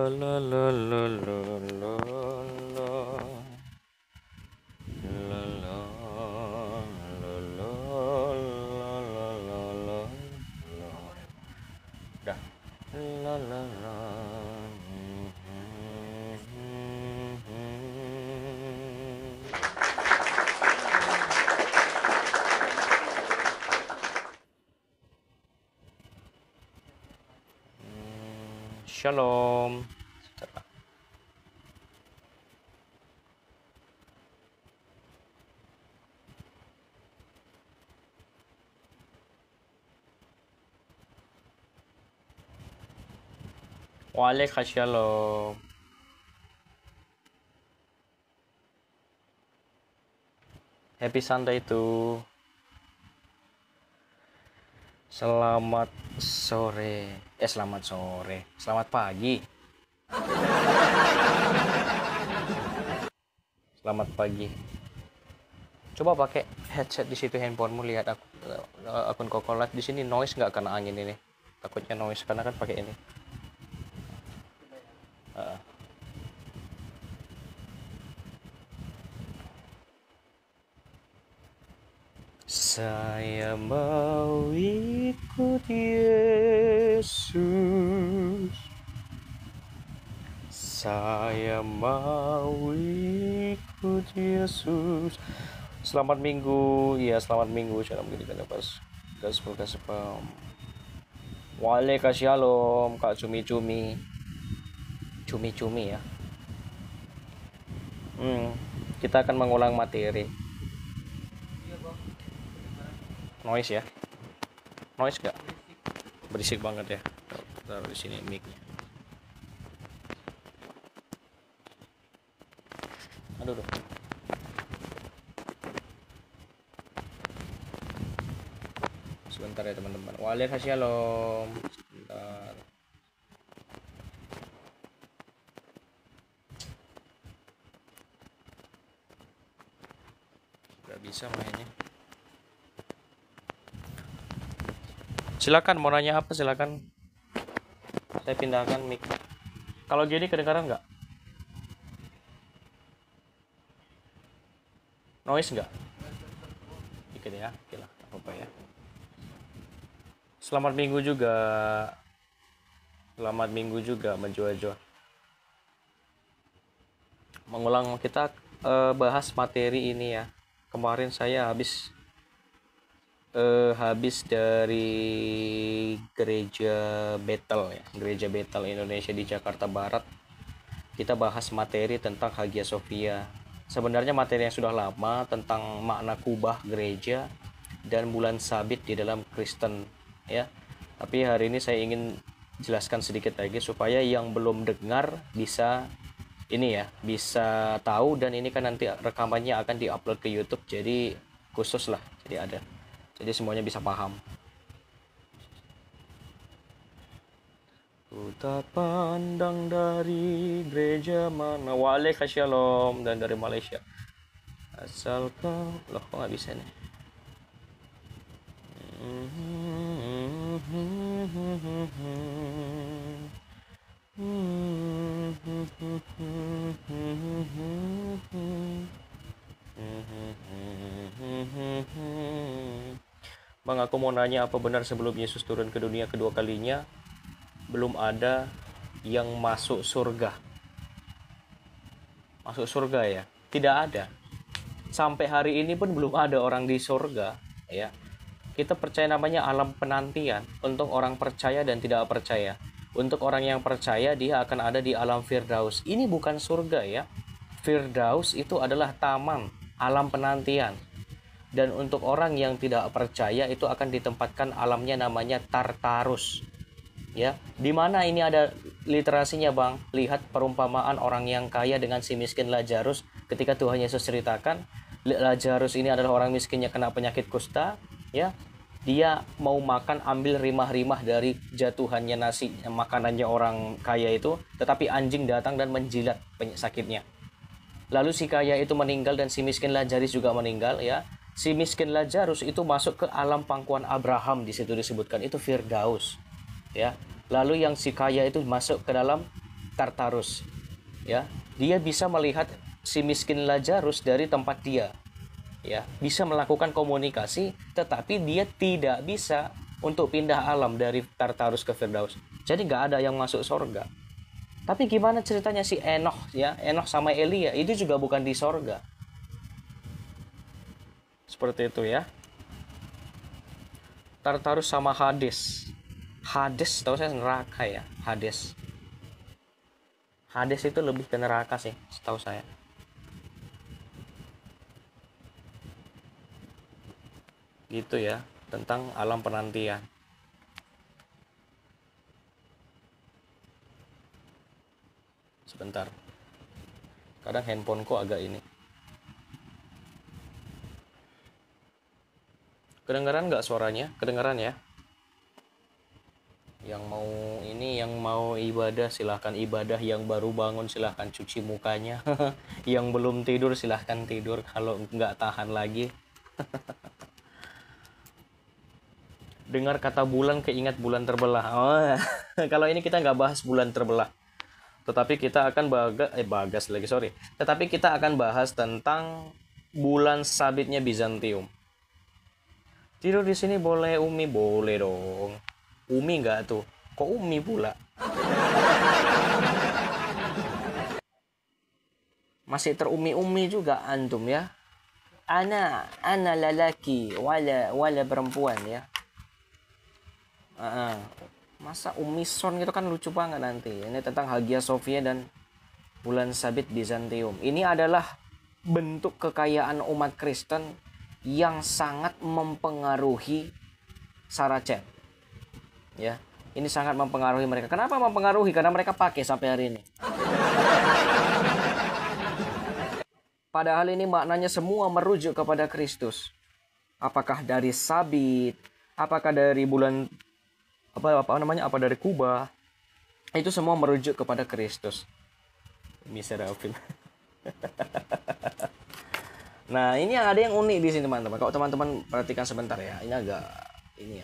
la la la la la la. La la la la la la la la. Dah. La la la. Shalom. Sebentar, Pak. Waalaikumsalam. Happy Sunday itu. Selamat sore. Selamat sore. Selamat pagi. Selamat pagi. Coba pakai headset di situ handphonemu, lihat akun Kokolat di sini noise nggak karena angin ini. Takutnya noise karena kan pakai ini. Saya mau ikut Yesus. Saya mau ikut Yesus. Selamat minggu. Iya, selamat minggu. Shalom gini pas. Gaspol. Waalaikumsalam, Kak Cumi-cumi. Cumi-cumi ya. Kita akan mengulang materi. Noise ya? Noise gak? Berisik banget ya. Taruh di sini mic-nya. Aduh. Sebentar ya teman-teman. Waalaikumsalam. Sebentar. Gak bisa mainnya. Silakan mau nanya apa, silakan. Saya pindahkan mic. Kalau gini kedengaran nggak? Noise nggak? Dikit ya, oke lah, apa ya. Selamat minggu juga. Selamat minggu juga Menjojo. Mengulang kita bahas materi ini ya. Kemarin saya habis dari gereja Bethel ya, gereja Bethel Indonesia di Jakarta Barat. Kita bahas materi tentang Hagia Sophia. Sebenarnya materi yang sudah lama tentang makna kubah gereja dan bulan sabit di dalam Kristen ya. Tapi hari ini saya ingin jelaskan sedikit lagi supaya yang belum dengar bisa ini ya, bisa tahu. Dan ini kan nanti rekamannya akan diupload ke YouTube, jadi khusus lah, jadi ada. Jadi semuanya bisa paham. Ku tak pandang dari gereja mana. Waalaikumsalam, dan dari Malaysia. Asal kau. Loh, kok nggak bisa nih? Bang, aku mau nanya, apa benar sebelum Yesus turun ke dunia kedua kalinya belum ada yang masuk surga? Masuk surga ya? Tidak ada. Sampai hari ini pun belum ada orang di surga ya. Kita percaya namanya alam penantian untuk orang percaya dan tidak percaya. Untuk orang yang percaya, dia akan ada di alam Firdaus. Ini bukan surga ya. Firdaus itu adalah taman, alam penantian. Dan untuk orang yang tidak percaya, itu akan ditempatkan alamnya namanya Tartarus. Ya, di mana ini ada literasinya, Bang? Lihat perumpamaan orang yang kaya dengan si miskin Lazarus. Ketika Tuhan Yesus ceritakan, Lazarus ini adalah orang miskin yang kena penyakit kusta, ya. Dia mau makan, ambil rimah-rimah dari jatuhannya nasi makanannya orang kaya itu, tetapi anjing datang dan menjilat sakitnya. Lalu si kaya itu meninggal dan si miskin Lazarus juga meninggal, ya. Si miskin Lazarus itu masuk ke alam pangkuan Abraham, di situ disebutkan itu Firdaus, ya. Lalu yang si kaya itu masuk ke dalam Tartarus. Ya, dia bisa melihat si miskin Lazarus dari tempat dia. Ya, bisa melakukan komunikasi, tetapi dia tidak bisa untuk pindah alam dari Tartarus ke Firdaus. Jadi nggak ada yang masuk sorga. Tapi gimana ceritanya si Enoch, ya, Enoch sama Elia itu juga bukan di sorga. Seperti itu ya. Tartarus sama Hades. Hades tahu saya neraka ya, Hades. Hades itu lebih ke neraka sih, setahu saya. Gitu ya, tentang alam penantian. Sebentar. Kadang handphoneku agak ini. Kedengaran nggak suaranya? Kedengaran ya? Yang mau ibadah silahkan ibadah, yang baru bangun silahkan cuci mukanya. Yang belum tidur silahkan tidur kalau nggak tahan lagi. Dengar kata bulan keingat bulan terbelah. Oh, kalau ini kita nggak bahas bulan terbelah. Tetapi kita akan Tetapi kita akan bahas tentang bulan sabitnya Bizantium. Tidur di sini boleh, Umi? Boleh dong. Umi nggak tuh? Kok Umi pula? Masih terumi-umi juga antum ya. Ana lelaki, wala perempuan ya. Masa Umi Son gitu kan lucu banget nanti. Ini tentang Hagia Sophia dan bulan sabit Bizantium. Ini adalah bentuk kekayaan umat Kristen yang sangat mempengaruhi Saracen. Ya, ini sangat mempengaruhi mereka. Kenapa mempengaruhi? Karena mereka pakai sampai hari ini. Padahal ini maknanya semua merujuk kepada Kristus. Apakah dari sabit, apakah dari bulan apa dari Kuba, itu semua merujuk kepada Kristus. Miserable. Nah, ini ada yang unik di sini teman-teman. Kalau teman-teman perhatikan sebentar ya, ini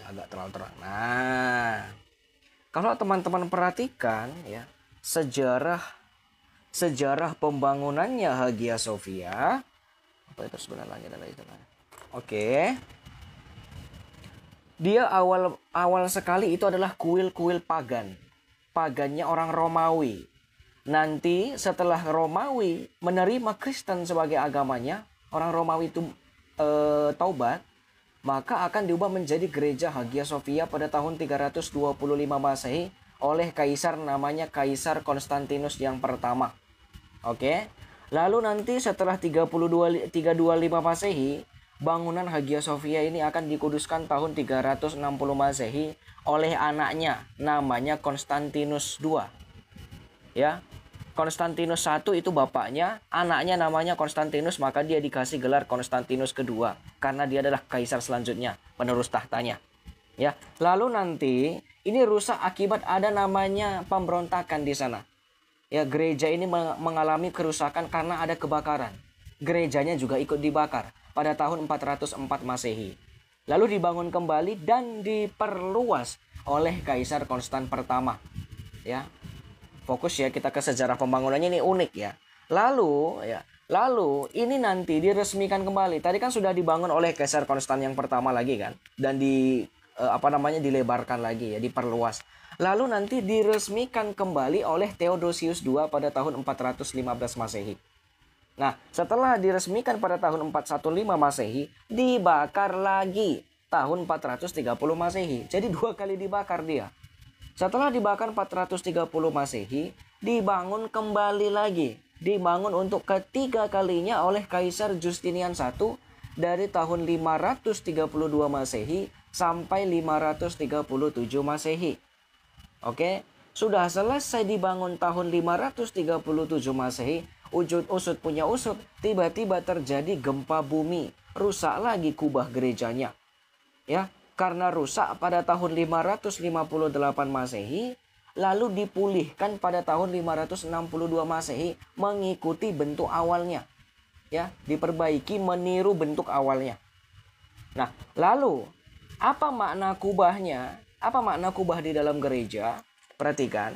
agak terlalu terang. Nah, kalau teman-teman perhatikan ya, sejarah pembangunannya Hagia Sophia, apa itu sebenarnya adalah itu. Oke. Dia awal sekali itu adalah kuil-kuil pagannya orang Romawi. Nanti setelah Romawi menerima Kristen sebagai agamanya, orang Romawi itu taubat, maka akan diubah menjadi gereja Hagia Sophia pada tahun 325 Masehi oleh kaisar namanya Kaisar Konstantinus yang pertama. Oke. Lalu nanti setelah 325 Masehi, bangunan Hagia Sophia ini akan dikuduskan tahun 360 Masehi oleh anaknya namanya Konstantinus II. Ya. Konstantinus I itu bapaknya, anaknya namanya Konstantinus, maka dia dikasih gelar Konstantinus II karena dia adalah kaisar selanjutnya, penerus tahtanya. Ya, lalu nanti ini rusak akibat ada namanya pemberontakan di sana. Ya, gereja ini mengalami kerusakan karena ada kebakaran. Gerejanya juga ikut dibakar pada tahun 404 Masehi. Lalu dibangun kembali dan diperluas oleh Kaisar Konstan pertama. Ya. Fokus ya kita ke sejarah pembangunannya, ini unik ya. Lalu ini nanti diresmikan kembali. Tadi kan sudah dibangun oleh Kaisar Konstan yang pertama lagi kan, dan dilebarkan lagi ya, diperluas. Lalu nanti diresmikan kembali oleh Theodosius II pada tahun 415 Masehi. Nah, setelah diresmikan pada tahun 415 Masehi, dibakar lagi tahun 430 Masehi. Jadi 2 kali dibakar dia. Setelah dibakar 430 Masehi, dibangun kembali lagi. Dibangun untuk ketiga kalinya oleh Kaisar Justinian I dari tahun 532 Masehi sampai 537 Masehi. Oke, sudah selesai dibangun tahun 537 Masehi, usut punya usut, tiba-tiba terjadi gempa bumi, rusak lagi kubah gerejanya. Ya, karena rusak pada tahun 558 Masehi, lalu dipulihkan pada tahun 562 Masehi mengikuti bentuk awalnya. Ya, diperbaiki meniru bentuk awalnya. Nah, lalu apa makna kubahnya? Apa makna kubah di dalam gereja? Perhatikan.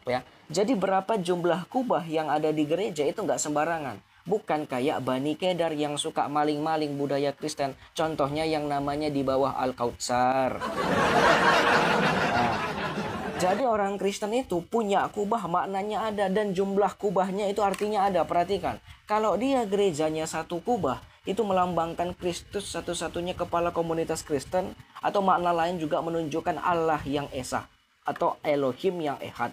Ya, jadi berapa jumlah kubah yang ada di gereja itu nggak sembarangan. Bukan kayak Bani Kedar yang suka maling-maling budaya Kristen. Contohnya yang namanya di bawah Al-Kautsar. Nah, jadi orang Kristen itu punya kubah, maknanya ada, dan jumlah kubahnya itu artinya ada. Perhatikan, kalau dia gerejanya satu kubah, itu melambangkan Kristus satu-satunya kepala komunitas Kristen, atau makna lain juga menunjukkan Allah yang Esa atau Elohim yang Ehad.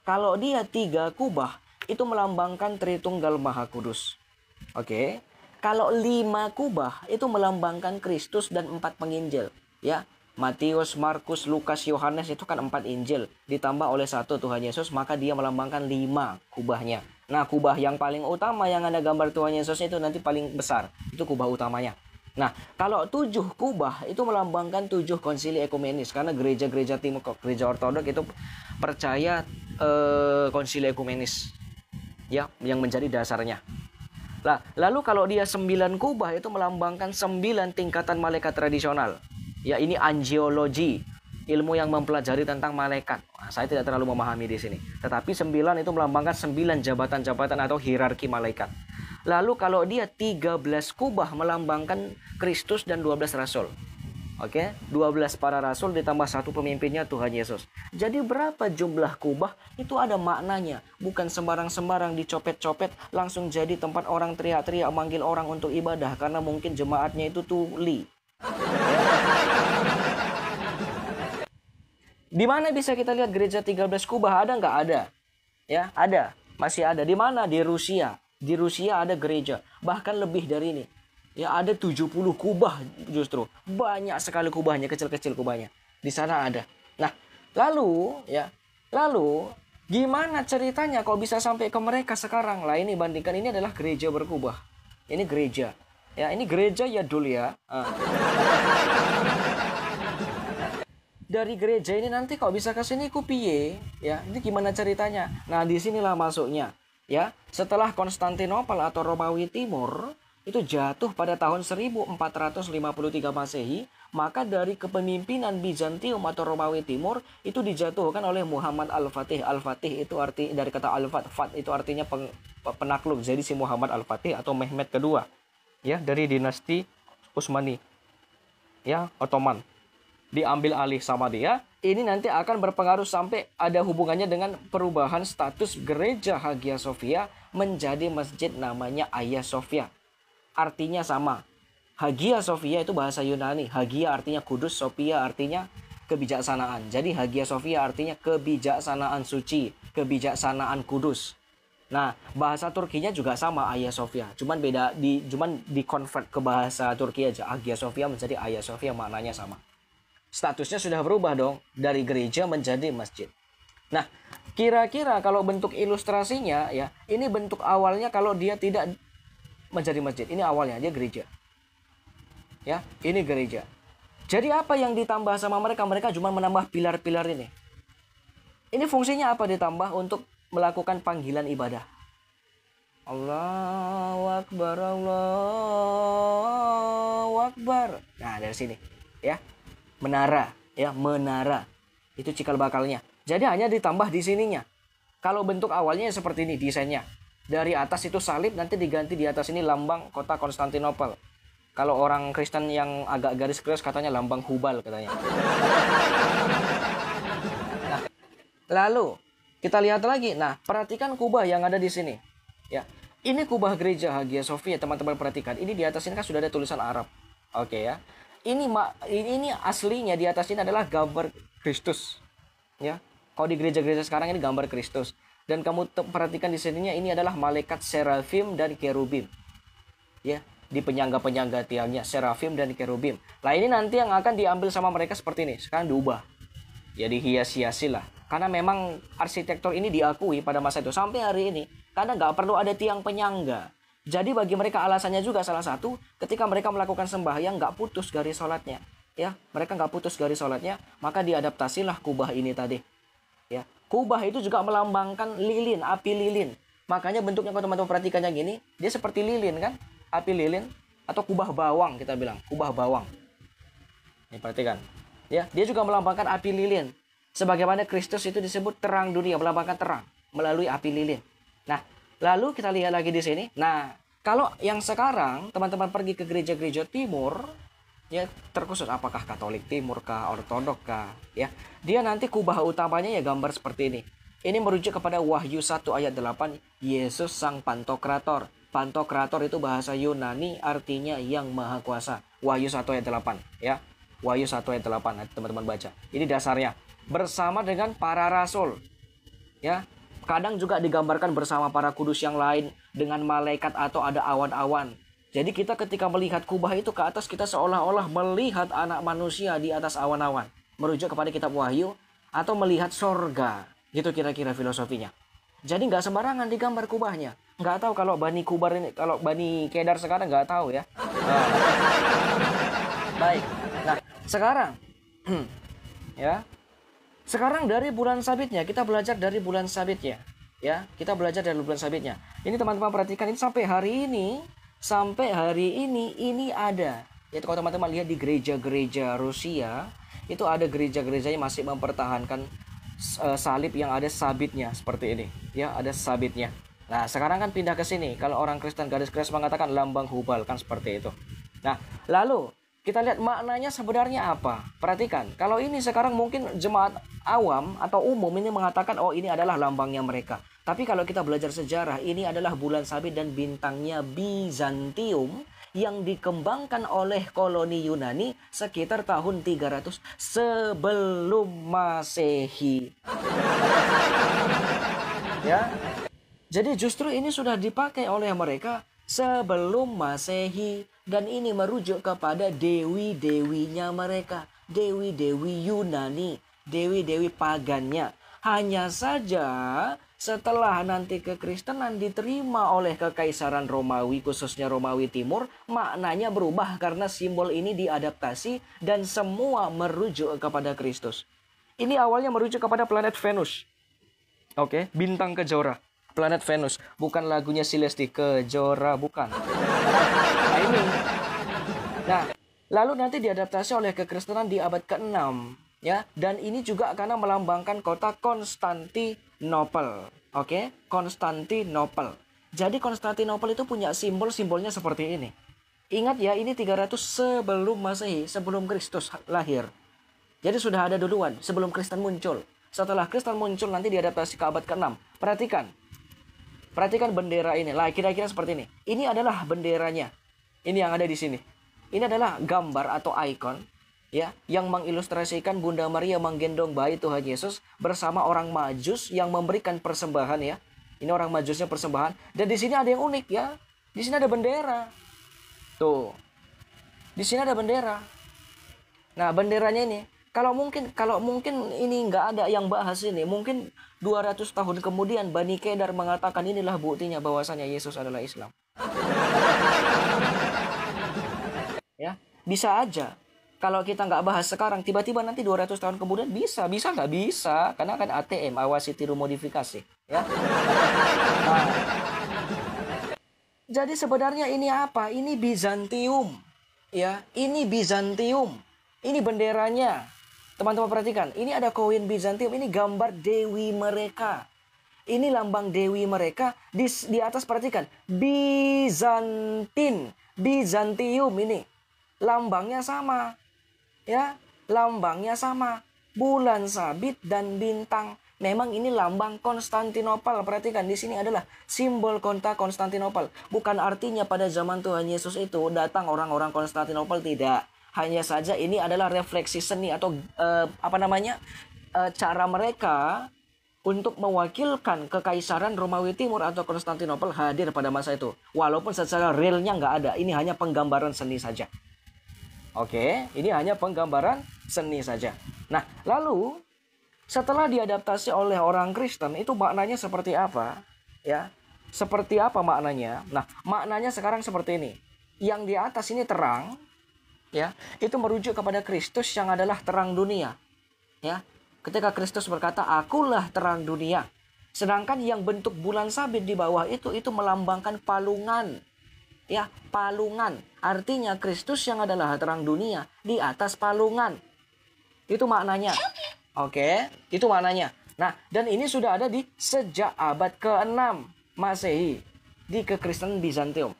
Kalau dia 3 kubah, itu melambangkan Tritunggal Maha Kudus. Oke. Kalau 5 kubah, itu melambangkan Kristus dan 4 penginjil. Ya, Matius, Markus, Lukas, Yohanes itu kan 4 Injil. Ditambah oleh 1 Tuhan Yesus, maka dia melambangkan 5 kubahnya. Nah, kubah yang paling utama yang ada gambar Tuhan Yesus itu nanti paling besar. Itu kubah utamanya. Nah, kalau 7 kubah itu melambangkan 7 konsili ekumenis. Karena gereja-gereja timur, gereja ortodok itu percaya konsili ekumenis. Ya, yang menjadi dasarnya. Nah, lalu kalau dia 9 kubah itu melambangkan 9 tingkatan malaikat tradisional. Ya, ini angiologi, ilmu yang mempelajari tentang malaikat. Nah, saya tidak terlalu memahami di sini. Tetapi 9 itu melambangkan 9 jabatan-jabatan atau hierarki malaikat. Lalu kalau dia 13 kubah melambangkan Kristus dan 12 rasul. Oke, 12 para rasul ditambah 1 pemimpinnya Tuhan Yesus. Jadi berapa jumlah kubah itu ada maknanya. Bukan sembarang-sembarang dicopet-copet langsung jadi tempat orang teriak-teriak manggil orang untuk ibadah. Karena mungkin jemaatnya itu tuli. Di mana bisa kita lihat gereja 13 kubah? Ada nggak? Ada. Ya, ada. Masih ada. Di mana? Di Rusia. Di Rusia ada gereja. Bahkan lebih dari ini. Ya, ada 70 kubah justru. Banyak sekali kubahnya, kecil-kecil kubahnya. Di sana ada. Nah, lalu gimana ceritanya kok bisa sampai ke mereka sekarang? Lah ini bandingkan, ini adalah gereja berkubah. Ini gereja. Ya, ini gereja ya dulu ya. Dari gereja ini nanti kok bisa ke sini ku piye? Ya, ini gimana ceritanya? Nah, disinilah masuknya. Ya, setelah Konstantinopel atau Romawi Timur itu jatuh pada tahun 1453 Masehi, maka dari kepemimpinan Bizantium atau Romawi Timur itu dijatuhkan oleh Muhammad Al-Fatih. Al-Fatih itu arti dari kata Al-Fat, Fat itu artinya penakluk. Jadi si Muhammad Al-Fatih atau Mehmed kedua, ya, dari dinasti Utsmani, ya, Ottoman, diambil alih sama dia. Ini nanti akan berpengaruh sampai ada hubungannya dengan perubahan status gereja Hagia Sophia menjadi masjid namanya Hagia Sophia. Artinya sama. Hagia Sophia itu bahasa Yunani. Hagia artinya kudus, Sophia artinya kebijaksanaan. Jadi Hagia Sophia artinya kebijaksanaan suci, kebijaksanaan kudus. Nah, bahasa Turkinya juga sama, Hagia Sophia. Cuman di convert ke bahasa Turki aja. Hagia Sophia menjadi Hagia Sophia, maknanya sama. Statusnya sudah berubah dong, dari gereja menjadi masjid. Nah, kira-kira kalau bentuk ilustrasinya ya, ini bentuk awalnya kalau dia tidak menjadi masjid. Ini awalnya dia gereja. Ya, ini gereja. Jadi apa yang ditambah sama mereka? Mereka cuma menambah pilar-pilar ini. Ini fungsinya apa ditambah? Untuk melakukan panggilan ibadah. Allahu Akbar, Allahu Akbar. Nah, dari sini ya. Menara, ya, menara. Itu cikal bakalnya. Jadi hanya ditambah di sininya. Kalau bentuk awalnya seperti ini desainnya. Dari atas itu salib, nanti diganti di atas ini lambang kota Konstantinopel. Kalau orang Kristen yang agak garis keras katanya lambang Hubal katanya. Nah, lalu kita lihat lagi. Nah, perhatikan kubah yang ada di sini. Ya, ini kubah gereja Hagia Sophia, teman-teman perhatikan. Ini di atas ini kan sudah ada tulisan Arab. Oke ya. Ini aslinya di atas ini adalah gambar Kristus. Ya. Kalau di gereja-gereja sekarang ini gambar Kristus. Dan kamu perhatikan di sininya ini adalah malaikat serafim dan kerubim. Ya, di penyangga-penyangga tiangnya serafim dan kerubim. Nah, ini nanti yang akan diambil sama mereka seperti ini. Sekarang diubah. Ya, dihias-hiasi lah. Karena memang arsitektur ini diakui pada masa itu sampai hari ini. Karena nggak perlu ada tiang penyangga. Jadi bagi mereka alasannya juga salah satu, ketika mereka melakukan sembahyang nggak putus garis sholatnya. Ya, mereka nggak putus garis sholatnya, maka diadaptasilah kubah ini tadi. Ya, kubah itu juga melambangkan lilin, api lilin. Makanya bentuknya kalau teman-teman perhatikannya gini, dia seperti lilin kan? Api lilin atau kubah bawang kita bilang, kubah bawang. Ini perhatikan. Ya, dia juga melambangkan api lilin. Sebagaimana Kristus itu disebut terang dunia, melambangkan terang melalui api lilin. Nah, lalu kita lihat lagi di sini. Nah, kalau yang sekarang teman-teman pergi ke gereja-gereja timur, ya terkhusus apakah Katolik Timur kah, Ortodok kah, ya. Dia nanti kubah utamanya ya gambar seperti ini. Ini merujuk kepada Wahyu 1 ayat 8, Yesus sang Pantokrator. Pantokrator itu bahasa Yunani artinya yang maha kuasa. Wahyu 1 ayat 8, ya. Wahyu 1 ayat 8, teman-teman baca. Ini dasarnya. Bersama dengan para rasul, ya. Kadang juga digambarkan bersama para kudus yang lain dengan malaikat atau ada awan-awan. Jadi kita ketika melihat kubah itu ke atas, kita seolah-olah melihat anak manusia di atas awan-awan. Merujuk kepada kitab Wahyu atau melihat sorga. Gitu kira-kira filosofinya. Jadi nggak sembarangan digambar kubahnya. Nggak tahu kalau Bani Kubar ini, kalau Bani Kedar sekarang nggak tahu ya. Nah. Baik. Nah, sekarang ya. Sekarang dari bulan sabitnya, kita belajar dari bulan sabitnya. Ya, kita belajar dari bulan sabitnya. Ini teman-teman perhatikan, ini sampai hari ini ada. Yaitu kalau teman-teman lihat di gereja-gereja Rusia, itu ada gereja-gerejanya masih mempertahankan salib yang ada sabitnya seperti ini. Ya, ada sabitnya. Nah, sekarang kan pindah ke sini. Kalau orang Kristen garis keras mengatakan lambang Hubal kan seperti itu. Nah, lalu kita lihat maknanya sebenarnya apa. Perhatikan, kalau ini sekarang mungkin jemaat awam atau umum ini mengatakan, oh ini adalah lambangnya mereka. Tapi kalau kita belajar sejarah, ini adalah bulan sabit dan bintangnya Bizantium yang dikembangkan oleh koloni Yunani sekitar tahun 300 sebelum Masehi. Ya. Jadi justru ini sudah dipakai oleh mereka sebelum Masehi. Dan ini merujuk kepada dewi-dewinya mereka. Dewi-dewi Yunani. Dewi-dewi pagannya. Hanya saja setelah nanti kekristenan diterima oleh kekaisaran Romawi, khususnya Romawi Timur, maknanya berubah karena simbol ini diadaptasi dan semua merujuk kepada Kristus. Ini awalnya merujuk kepada planet Venus. Oke, bintang kejora. Planet Venus, bukan lagunya Silesti Kejora, bukan. Nah ini. Nah, lalu nanti diadaptasi oleh kekristenan di abad ke-6, ya. Dan ini juga karena melambangkan kota Konstantinopel. Oke, Konstantinopel. Jadi Konstantinopel itu punya simbolnya seperti ini. Ingat ya, ini 300 sebelum Masehi, sebelum Kristus lahir. Jadi sudah ada duluan sebelum Kristen muncul. Setelah Kristen muncul nanti diadaptasi ke abad ke-6. Perhatikan bendera ini. Lah, kira-kira seperti ini. Ini adalah benderanya. Ini yang ada di sini. Ini adalah gambar atau ikon ya yang mengilustrasikan Bunda Maria menggendong bayi Tuhan Yesus bersama orang Majus yang memberikan persembahan ya. Ini orang Majusnya persembahan. Dan di sini ada yang unik ya. Di sini ada bendera. Tuh. Di sini ada bendera. Nah, benderanya ini kalau mungkin ini nggak ada yang bahas ini, mungkin 200 tahun kemudian Bani Kedar mengatakan inilah buktinya bahwasanya Yesus adalah Islam. Ya, bisa aja. Kalau kita nggak bahas sekarang, tiba-tiba nanti 200 tahun kemudian bisa nggak bisa, karena kan ATM, awasi tiru modifikasi. Ya. Nah, jadi sebenarnya ini apa? Ini Bizantium. Ya, ini Bizantium. Ini benderanya. Teman-teman perhatikan, ini ada koin Bizantium, ini gambar dewi mereka. Ini lambang dewi mereka. Di atas perhatikan, Bizantium ini. Lambangnya sama. Ya, lambangnya sama. Bulan sabit dan bintang. Memang ini lambang Konstantinopel. Perhatikan, di sini adalah simbol kota Konstantinopel. Bukan artinya pada zaman Tuhan Yesus itu datang orang-orang Konstantinopel, tidak. Hanya saja ini adalah refleksi seni atau cara mereka untuk mewakilkan kekaisaran Romawi Timur atau Konstantinopel hadir pada masa itu. Walaupun secara realnya nggak ada, ini hanya penggambaran seni saja. Oke, ini hanya penggambaran seni saja. Nah, lalu setelah diadaptasi oleh orang Kristen, itu maknanya seperti apa? Ya, seperti apa maknanya? Nah, maknanya sekarang seperti ini. Yang di atas ini terang. Ya, itu merujuk kepada Kristus yang adalah terang dunia. Ya, ketika Kristus berkata, "Akulah terang dunia." Sedangkan yang bentuk bulan sabit di bawah itu melambangkan palungan. Ya, palungan. Artinya Kristus yang adalah terang dunia di atas palungan. Itu maknanya. Oke, itu maknanya. Nah, dan ini sudah ada di sejak abad ke-6 Masehi di kekristenan Bizantium.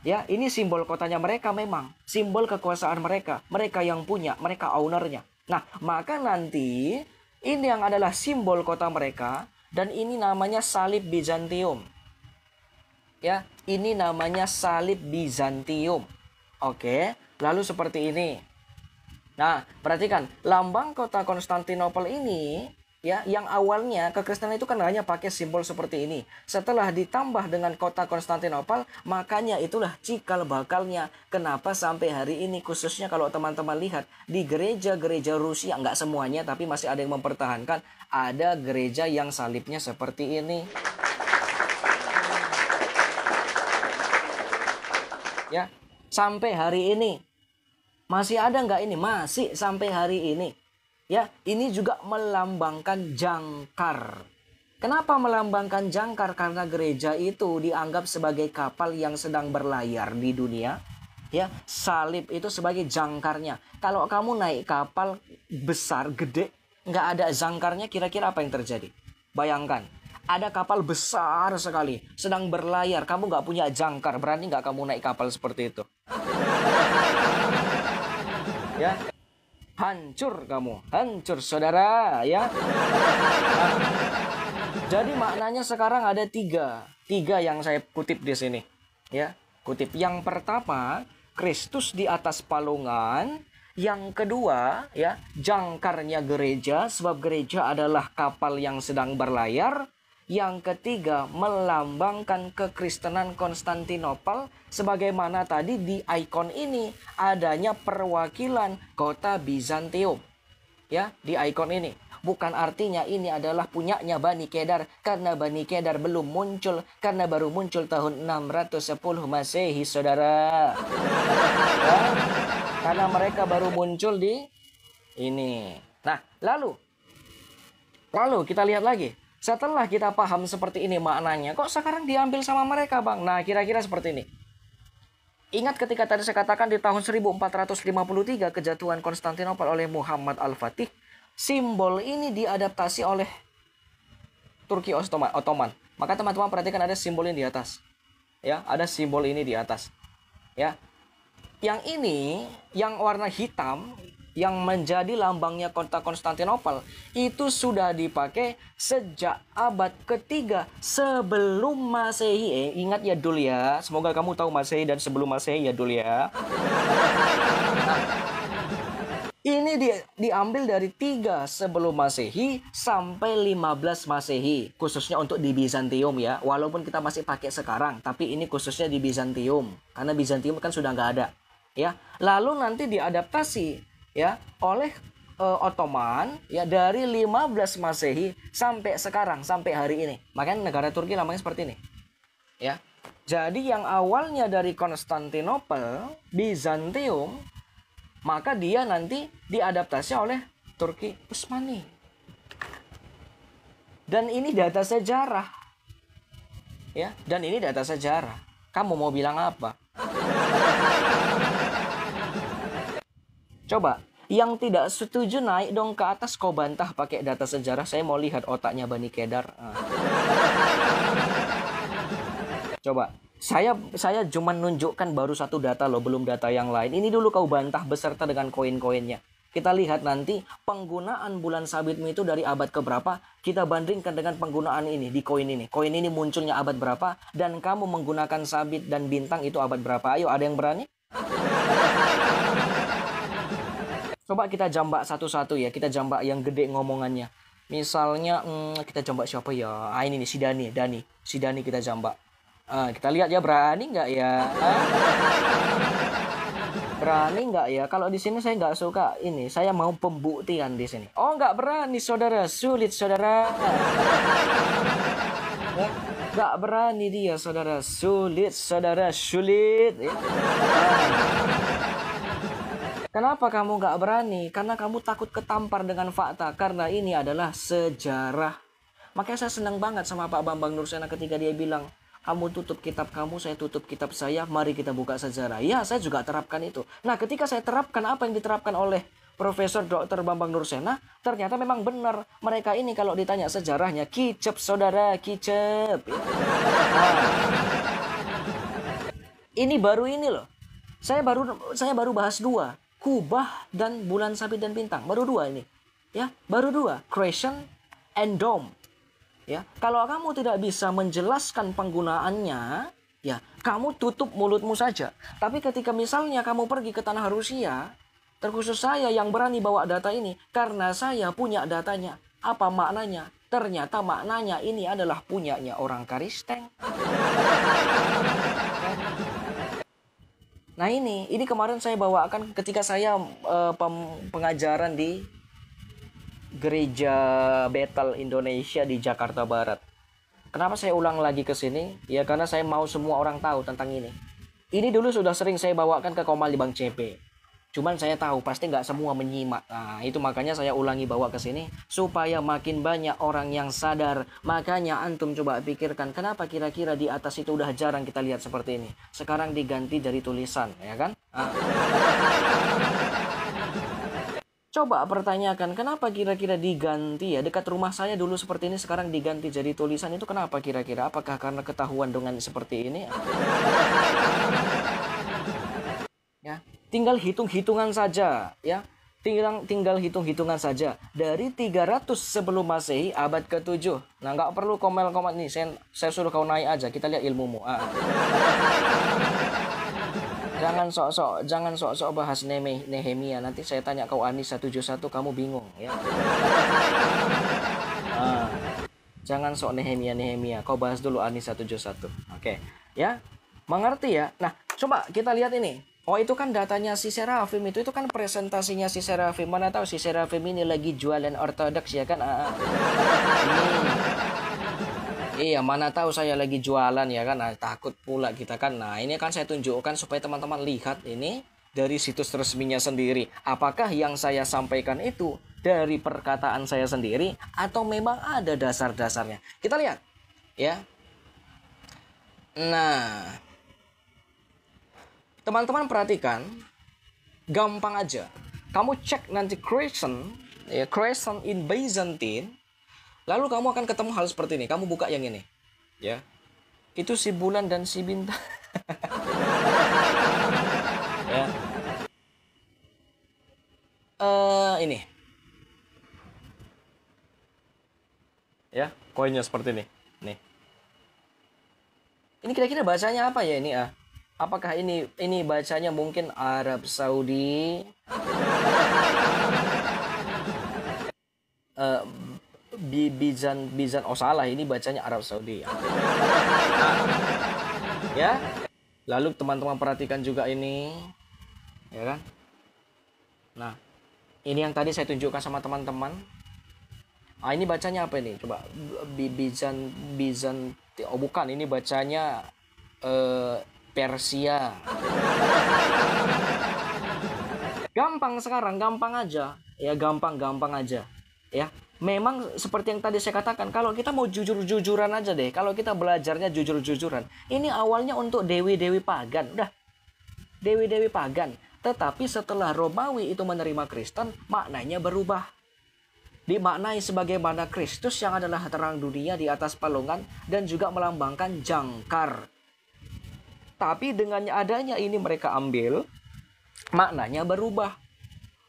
Ya, ini simbol kotanya mereka memang, simbol kekuasaan mereka, mereka yang punya, mereka ownernya. Nah, maka nanti ini yang adalah simbol kota mereka dan ini namanya salib Bizantium. Ya, ini namanya salib Bizantium. Oke, lalu seperti ini. Nah, perhatikan, lambang kota Konstantinopel ini, ya, yang awalnya kekristenan itu kan hanya pakai simbol seperti ini. Setelah ditambah dengan kota Konstantinopel, makanya itulah cikal bakalnya. Kenapa sampai hari ini, khususnya kalau teman-teman lihat di gereja-gereja Rusia, nggak semuanya, tapi masih ada yang mempertahankan, ada gereja yang salibnya seperti ini. Ya, sampai hari ini. Masih ada nggak ini? Masih sampai hari ini. Ya, ini juga melambangkan jangkar. Kenapa melambangkan jangkar? Karena gereja itu dianggap sebagai kapal yang sedang berlayar di dunia. Ya, salib itu sebagai jangkarnya. Kalau kamu naik kapal besar, gede, nggak ada jangkarnya, kira-kira apa yang terjadi? Bayangkan, ada kapal besar sekali, sedang berlayar. Kamu nggak punya jangkar, berani nggak kamu naik kapal seperti itu? Ya, hancur kamu, hancur saudara, ya. Nah, jadi maknanya sekarang ada tiga yang saya kutip di sini, ya. Kutip yang pertama, Kristus di atas palungan. Yang kedua, ya, jangkarnya gereja, sebab gereja adalah kapal yang sedang berlayar. Yang ketiga, melambangkan kekristenan Konstantinopel, sebagaimana tadi di ikon ini adanya perwakilan kota Bizantium. Ya, di ikon ini. Bukan artinya ini adalah punyanya Bani Kedar, karena Bani Kedar belum muncul, karena baru muncul tahun 610 Masehi, saudara. Ya, karena mereka baru muncul di ini. Nah, lalu kita lihat lagi. Setelah kita paham seperti ini maknanya, kok sekarang diambil sama mereka, Bang? Nah, kira-kira seperti ini. Ingat ketika tadi saya katakan di tahun 1453 kejatuhan Konstantinopel oleh Muhammad Al-Fatih, simbol ini diadaptasi oleh Turki Ottoman. Maka teman-teman perhatikan ada simbol ini di atas. Ya, ada simbol ini di atas. Ya. Yang ini, yang warna hitam, yang menjadi lambangnya kota Konstantinopel, itu sudah dipakai sejak abad ketiga sebelum Masehi. Ingat ya Dul ya, semoga kamu tahu Masehi dan sebelum Masehi ya Dul ya. Nah, ini diambil dari 3 sebelum Masehi sampai 15 Masehi, khususnya untuk di Bizantium ya. Walaupun kita masih pakai sekarang, tapi ini khususnya di Bizantium, karena Bizantium kan sudah nggak ada. Ya, lalu nanti diadaptasi ya oleh Ottoman ya dari 15 Masehi sampai sekarang, sampai hari ini. Makanya negara Turki namanya seperti ini. Ya. Jadi yang awalnya dari Konstantinopel, Bizantium, maka dia nanti diadaptasi oleh Turki Utsmani. Dan ini data sejarah. Ya, dan ini data sejarah. Kamu mau bilang apa? Coba, yang tidak setuju naik dong ke atas, kau bantah pakai data sejarah. Saya mau lihat otaknya Bani Kedar. Coba, saya cuma nunjukkan baru satu data loh, belum data yang lain. Ini dulu kau bantah beserta dengan koin-koinnya. Kita lihat nanti penggunaan bulan sabitmu itu dari abad keberapa. Kita bandingkan dengan penggunaan ini di koin ini. Koin ini munculnya abad berapa. Dan kamu menggunakan sabit dan bintang itu abad berapa. Ayo, ada yang berani? Coba kita jambak satu-satu ya. Kita jambak yang gede ngomongannya. Misalnya kita jambak siapa ya? Ini nih si Dani. Si Dani kita jambak. Kita lihat ya, berani nggak ya? Berani nggak ya? Kalau di sini saya nggak suka ini. Saya mau pembuktian di sini. Oh, nggak berani saudara. Sulit saudara. Ya, nggak berani dia saudara. Sulit saudara. Sulit. Ya. Kenapa kamu nggak berani? Karena kamu takut ketampar dengan fakta. Karena ini adalah sejarah. Makanya saya senang banget sama Pak Bambang Nursena ketika dia bilang, kamu tutup kitab kamu, saya tutup kitab saya, mari kita buka sejarah. Ya, saya juga terapkan itu. Nah, ketika saya terapkan apa yang diterapkan oleh Profesor Dr. Bambang Nursena, ternyata memang benar. Mereka ini kalau ditanya sejarahnya, kicep saudara, kicep. Nah, ini baru ini loh. Saya baru bahas 2. Kubah dan bulan sabit dan bintang. Baru 2 ini. Ya, baru 2. Creation and dome. Ya, kalau kamu tidak bisa menjelaskan penggunaannya, ya, kamu tutup mulutmu saja. Tapi ketika misalnya kamu pergi ke tanah Rusia, terkhusus saya yang berani bawa data ini, karena saya punya datanya. Apa maknanya? Ternyata maknanya ini adalah punyanya orang Kristen. Nah ini kemarin saya bawakan ketika saya pengajaran di Gereja Bethel Indonesia di Jakarta Barat. Kenapa saya ulang lagi ke sini? Ya karena saya mau semua orang tahu tentang ini. Ini dulu sudah sering saya bawakan ke Komali Bang CP. Cuman saya tahu pasti nggak semua menyimak. Nah itu makanya saya ulangi bawa ke sini. Supaya makin banyak orang yang sadar. Makanya antum coba pikirkan. Kenapa kira-kira di atas itu udah jarang kita lihat seperti ini. Sekarang diganti dari tulisan. Ya kan? Nah. Coba pertanyakan, kenapa kira-kira diganti ya? Dekat rumah saya dulu seperti ini, sekarang diganti jadi tulisan. Itu kenapa kira-kira? Apakah karena ketahuan dengan seperti ini? Ya, tinggal hitung-hitungan saja. Ya, tinggal hitung-hitungan saja. Dari 300 sebelum Masehi, abad ke-7. Nah, nggak perlu komen-komen nih. Saya suruh kau naik aja. Kita lihat ilmumu. Jangan sok-sok bahas Nehemia. Nanti saya tanya kau Anis 171 kamu bingung ya. Jangan sok Nehemia. Kau bahas dulu Anis 171. Oke. Ya. Mengerti ya? Nah, coba kita lihat ini. Oh, itu kan datanya si Serafim itu kan presentasinya si Serafim. Mana tahu si Serafim ini lagi jualan ortodoks ya kan? Iya, mana tahu saya lagi jualan ya kan. Nah, takut pula kita kan. Nah, ini kan saya tunjukkan supaya teman-teman lihat ini dari situs resminya sendiri. Apakah yang saya sampaikan itu dari perkataan saya sendiri atau memang ada dasar-dasarnya? Kita lihat ya. Nah, teman-teman perhatikan, gampang aja. Kamu cek nanti Creation in Byzantine. Lalu kamu akan ketemu hal seperti ini. Kamu buka yang ini. Ya. Itu si bulan dan si bintang. Ya. Ini. Ya, koinnya seperti ini. Nih. Ini kira-kira bacanya apa ya ini ah? Apakah ini bacanya mungkin Arab Saudi? Bizan oh salah, ini bacanya Arab Saudi ya. Ya. Lalu teman-teman perhatikan juga ini ya kan. Nah, ini yang tadi saya tunjukkan sama teman-teman. Ini bacanya apa ini? Coba Bizan oh bukan, ini bacanya Persia. Gampang sekarang, gampang aja. Ya gampang aja. Ya. Memang seperti yang tadi saya katakan, kalau kita mau jujur-jujuran aja deh, kalau kita belajarnya jujur-jujuran, ini awalnya untuk dewi-dewi pagan, udah, dewi-dewi pagan. Tetapi setelah Romawi itu menerima Kristen, maknanya berubah. Dimaknai sebagaimana Kristus yang adalah terang dunia di atas palungan dan juga melambangkan jangkar. Tapi dengan adanya ini mereka ambil, maknanya berubah.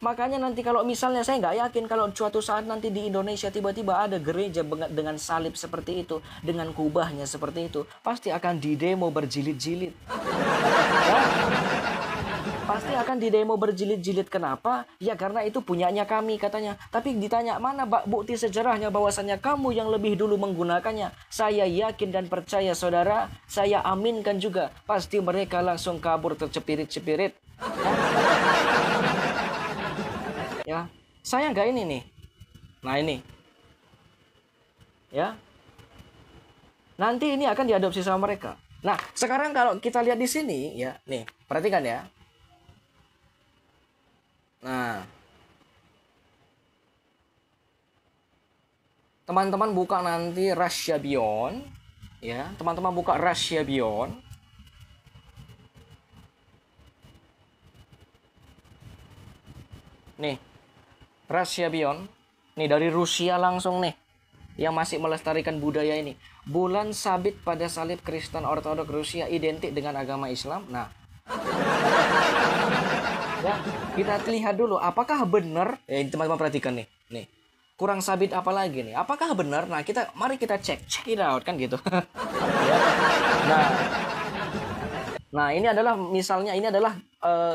Makanya nanti kalau misalnya saya nggak yakin kalau suatu saat nanti di Indonesia tiba-tiba ada gereja dengan salib seperti itu, dengan kubahnya seperti itu, pasti akan didemo berjilid-jilid. Ya? Pasti akan didemo berjilid-jilid. Kenapa? Ya karena itu punyanya kami katanya. Tapi ditanya mana bukti sejarahnya bahwasannya kamu yang lebih dulu menggunakannya. Saya yakin dan percaya saudara, saya aminkan juga. Pasti mereka langsung kabur tercepirit-cepirit. Ya, saya nggak ini nih. Nah ini, ya. Nanti ini akan diadopsi sama mereka. Nah, sekarang kalau kita lihat di sini, ya, nih, perhatikan ya. Nah, teman-teman buka nanti Rasyabion, ya, teman-teman buka Rasyabion. Nih. Rasyabion, nih dari Rusia langsung nih, yang masih melestarikan budaya ini. Bulan sabit pada salib Kristen Ortodoks Rusia identik dengan agama Islam. Nah, ya, kita lihat dulu apakah benar. Teman-teman perhatikan nih. Nih. Kurang sabit apa lagi nih? Apakah benar? Nah, mari kita check it out kan gitu. Ya. Nah, ini adalah misalnya ini adalah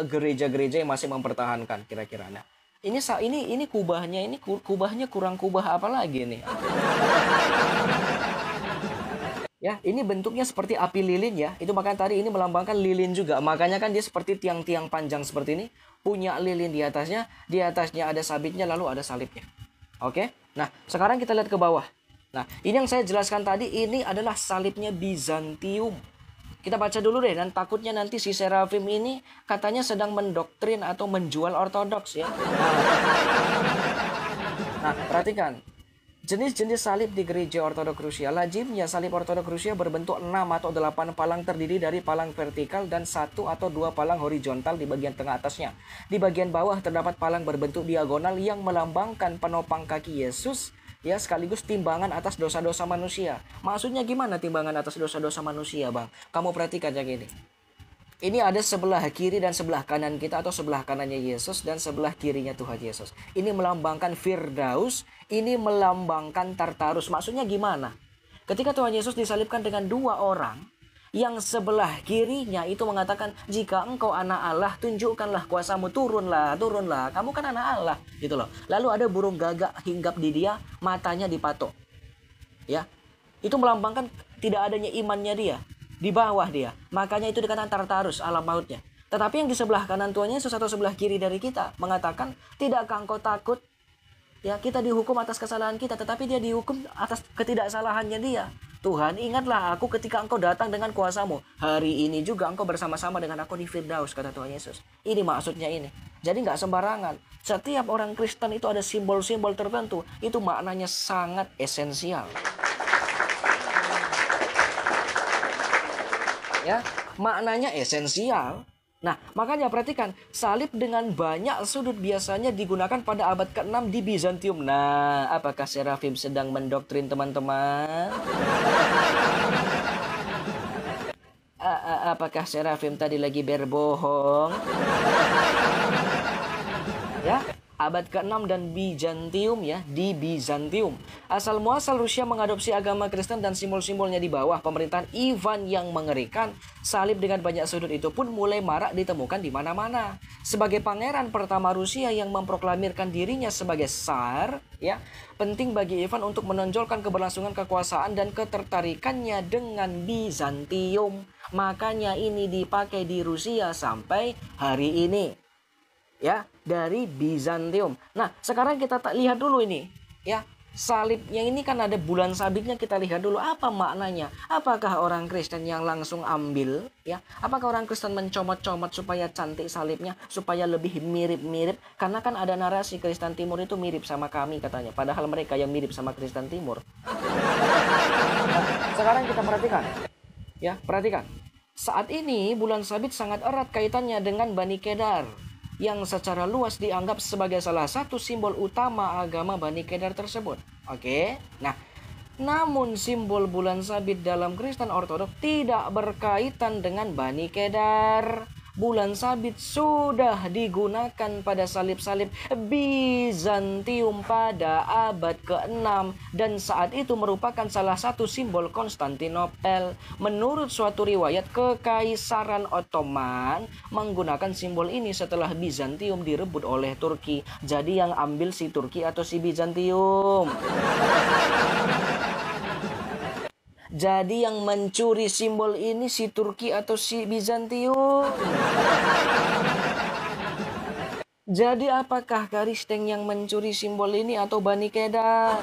gereja-gereja yang masih mempertahankan kira-kira. Nah, ini kubahnya kurang kubah apa lagi nih? Ya, ini bentuknya seperti api lilin ya. Itu makanya tadi ini melambangkan lilin juga. Makanya kan dia seperti tiang-tiang panjang seperti ini, punya lilin di atasnya. Di atasnya ada sabitnya, lalu ada salibnya. Oke. Nah, sekarang kita lihat ke bawah. Nah, ini yang saya jelaskan tadi, ini adalah salibnya Bizantium. Kita baca dulu deh, dan takutnya nanti si Serafim ini katanya sedang mendoktrin atau menjual ortodoks ya. Nah, perhatikan. Jenis-jenis salib di gereja Ortodoks Rusia. Lazimnya salib Ortodoks Rusia berbentuk 6 atau 8 palang terdiri dari palang vertikal dan 1 atau 2 palang horizontal di bagian tengah atasnya. Di bagian bawah terdapat palang berbentuk diagonal yang melambangkan penopang kaki Yesus, ya, sekaligus timbangan atas dosa-dosa manusia. Maksudnya gimana timbangan atas dosa-dosa manusia, Bang? Kamu perhatikan yang ini. Ini ada sebelah kiri dan sebelah kanan kita, atau sebelah kanannya Yesus dan sebelah kirinya Tuhan Yesus. Ini melambangkan Firdaus, ini melambangkan Tartarus. Maksudnya gimana? Ketika Tuhan Yesus disalibkan dengan 2 orang, yang sebelah kirinya itu mengatakan, jika engkau anak Allah, tunjukkanlah kuasamu, turunlah, kamu kan anak Allah, gitu loh. Lalu ada burung gagak hinggap di dia, matanya dipatok. Ya, itu melambangkan tidak adanya imannya dia. Di bawah dia. Makanya itu dikatakan Tartarus, alam mautnya. Tetapi yang di sebelah kanan Tuhan Yesus atau sebelah kiri dari kita mengatakan, tidakkah engkau takut? Ya, kita dihukum atas kesalahan kita, tetapi dia dihukum atas ketidaksalahannya dia. Tuhan, ingatlah aku ketika engkau datang dengan kuasamu. Hari ini juga engkau bersama-sama dengan aku di Firdaus, kata Tuhan Yesus. Ini maksudnya ini. Jadi nggak sembarangan. Setiap orang Kristen itu ada simbol-simbol tertentu. Itu maknanya sangat esensial. Ya, maknanya esensial. Nah, makanya perhatikan, salib dengan banyak sudut biasanya digunakan pada abad ke-6 di Bizantium. Nah, apakah Serafim sedang mendoktrin teman-teman? Apakah Serafim tadi lagi berbohong? Ya, abad ke-6 dan Bizantium ya, di Bizantium. Asal muasal Rusia mengadopsi agama Kristen dan simbol-simbolnya di bawah pemerintahan Ivan yang mengerikan. Salib dengan banyak sudut itu pun mulai marak ditemukan di mana-mana. Sebagai pangeran pertama Rusia yang memproklamirkan dirinya sebagai Tsar, ya, penting bagi Ivan untuk menonjolkan keberlangsungan kekuasaan dan ketertarikannya dengan Bizantium. Makanya ini dipakai di Rusia sampai hari ini. Ya, dari Bizantium. Nah, sekarang kita lihat dulu ini, ya. Salibnya ini kan ada bulan sabitnya, kita lihat dulu apa maknanya. Apakah orang Kristen yang langsung ambil, ya? Apakah orang Kristen mencomot-comot supaya cantik salibnya, supaya lebih mirip-mirip? Karena kan ada narasi Kristen Timur itu mirip sama kami katanya, padahal mereka yang mirip sama Kristen Timur. Nah, sekarang kita perhatikan. Ya, perhatikan. Saat ini bulan sabit sangat erat kaitannya dengan Bani Kedar, yang secara luas dianggap sebagai salah satu simbol utama agama Bani Kedar tersebut. Oke. Nah, namun simbol bulan sabit dalam Kristen Ortodoks tidak berkaitan dengan Bani Kedar. Bulan sabit sudah digunakan pada salib-salib Bizantium pada abad ke-6 dan saat itu merupakan salah satu simbol Konstantinopel. Menurut suatu riwayat, Kekaisaran Ottoman menggunakan simbol ini setelah Bizantium direbut oleh Turki. Jadi yang ambil si Turki atau si Bizantium? Jadi yang mencuri simbol ini si Turki atau si Bizantium? Jadi apakah Karisteng yang mencuri simbol ini atau Bani Kedar?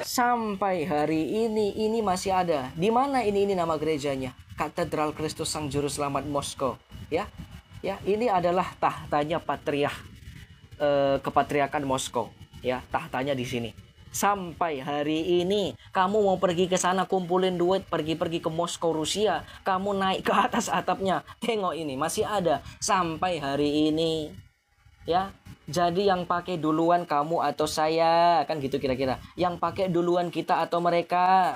Sampai hari ini masih ada. Di mana ini nama gerejanya? Katedral Kristus Sang Juru Selamat Moskow. Ya, ini adalah tahtanya Patriark Kepatriarkan Moskow. Ya, tahtanya di sini. Sampai hari ini, kamu mau pergi ke sana kumpulin duit, pergi ke Moskow, Rusia, kamu naik ke atas atapnya, tengok ini masih ada sampai hari ini. Ya, jadi yang pakai duluan kamu atau saya, kan gitu kira-kira. Yang pakai duluan kita atau mereka.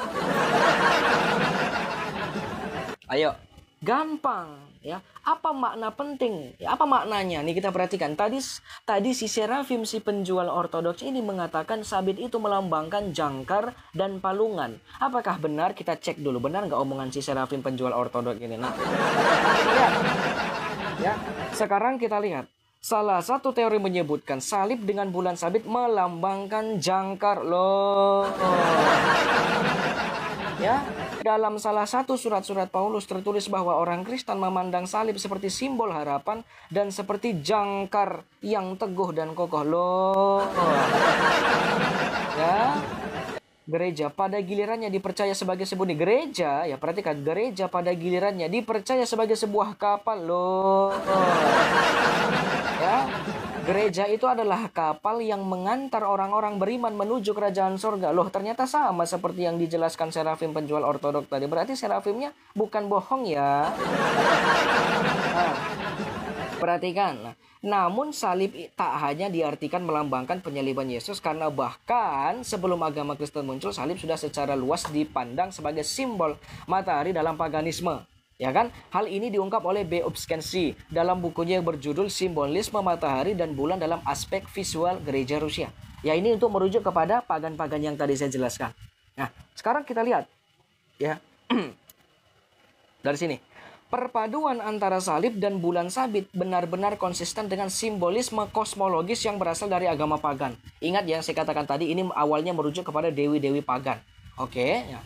Ayo, gampang ya. Apa makna penting? Ya, apa maknanya? Nih kita perhatikan. Tadi si Serafim, si penjual ortodoks ini mengatakan sabit itu melambangkan jangkar dan palungan. Apakah benar? Kita cek dulu. Benar nggak omongan si Serafim penjual ortodoks ini? Nah, kita lihat. Ya, sekarang kita lihat. Salah satu teori menyebutkan salib dengan bulan sabit melambangkan jangkar loh. Ya, dalam salah satu surat-surat Paulus tertulis bahwa orang Kristen memandang salib seperti simbol harapan dan seperti jangkar yang teguh dan kokoh loh. Ya, gereja pada gilirannya dipercaya sebagai sebuah gereja, ya perhatikan, gereja pada gilirannya dipercaya sebagai sebuah kapal loh. Ya, gereja itu adalah kapal yang mengantar orang-orang beriman menuju kerajaan surga. Loh, ternyata sama seperti yang dijelaskan Serafim penjual ortodoks tadi. Berarti Serafimnya bukan bohong ya. Nah, perhatikan. Nah, namun salib tak hanya diartikan melambangkan penyaliban Yesus, karena bahkan sebelum agama Kristen muncul, salib sudah secara luas dipandang sebagai simbol matahari dalam paganisme. Ya kan? Hal ini diungkap oleh B. Upskensky dalam bukunya yang berjudul Simbolisme Matahari dan Bulan dalam Aspek Visual Gereja Rusia. Ya, ini untuk merujuk kepada pagan-pagan yang tadi saya jelaskan. Nah, sekarang kita lihat. Ya. Dari sini. Perpaduan antara salib dan bulan sabit benar-benar konsisten dengan simbolisme kosmologis yang berasal dari agama pagan. Ingat yang saya katakan tadi, ini awalnya merujuk kepada dewi-dewi pagan. Oke, ya.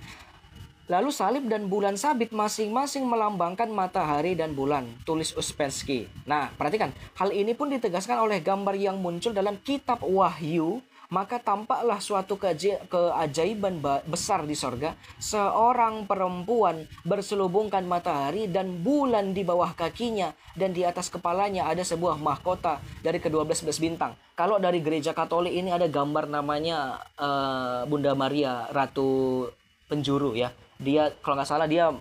Lalu salib dan bulan sabit masing-masing melambangkan matahari dan bulan, tulis Uspensky. Nah, perhatikan, hal ini pun ditegaskan oleh gambar yang muncul dalam kitab Wahyu. Maka tampaklah suatu keajaiban besar di sorga. Seorang perempuan berselubungkan matahari dan bulan di bawah kakinya. Dan di atas kepalanya ada sebuah mahkota dari ke-12 bintang. Kalau dari gereja Katolik ini ada gambar namanya Bunda Maria, Ratu Penjuru ya. Dia kalau nggak salah dia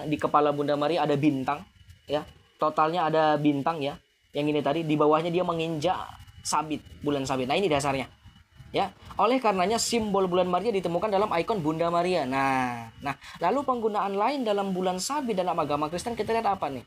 di kepala Bunda Maria ada bintang ya. Totalnya ada bintang ya. Yang ini tadi di bawahnya dia menginjak sabit, bulan sabit. Nah, ini dasarnya. Ya, oleh karenanya simbol bulan Maria ditemukan dalam ikon Bunda Maria. Nah, lalu penggunaan lain dalam bulan sabit dalam agama Kristen kita lihat apa nih?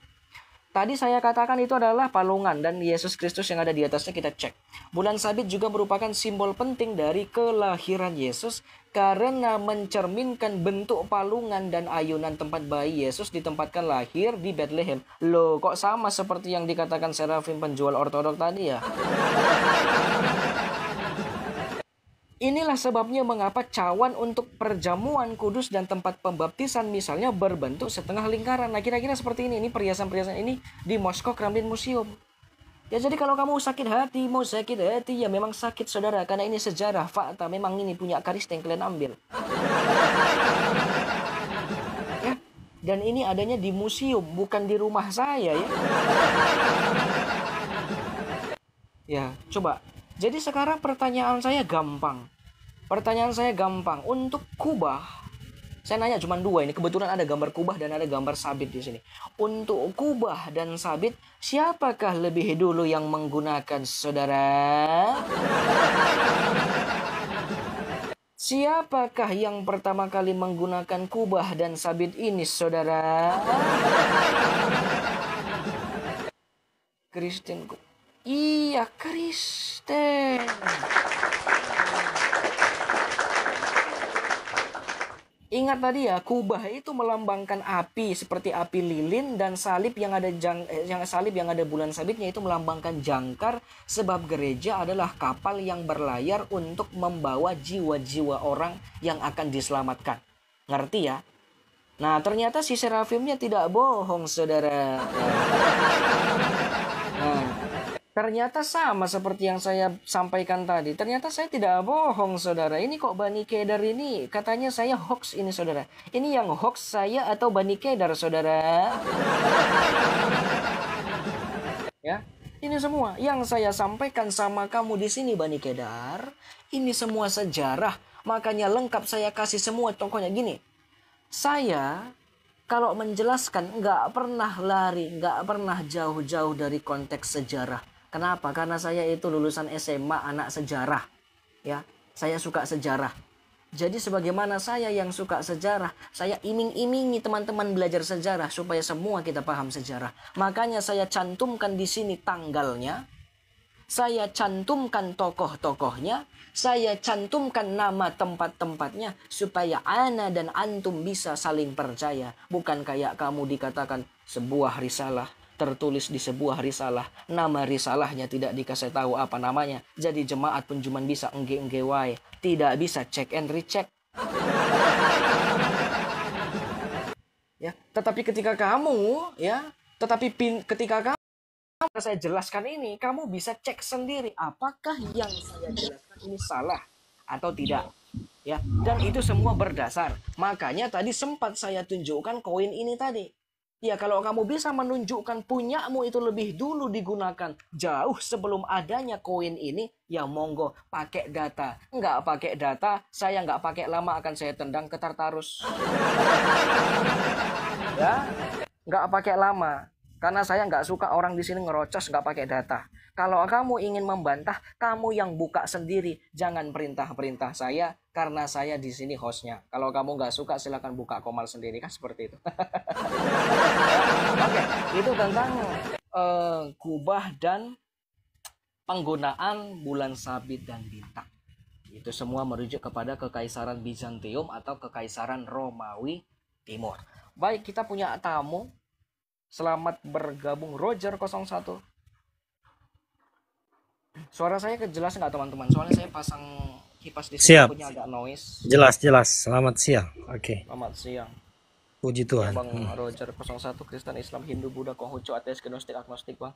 Tadi saya katakan itu adalah palungan dan Yesus Kristus yang ada di atasnya, kita cek. Bulan sabit juga merupakan simbol penting dari kelahiran Yesus karena mencerminkan bentuk palungan dan ayunan tempat bayi Yesus ditempatkan lahir di Bethlehem. Loh, kok sama seperti yang dikatakan Serafim penjual ortodoks tadi ya? Inilah sebabnya mengapa cawan untuk perjamuan kudus dan tempat pembaptisan misalnya berbentuk setengah lingkaran. Nah, kira-kira seperti ini. Ini perhiasan-perhiasan ini di Moskow Kremlin Museum. Ya, jadi kalau kamu mau sakit hati, ya memang sakit saudara. Karena ini sejarah, fakta. Memang ini punya karis yang kalian ambil. Ya, dan ini adanya di museum, bukan di rumah saya ya. Ya, coba. Jadi sekarang pertanyaan saya gampang. Untuk kubah, saya nanya cuma dua ini. Kebetulan ada gambar kubah dan ada gambar sabit di sini. Untuk kubah dan sabit, siapakah lebih dulu yang menggunakan saudara? Siapakah yang pertama kali menggunakan kubah dan sabit ini, saudara? Kristen. Iya, Kristen. Ingat tadi ya, kubah itu melambangkan api seperti api lilin, dan salib yang ada bulan sabitnya itu melambangkan jangkar, sebab gereja adalah kapal yang berlayar untuk membawa jiwa-jiwa orang yang akan diselamatkan. Ngerti ya? Nah, ternyata si Serafimnya tidak bohong, saudara. Nah, ternyata sama seperti yang saya sampaikan tadi. Ternyata saya tidak bohong, saudara. Ini kok Bani Kedar ini katanya saya hoax ini, saudara. Ini yang hoax saya atau Bani Kedar, saudara? Ya, ini semua yang saya sampaikan sama kamu di sini, Bani Kedar. Ini semua sejarah. Makanya lengkap saya kasih semua tokohnya gini. Saya kalau menjelaskan nggak pernah lari, nggak pernah jauh-jauh dari konteks sejarah. Kenapa? Karena saya itu lulusan SMA anak sejarah. Ya, saya suka sejarah. Jadi sebagaimana saya yang suka sejarah, saya iming-imingi teman-teman belajar sejarah supaya semua kita paham sejarah. Makanya saya cantumkan di sini tanggalnya, saya cantumkan tokoh-tokohnya, saya cantumkan nama tempat-tempatnya supaya ana dan antum bisa saling percaya. Bukan kayak kamu dikatakan sebuah risalah tertulis di sebuah risalah, nama risalahnya tidak dikasih tahu apa namanya. Jadi jemaat pun cuma bisa engge-engge wae, tidak bisa check and recheck. Ya, tetapi ketika kamu ketika saya jelaskan ini, kamu bisa cek sendiri apakah yang saya jelaskan ini salah atau tidak. Ya, dan itu semua berdasar. Makanya tadi sempat saya tunjukkan koin ini tadi. Ya, kalau kamu bisa menunjukkan punyamu itu lebih dulu digunakan jauh sebelum adanya koin ini, ya monggo pakai data. Nggak pakai data, saya nggak pakai lama akan saya tendang ke Tartarus. Ya, nggak pakai lama. Karena saya nggak suka orang di sini ngerocos nggak pakai data. Kalau kamu ingin membantah, kamu yang buka sendiri. Jangan perintah-perintah saya, karena saya di sini hostnya. Kalau kamu nggak suka, silakan buka komal sendiri, kan seperti itu. Oke, itu tentang kubah dan penggunaan bulan sabit dan bintang. Itu semua merujuk kepada Kekaisaran Bizantium atau Kekaisaran Romawi Timur. Baik, kita punya tamu. Selamat bergabung Roger 01. Suara saya kejelas nggak teman-teman? Soalnya saya pasang kipas di sini. Siap. Punya agak noise. Jelas. Selamat siang. Oke. Selamat siang. Puji Tuhan. Ya, Bang Roger 01, Kristen, Islam, Hindu, Buddha, Konghucu, ateis, gnostik, agnostik, Bang.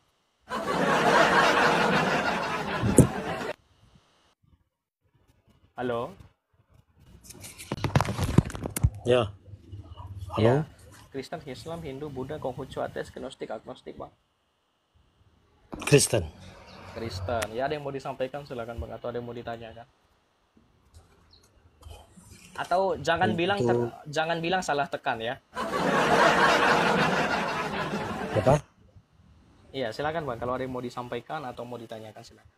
Halo. Ya. Halo. Ya. Kristen, Islam, Hindu, Buddha, Konghucu, ateis, gnostik, agnostik, Bang. Kristen. Ya, ada yang mau disampaikan silakan Bang, atau ada yang mau ditanyakan? Atau jangan bilang salah tekan ya. Apa? Iya, silakan Bang, kalau ada yang mau disampaikan atau mau ditanyakan silakan.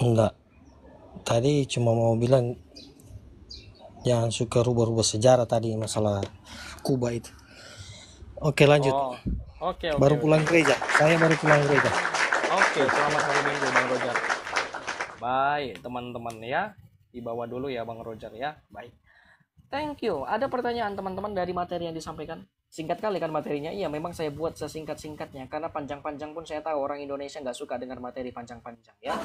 Enggak. Tadi cuma mau bilang jangan suka rubah-rubah sejarah tadi masalah Kuba itu. Oke, lanjut. Oke. Baru pulang gereja. Saya baru pulang gereja. Oke, selamat hari Minggu Bang Roger. Baik, teman-teman ya. Dibawa dulu ya Bang Roger ya. Baik. Thank you. Ada pertanyaan teman-teman dari materi yang disampaikan? Singkat kali kan materinya? Iya, memang saya buat sesingkat-singkatnya. Karena panjang-panjang pun saya tahu orang Indonesia nggak suka dengar materi panjang-panjang ya.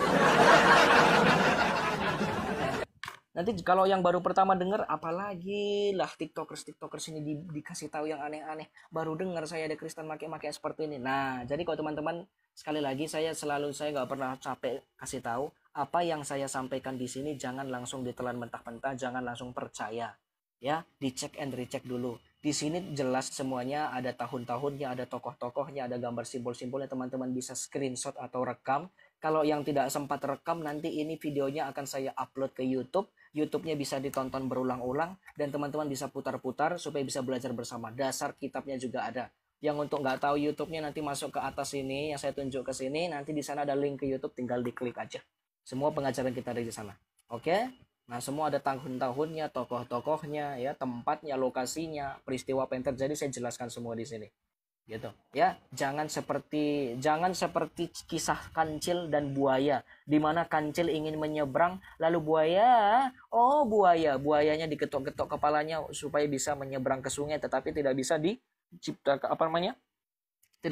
Nanti kalau yang baru pertama dengar, apalagi lah tiktokers ini dikasih tahu yang aneh-aneh. Baru dengar saya ada Kristen make-make seperti ini. Nah, jadi kalau teman-teman, sekali lagi saya nggak pernah capek kasih tahu apa yang saya sampaikan di sini. Jangan langsung ditelan mentah-mentah, jangan langsung percaya. Ya, dicek and recheck dulu. Di sini jelas semuanya, ada tahun-tahunnya, ada tokoh-tokohnya, ada gambar simbol-simbolnya. Teman-teman bisa screenshot atau rekam. Kalau yang tidak sempat rekam, nanti ini videonya akan saya upload ke YouTube. YouTube-nya bisa ditonton berulang-ulang dan teman-teman bisa putar-putar supaya bisa belajar bersama. Dasar kitabnya juga ada. Yang untuk nggak tahu YouTube-nya nanti masuk ke atas ini, yang saya tunjuk ke sini, nanti di sana ada link ke YouTube, tinggal diklik aja. Semua pengajaran kita ada di sana. Oke? Nah, semua ada tahun-tahunnya, tokoh-tokohnya, ya, tempatnya, lokasinya, peristiwa apa yang terjadi saya jelaskan semua di sini. Gitu ya, jangan seperti kisah kancil dan buaya, di mana kancil ingin menyeberang lalu buayanya diketok-ketok kepalanya supaya bisa menyeberang ke sungai, tetapi tidak bisa tidak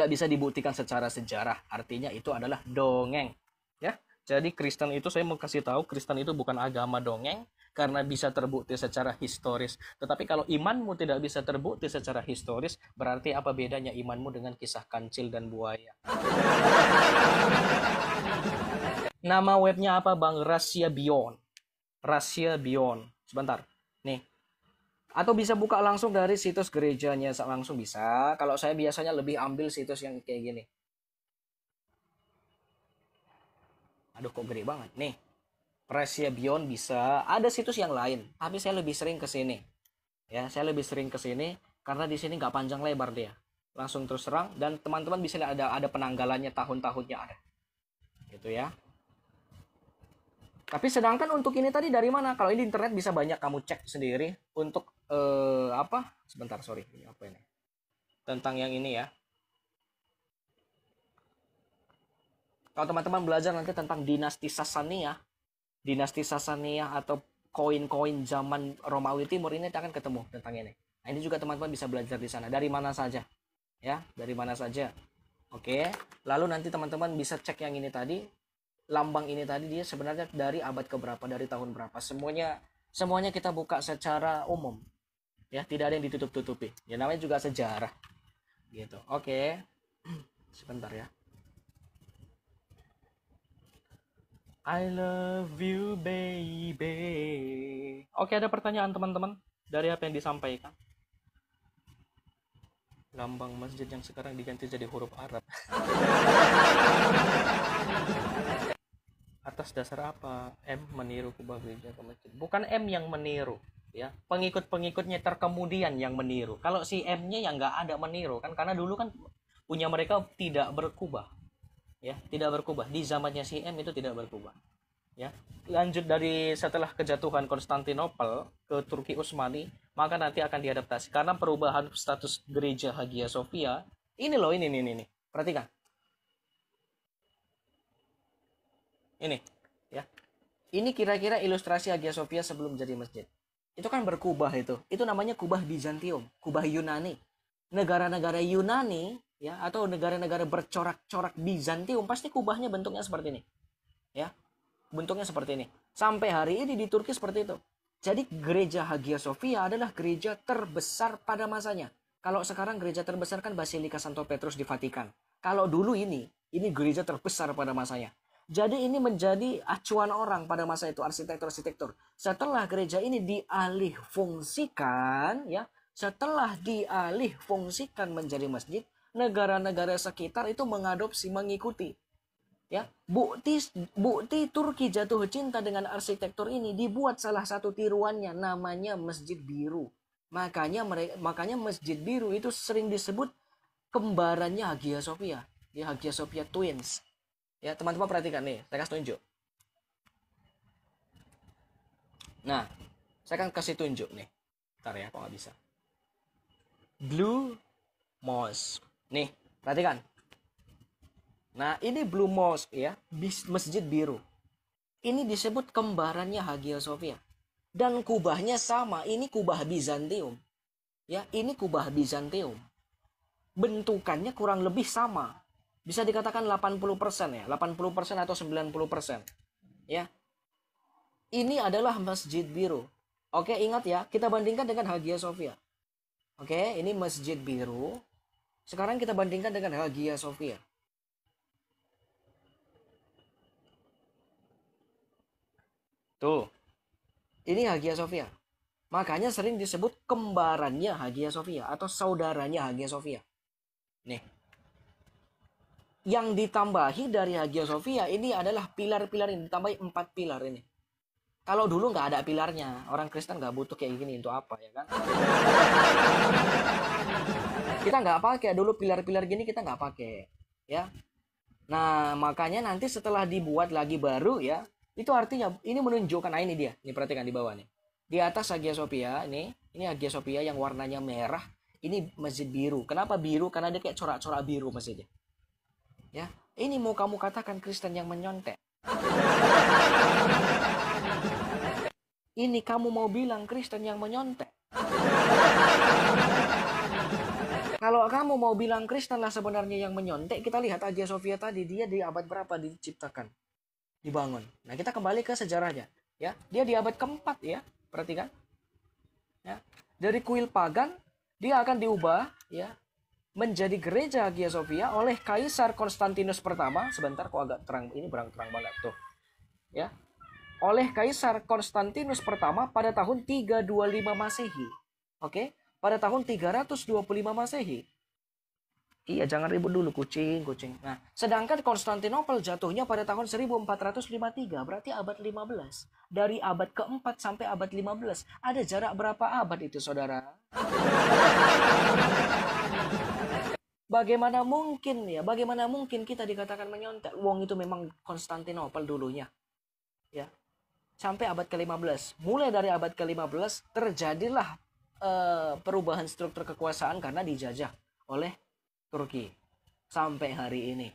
bisa dibuktikan secara sejarah. Artinya itu adalah dongeng ya. Jadi Kristen itu, saya mau kasih tahu, Kristen itu bukan agama dongeng karena bisa terbukti secara historis. Tetapi kalau imanmu tidak bisa terbukti secara historis, berarti apa bedanya imanmu dengan kisah kancil dan buaya? Nama webnya apa Bang? Rahasia Beyond. Sebentar. Nih. Atau bisa buka langsung dari situs gerejanya, langsung bisa. Kalau saya biasanya lebih ambil situs yang kayak gini. Aduh, kok gede banget nih. Rahasia Beyond bisa. Ada situs yang lain, tapi saya lebih sering ke sini. Ya, saya lebih sering ke sini karena di sini nggak panjang lebar dia. langsung terus terang, dan teman-teman bisa lihat ada penanggalannya, tahun-tahunnya ada. Gitu ya. Tapi sedangkan untuk ini tadi dari mana? Kalau ini di internet bisa banyak kamu cek sendiri untuk apa? Sebentar, sorry. Ini apa ini? Tentang yang ini ya. Kalau teman-teman belajar nanti tentang dinasti Sasania atau koin-koin zaman Romawi Timur, ini akan ketemu tentang ini. Nah, ini juga teman-teman bisa belajar di sana. Dari mana saja. Ya, dari mana saja. Oke. Lalu nanti teman-teman bisa cek yang ini tadi. Lambang ini tadi dia sebenarnya dari abad keberapa, dari tahun berapa. Semuanya kita buka secara umum. Ya, tidak ada yang ditutup-tutupi. Ya, namanya juga sejarah. Gitu. Oke. Sebentar ya. I love you baby. Oke, ada pertanyaan teman-teman dari apa yang disampaikan? Lambang masjid yang sekarang diganti jadi huruf Arab. Atas dasar apa M meniru kubah gereja ke masjid? Bukan M yang meniru, ya. Pengikut-pengikutnya terkemudian yang meniru. Kalau si M-nya yang nggak ada meniru kan, karena dulu kan punya mereka tidak berkubah, ya, tidak berkubah. Di zamannya si M itu tidak berkubah, ya. Lanjut dari setelah kejatuhan Konstantinopel ke Turki Utsmani, maka nanti akan diadaptasi karena perubahan status gereja Hagia Sophia. Ini loh, ini. Perhatikan. Ini, ya. Ini kira-kira ilustrasi Hagia Sophia sebelum jadi masjid. Itu kan berkubah itu. Itu namanya kubah Bizantium, kubah Yunani. Negara-negara Yunani, ya, atau negara-negara bercorak-corak Bizantium pasti kubahnya bentuknya seperti ini. Ya. Bentuknya seperti ini. Sampai hari ini di Turki seperti itu. Jadi gereja Hagia Sophia adalah gereja terbesar pada masanya. Kalau sekarang gereja terbesar kan Basilika Santo Petrus di Vatikan. Kalau dulu ini gereja terbesar pada masanya. Jadi ini menjadi acuan orang pada masa itu, arsitektur-arsitektur. Setelah gereja ini dialih fungsikan, ya, setelah dialih fungsikan menjadi masjid, negara-negara sekitar itu mengadopsi, mengikuti. Ya, bukti Turki jatuh cinta dengan arsitektur ini, dibuat salah satu tiruannya namanya Masjid Biru. Makanya Masjid Biru itu sering disebut kembarannya Hagia Sophia, ya, Hagia Sophia Twins. Ya, teman-teman perhatikan nih, saya kasih tunjuk. Nah, saya akan kasih tunjuk nih. Bentar ya, kok nggak bisa. Blue Mosque. Nih, perhatikan. Nah, ini Blue Mosque ya, Masjid Biru. Ini disebut kembarannya Hagia Sophia. Dan kubahnya sama, ini kubah Bizantium. Ya, ini kubah Bizantium. Bentukannya kurang lebih sama. Bisa dikatakan 80% ya, 80% atau 90%. Ya. Ini adalah Masjid Biru. Oke, ingat ya, kita bandingkan dengan Hagia Sophia. Oke, ini Masjid Biru. Sekarang kita bandingkan dengan Hagia Sophia. Tuh. Ini Hagia Sophia. Makanya sering disebut kembarannya Hagia Sophia atau saudaranya Hagia Sophia. Nih. Yang ditambahi dari Hagia Sophia ini adalah pilar-pilar ini, ditambahi 4 pilar ini. Kalau dulu nggak ada pilarnya, orang Kristen nggak butuh kayak gini untuk apa, ya kan? Kita nggak pakai dulu pilar-pilar gini, kita nggak pakai, ya. Nah, makanya nanti setelah dibuat lagi baru, ya, itu artinya ini menunjukkan, nah ini dia, ini perhatikan di bawah nih. Di atas Hagia Sophia, ini Hagia Sophia yang warnanya merah, ini Masjid Biru. Kenapa biru? Karena dia kayak corak-corak biru masjidnya. Ya, ini mau kamu katakan Kristen yang menyontek. Ini kamu mau bilang Kristen yang menyontek. Kalau kamu mau bilang Kristen lah sebenarnya yang menyontek, kita lihat Hagia Sophia tadi, dia di abad berapa diciptakan, dibangun. Nah, kita kembali ke sejarahnya. Ya, dia di abad keempat, ya, perhatikan. Ya, dari kuil pagan dia akan diubah, ya, menjadi gereja Hagia Sophia oleh Kaisar Konstantinus pertama. Sebentar, kok agak terang, ini terang banget tuh. Ya. Oleh Kaisar Konstantinus pertama pada tahun 325 Masehi. Oke, pada tahun 325 Masehi. Iya, jangan ribut dulu kucing. Nah, sedangkan Konstantinopel jatuhnya pada tahun 1453, berarti abad 15. Dari abad keempat sampai abad 15. Ada jarak berapa abad itu, saudara? Bagaimana mungkin ya? Bagaimana mungkin kita dikatakan menyontek? Wong itu memang Konstantinopel dulunya. Ya. Sampai abad ke-15. Mulai dari abad ke-15 terjadilah perubahan struktur kekuasaan karena dijajah oleh Turki. Sampai hari ini.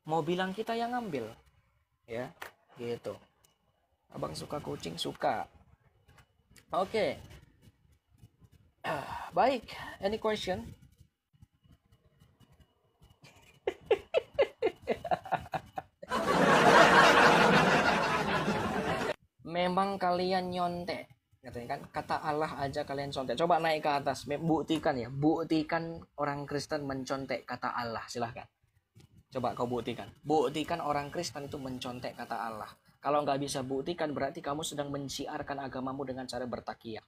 Mau bilang kita yang ngambil. Ya, gitu. Abang suka kucing? Suka. Oke. Baik, any question? Memang kalian nyontek, katanya kan, kata Allah aja kalian contek. Coba naik ke atas, buktikan ya, buktikan orang Kristen mencontek kata Allah, silahkan. Coba kau buktikan, buktikan orang Kristen itu mencontek kata Allah. Kalau nggak bisa buktikan, berarti kamu sedang menciarkan agamamu dengan cara bertakiyah.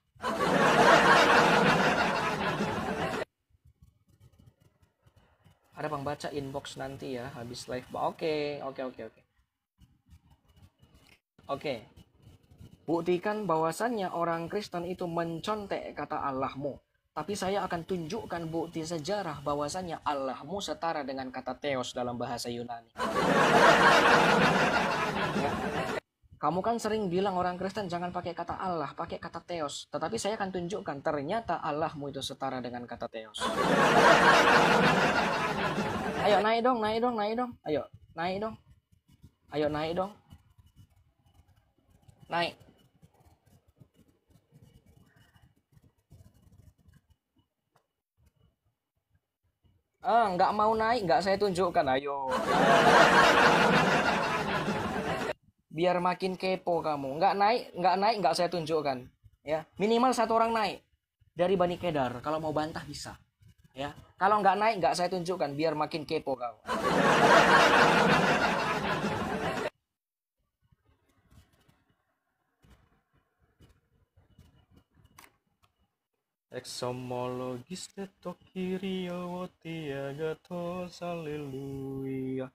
Ada bang, baca inbox nanti ya habis live. Oke. Buktikan bahwasannya orang Kristen itu mencontek kata Allahmu. Tapi saya akan tunjukkan bukti sejarah bahwasannya Allahmu setara dengan kata Theos dalam bahasa Yunani. Ya. Kamu kan sering bilang orang Kristen jangan pakai kata Allah, pakai kata Theos. Tetapi saya akan tunjukkan ternyata Allahmu itu setara dengan kata Theos. Ayo naik dong. Ayo, naik dong. Naik. Nggak mau naik, nggak saya tunjukkan. Ayo. Biar makin kepo kamu. Nggak naik, nggak saya tunjukkan. Ya, minimal satu orang naik dari Bani Kedar. Kalau mau bantah bisa. Ya, kalau nggak naik, nggak saya tunjukkan. Biar makin kepo kau. Exomologis tetokiriawoti agatos haleluya.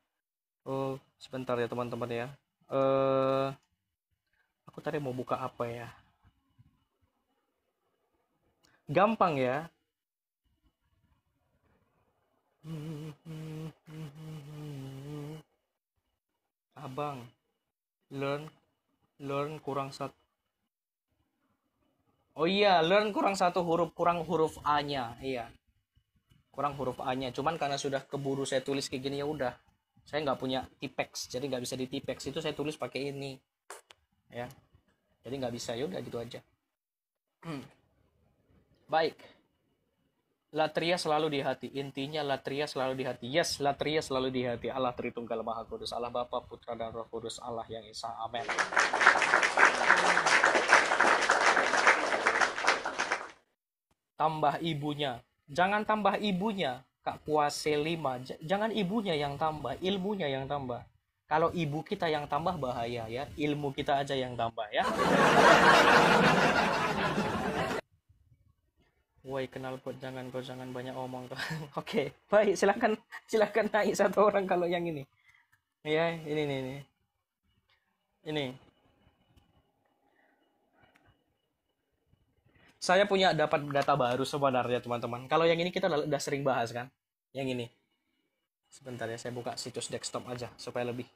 Oh, sebentar ya teman-teman ya. Aku tadi mau buka apa ya? Gampang ya. Abang, learn kurang satu. Oh iya, learn kurang satu huruf, kurang huruf A-nya. Iya. Kurang huruf A-nya. Cuman karena sudah keburu saya tulis kayak gini, ya udah. Saya nggak punya tipex, jadi nggak bisa di tipex. Itu saya tulis pakai ini. Ya. Jadi nggak bisa, ya udah gitu aja. Baik. Latria selalu di hati. Intinya latria selalu di hati. Yes, latria selalu di hati. Allah Tritunggal Maha Kudus. Allah Bapa, Putra, dan Roh Kudus. Allah yang Esa. Amin. Tambah ibunya. Jangan tambah ibunya. Kak Puase 5. Jangan ibunya yang tambah. Ilmunya yang tambah. Kalau ibu kita yang tambah bahaya ya. Ilmu kita aja yang tambah ya. Woi, kenal pot, jangan banyak omong. Oke, baik, silakan naik satu orang kalau yang ini. Ya, ini. Saya punya dapat data baru sebenarnya teman-teman. Kalau yang ini kita udah sering bahas kan. Yang ini. Sebentar ya, saya buka situs desktop aja supaya lebih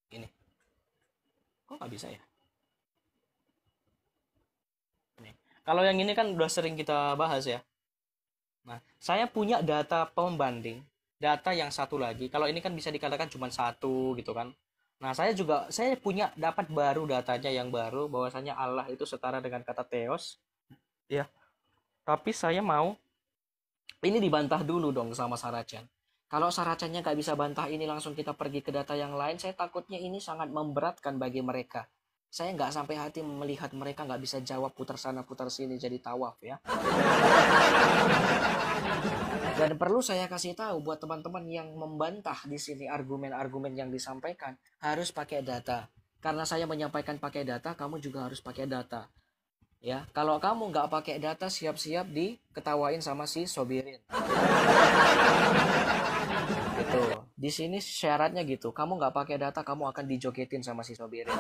ini. Kok nggak bisa ya? Ini. Kalau yang ini kan udah sering kita bahas ya. Nah, saya punya data pembanding. Data yang satu lagi. Kalau ini kan bisa dikatakan cuma satu gitu kan. Nah, saya punya dapat baru datanya yang baru bahwasanya Allah itu setara dengan kata Theos. Ya, tapi saya mau ini dibantah dulu dong sama Saracen. Kalau Saracennya nggak bisa bantah ini, langsung kita pergi ke data yang lain, saya takutnya ini sangat memberatkan bagi mereka. Saya nggak sampai hati melihat mereka nggak bisa jawab putar sana putar sini jadi tawaf ya. Dan perlu saya kasih tahu buat teman-teman yang membantah di sini argumen-argumen yang disampaikan harus pakai data. Karena saya menyampaikan pakai data, kamu juga harus pakai data. Ya, kalau kamu nggak pakai data, siap-siap diketawain sama si Sobirin. Gitu. Di sini syaratnya gitu. Kamu nggak pakai data, kamu akan dijogetin sama si Sobirin.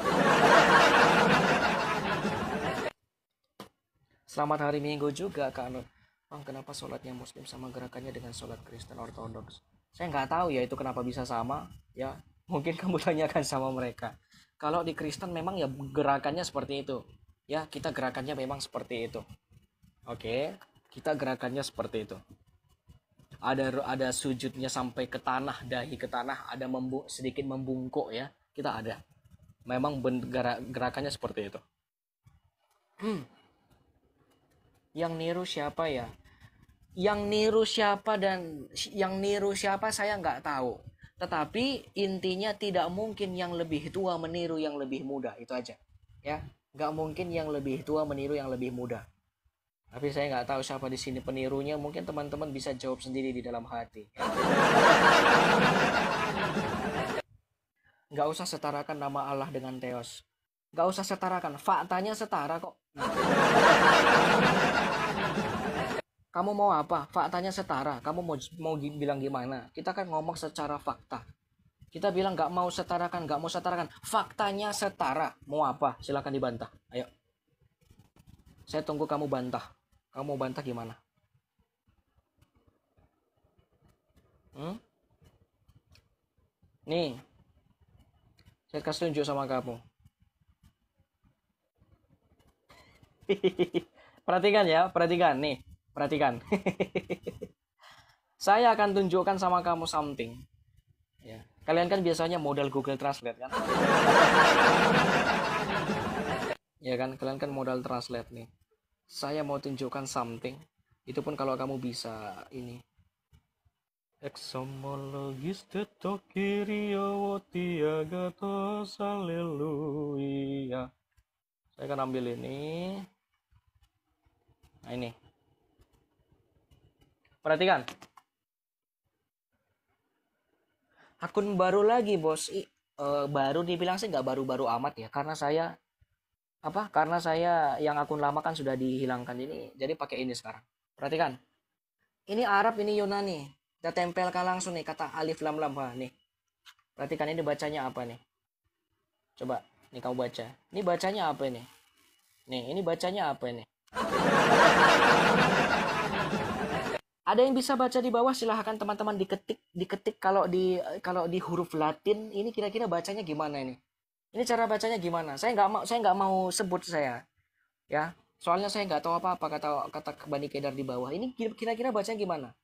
Selamat hari Minggu juga, Kak Nur. Bang, kenapa sholatnya Muslim sama gerakannya dengan sholat Kristen Ortodoks? Saya nggak tahu ya itu kenapa bisa sama. Ya, mungkin kamu tanyakan sama mereka. Kalau di Kristen memang ya gerakannya seperti itu. Ya, kita gerakannya memang seperti itu. Oke, kita gerakannya seperti itu. Ada sujudnya sampai ke tanah, dahi ke tanah, ada sedikit membungkuk ya. Kita ada. Memang gerakannya seperti itu. Yang niru siapa ya? Yang niru siapa saya nggak tahu. Tetapi intinya tidak mungkin yang lebih tua meniru yang lebih muda, itu aja. Ya, nggak mungkin yang lebih tua meniru yang lebih muda. Tapi saya nggak tahu siapa di sini penirunya. Mungkin teman-teman bisa jawab sendiri di dalam hati. Nggak usah setarakan nama Allah dengan Theos. Nggak usah setarakan. Faktanya setara kok. Kamu mau apa? Faktanya setara. Kamu mau bilang gimana? Kita kan ngomong secara fakta. Kita bilang nggak mau setarakan, nggak mau setarakan. Faktanya setara. Mau apa? Silakan dibantah. Ayo. Saya tunggu kamu bantah. Kamu mau bantah gimana? Nih. Saya kasih tunjuk sama kamu. Perhatikan ya, perhatikan nih. Perhatikan. Saya akan tunjukkan sama kamu something. Ya. Kalian kan biasanya modal Google Translate kan? Ya kan, kalian kan modal translate nih. Saya mau tunjukkan something. Itu pun kalau kamu bisa ini. Exomologis tetokiriawotiagatos haleluya. Saya akan ambil ini. Nah ini. Perhatikan. Akun baru lagi bos. Baru dibilang sih nggak baru-baru amat ya. Karena saya yang akun lama kan sudah dihilangkan ini. Jadi pakai ini sekarang. Perhatikan. Ini Arab, ini Yunani. Kita tempelkan langsung nih kata alif lam lam. Nih. Perhatikan ini bacanya apa nih. Coba. Nih kamu baca. Ini bacanya apa ini? Nih, ini bacanya apa ini? Ada yang bisa baca di bawah, silahkan teman-teman diketik kalau di huruf Latin ini kira-kira bacanya gimana ini? Ini cara bacanya gimana? Saya nggak mau sebut saya, ya. Soalnya saya nggak tahu apa-apa kata Bani Kedar di bawah. Ini kira-kira bacanya gimana?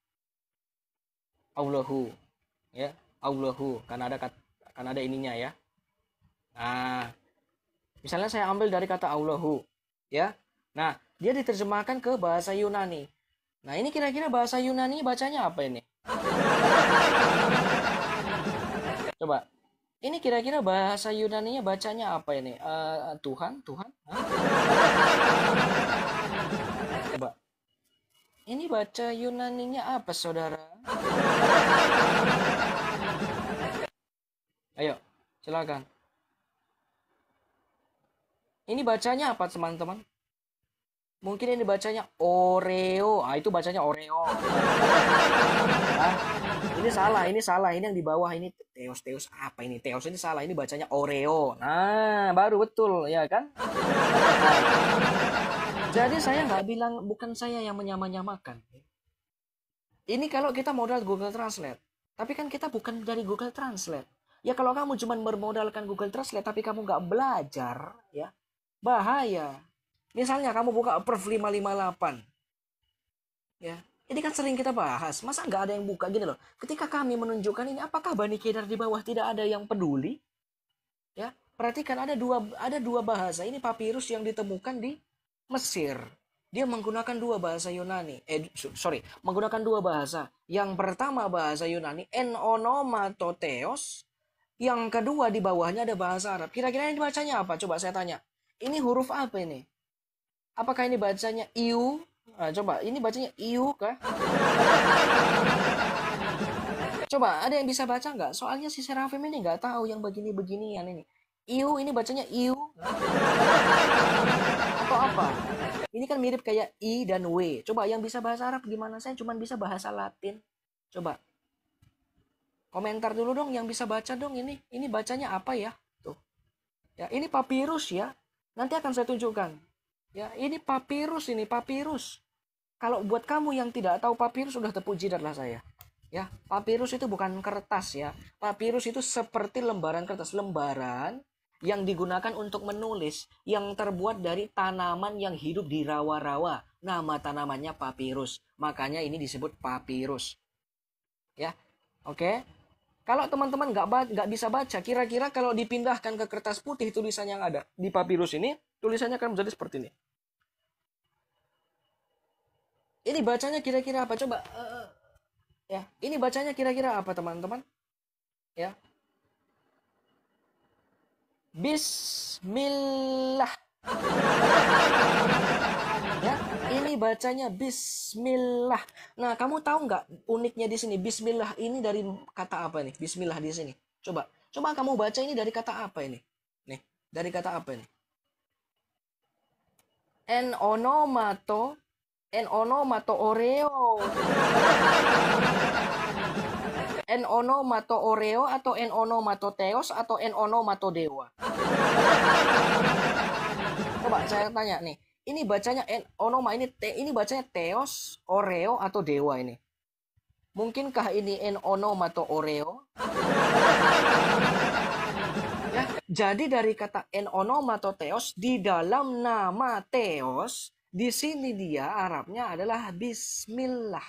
Allahu, ya, Allahu, kan ada ininya ya. Nah, misalnya saya ambil dari kata Allahu, ya. Nah, dia diterjemahkan ke bahasa Yunani. Nah, ini kira-kira bahasa Yunani bacanya apa ini? Coba. Ini kira-kira bahasa Yunaninya bacanya apa ini? Tuhan? Hah? Coba. Ini baca Yunaninya apa, saudara? Ayo, silakan. Ini bacanya apa, teman-teman? Mungkin ini bacanya Oreo. Itu bacanya Oreo. Nah, ini salah. Ini yang di bawah ini Theos apa ini? Theos ini salah. Ini bacanya Oreo. Nah, baru betul ya kan? Nah, jadi saya nggak bilang, bukan saya yang menyamakan. Ini kalau kita modal Google Translate. Tapi kan kita bukan dari Google Translate. Ya kalau kamu cuma bermodalkan Google Translate tapi kamu nggak belajar, ya bahaya. Misalnya kamu buka Perf 558. Ya, ini kan sering kita bahas. Masa nggak ada yang buka gini loh. Ketika kami menunjukkan ini, apakah Bani Kedar di bawah tidak ada yang peduli? Ya, perhatikan ada dua bahasa. Ini papirus yang ditemukan di Mesir. Dia menggunakan dua bahasa Yunani. Menggunakan dua bahasa. Yang pertama bahasa Yunani, en onomatotheos. Yang kedua di bawahnya ada bahasa Arab. Kira-kira ini bacanya apa? Coba saya tanya. Ini huruf apa ini? Apakah ini bacanya iu? Nah, coba, ini bacanya iu kah? Coba, ada yang bisa baca nggak? Soalnya si Serafim ini nggak tahu yang begini-beginian ini. Iu, ini bacanya iu. Atau apa? Ini kan mirip kayak I dan W. Coba, yang bisa bahasa Arab gimana? Saya cuma bisa bahasa Latin. Coba. Komentar dulu dong, yang bisa baca dong ini. Ini bacanya apa ya? Tuh. Ya, ini papirus ya. Nanti akan saya tunjukkan. Ya, ini papirus. Kalau buat kamu yang tidak tahu papirus, sudah terpuji adalah saya. Ya, papirus itu bukan kertas ya. Papirus itu seperti lembaran kertas, lembaran yang digunakan untuk menulis, yang terbuat dari tanaman yang hidup di rawa-rawa. Nama tanamannya papirus. Makanya ini disebut papirus. Ya, oke. Kalau teman-teman nggak bisa baca, kira-kira kalau dipindahkan ke kertas putih tulisan yang ada di papirus ini, tulisannya akan menjadi seperti ini. Ini bacanya kira-kira apa? Coba ya, ini bacanya kira-kira apa teman-teman? Ya. Bismillah. Ya, ini bacanya Bismillah. Nah, kamu tahu nggak uniknya di sini? Bismillah ini dari kata apa nih? Bismillah di sini. Coba kamu baca ini dari kata apa ini? Nih, dari kata apa ini? En onomato oreo. En onomato oreo atau en onomato teos atau en onomato dewa. Coba saya tanya nih. Ini bacanya ini bacanya teos, oreo atau dewa ini? Mungkinkah ini en onomato oreo? Ya, jadi dari kata en onomato teos di dalam nama teos, di sini dia Arabnya adalah Bismillah.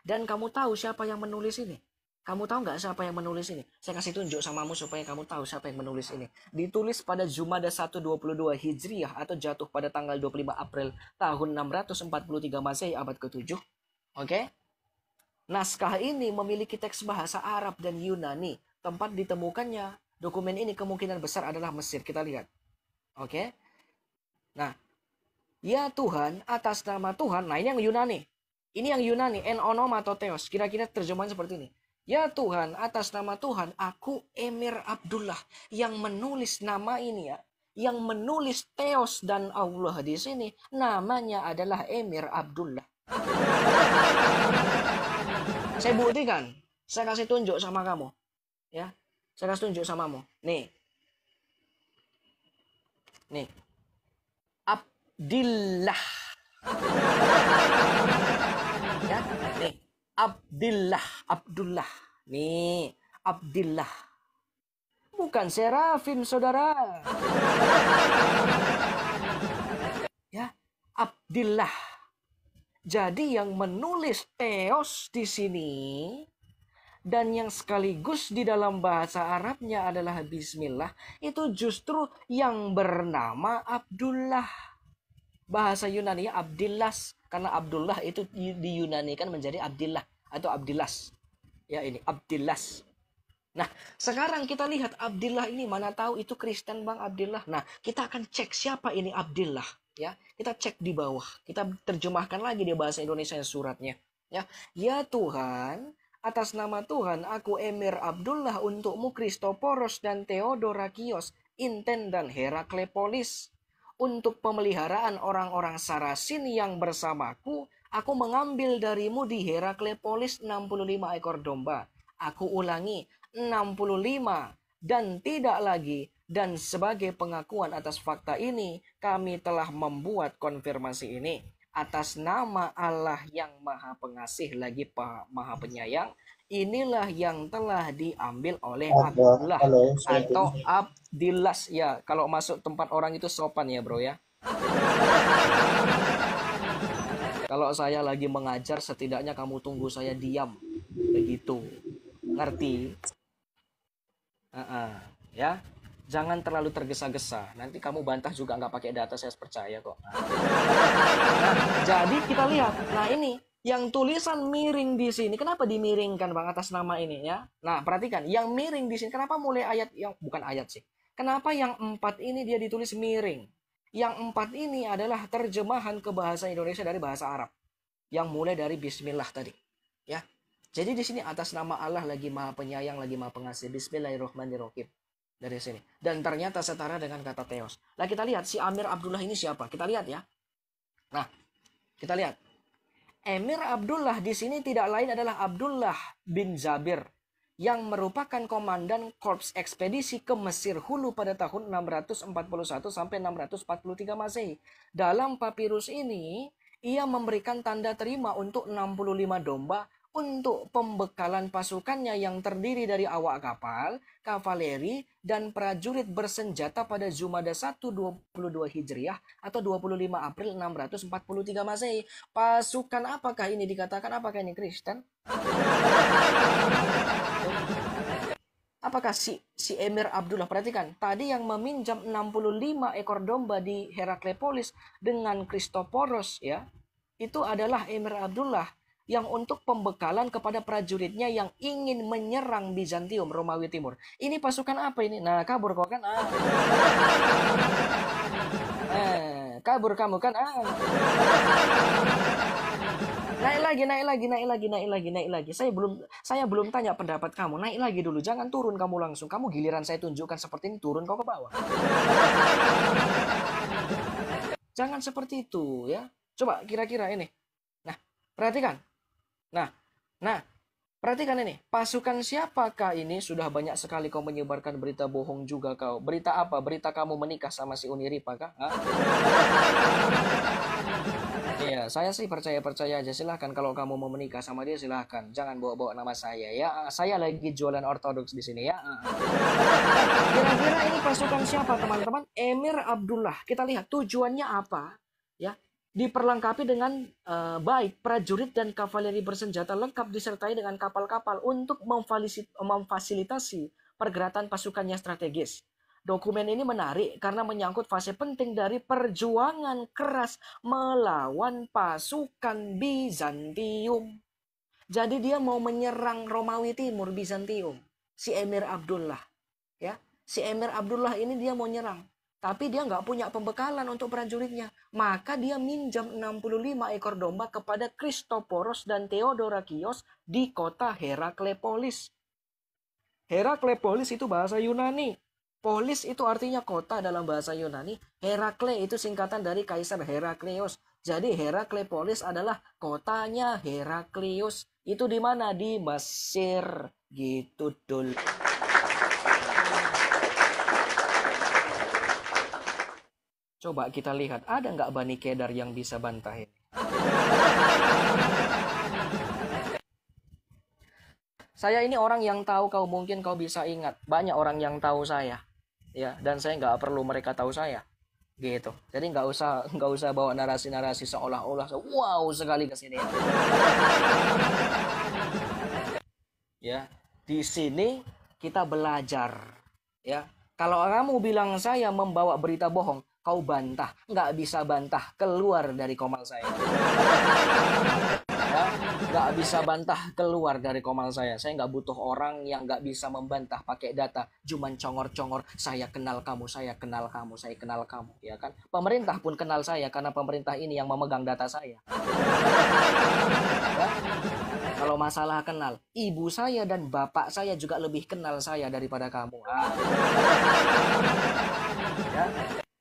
Dan kamu tahu siapa yang menulis ini? Kamu tahu nggak siapa yang menulis ini? Saya kasih tunjuk samamu supaya kamu tahu siapa yang menulis ini. Ditulis pada Jumada 122 Hijriah atau jatuh pada tanggal 25 April tahun 643 Masehi abad ke-7. Oke? Naskah ini memiliki teks bahasa Arab dan Yunani. Tempat ditemukannya dokumen ini kemungkinan besar adalah Mesir. Kita lihat. Oke? Nah, ya Tuhan, atas nama Tuhan. Nah, ini yang Yunani. Ini yang Yunani, en onomato theos. Kira-kira terjemahan seperti ini. Ya Tuhan, atas nama Tuhan, aku Emir Abdullah yang menulis nama ini ya. Yang menulis Theos dan Allah di sini namanya adalah Emir Abdullah. Saya buktikan, saya kasih tunjuk sama kamu. Ya, saya kasih tunjuk samamu. Nih. Nih. Abdillah. Ya, nih. Abdullah. Nih, Abdillah. Bukan Serafim, saudara. Ya, Abdillah. Jadi yang menulis Theos di sini dan yang sekaligus di dalam bahasa Arabnya adalah Bismillah, itu justru yang bernama Abdullah. Bahasa Yunani Abdillas, karena Abdullah itu diyunanikan menjadi Abdillah atau Abdillas. Ya, ini Abdillas. Nah, sekarang kita lihat Abdillah ini, mana tahu itu Kristen Bang Abdillah. Nah, kita akan cek siapa ini Abdillah. Ya, kita cek di bawah. Kita terjemahkan lagi di bahasa Indonesia suratnya. Ya Tuhan, atas nama Tuhan, aku Emir Abdullah untukmu Kristoporos dan Theodorakios, Inten dan Heraklepolis. Untuk pemeliharaan orang-orang Sarasin yang bersamaku, aku mengambil darimu di Heraklepolis 65 ekor domba. Aku ulangi, 65 dan tidak lagi. Dan sebagai pengakuan atas fakta ini, kami telah membuat konfirmasi ini. Atas nama Allah yang Maha Pengasih lagi Maha Penyayang, inilah yang telah diambil oleh Abdullah atau Abdillas. Ya, kalau masuk tempat orang itu sopan ya bro ya. Kalau saya lagi mengajar, setidaknya kamu tunggu saya diam. Begitu. Ngerti? Ya. Jangan terlalu tergesa-gesa. Nanti kamu bantah juga nggak pakai data, saya percaya kok. Nah, jadi kita lihat. Nah ini, yang tulisan miring di sini. Kenapa dimiringkan Bang atas nama ini ya? Nah perhatikan, yang miring di sini. Kenapa mulai ayat yang bukan ayat sih? Kenapa yang 4 ini dia ditulis miring? Yang 4 ini adalah terjemahan ke bahasa Indonesia dari bahasa Arab. Yang mulai dari Bismillah tadi. Ya. Jadi di sini atas nama Allah lagi Maha Penyayang, lagi Maha Pengasih. Bismillahirrahmanirrahim. Dari sini. Dan ternyata setara dengan kata Theos. Nah kita lihat si Emir Abdullah ini siapa? Kita lihat ya. Nah, kita lihat. Emir Abdullah di sini tidak lain adalah Abdullah bin Zabir yang merupakan komandan korps ekspedisi ke Mesir Hulu pada tahun 641 sampai 643 Masehi. Dalam papirus ini ia memberikan tanda terima untuk 65 domba untuk pembekalan pasukannya yang terdiri dari awak kapal, kavaleri, dan prajurit bersenjata pada Zumada 1 22 Hijriah atau 25 April 643 Masehi. Pasukan apakah ini dikatakan? Apakah ini Kristen? Apakah si Emir Abdullah, perhatikan, tadi yang meminjam 65 ekor domba di Heraklepolis dengan Kristoporos, ya, itu adalah Emir Abdullah yang untuk pembekalan kepada prajuritnya yang ingin menyerang Bizantium, Romawi Timur. Ini pasukan apa ini? Nah, kabur kau kan? Kabur kamu kan? Naik lagi. Saya belum tanya pendapat kamu. Naik lagi dulu, jangan turun kamu langsung. Kamu giliran saya tunjukkan seperti ini, turun kau ke bawah. Jangan seperti itu, ya. Coba kira-kira ini. Nah, perhatikan. Nah, perhatikan ini. Pasukan siapakah ini? Sudah banyak sekali kau menyebarkan berita bohong juga kau. Berita apa? Berita kamu menikah sama si Uniripa kah? Iya, saya sih percaya aja. Silahkan kalau kamu mau menikah sama dia, silahkan. Jangan bawa-bawa nama saya, ya. Saya lagi jualan ortodoks di sini, ya. Kira-kira ini pasukan siapa, teman-teman? Emir Abdullah. Kita lihat tujuannya apa, ya. Diperlengkapi dengan baik prajurit dan kavaleri bersenjata lengkap disertai dengan kapal-kapal untuk memfasilitasi pergerakan pasukannya strategis. Dokumen ini menarik karena menyangkut fase penting dari perjuangan keras melawan pasukan Bizantium. Jadi dia mau menyerang Romawi Timur, Bizantium. Si Emir Abdullah, ya, si Emir Abdullah ini dia mau nyerang. Tapi dia nggak punya pembekalan untuk prajuritnya. Maka dia minjam 65 ekor domba kepada Kristoporos dan Theodorakios di kota Heraklepolis. Heraklepolis itu bahasa Yunani. Polis itu artinya kota dalam bahasa Yunani. Herakle itu singkatan dari Kaisar Herakleios. Jadi Heraklepolis adalah kotanya Herakleios. Itu di mana? Di Mesir. Gitu dulu. Coba kita lihat, ada nggak Bani Kedar yang bisa bantah ini? Saya ini orang yang tahu kau, mungkin kau bisa ingat. Banyak orang yang tahu saya, ya, dan saya nggak perlu mereka tahu saya, gitu. Jadi nggak usah bawa narasi-narasi seolah-olah wow sekali ke sini. Ya, di sini kita belajar, ya. Kalau kamu bilang saya membawa berita bohong, kau bantah. Nggak bisa bantah, keluar dari komal saya. Ya, nggak bisa bantah, keluar dari komal saya. Saya nggak butuh orang yang nggak bisa membantah pakai data. Cuman congor-congor, saya kenal kamu, saya kenal kamu, saya kenal kamu. Ya kan? Pemerintah pun kenal saya karena pemerintah ini yang memegang data saya. Ya? Kalau masalah kenal, ibu saya dan bapak saya juga lebih kenal saya daripada kamu. Ya?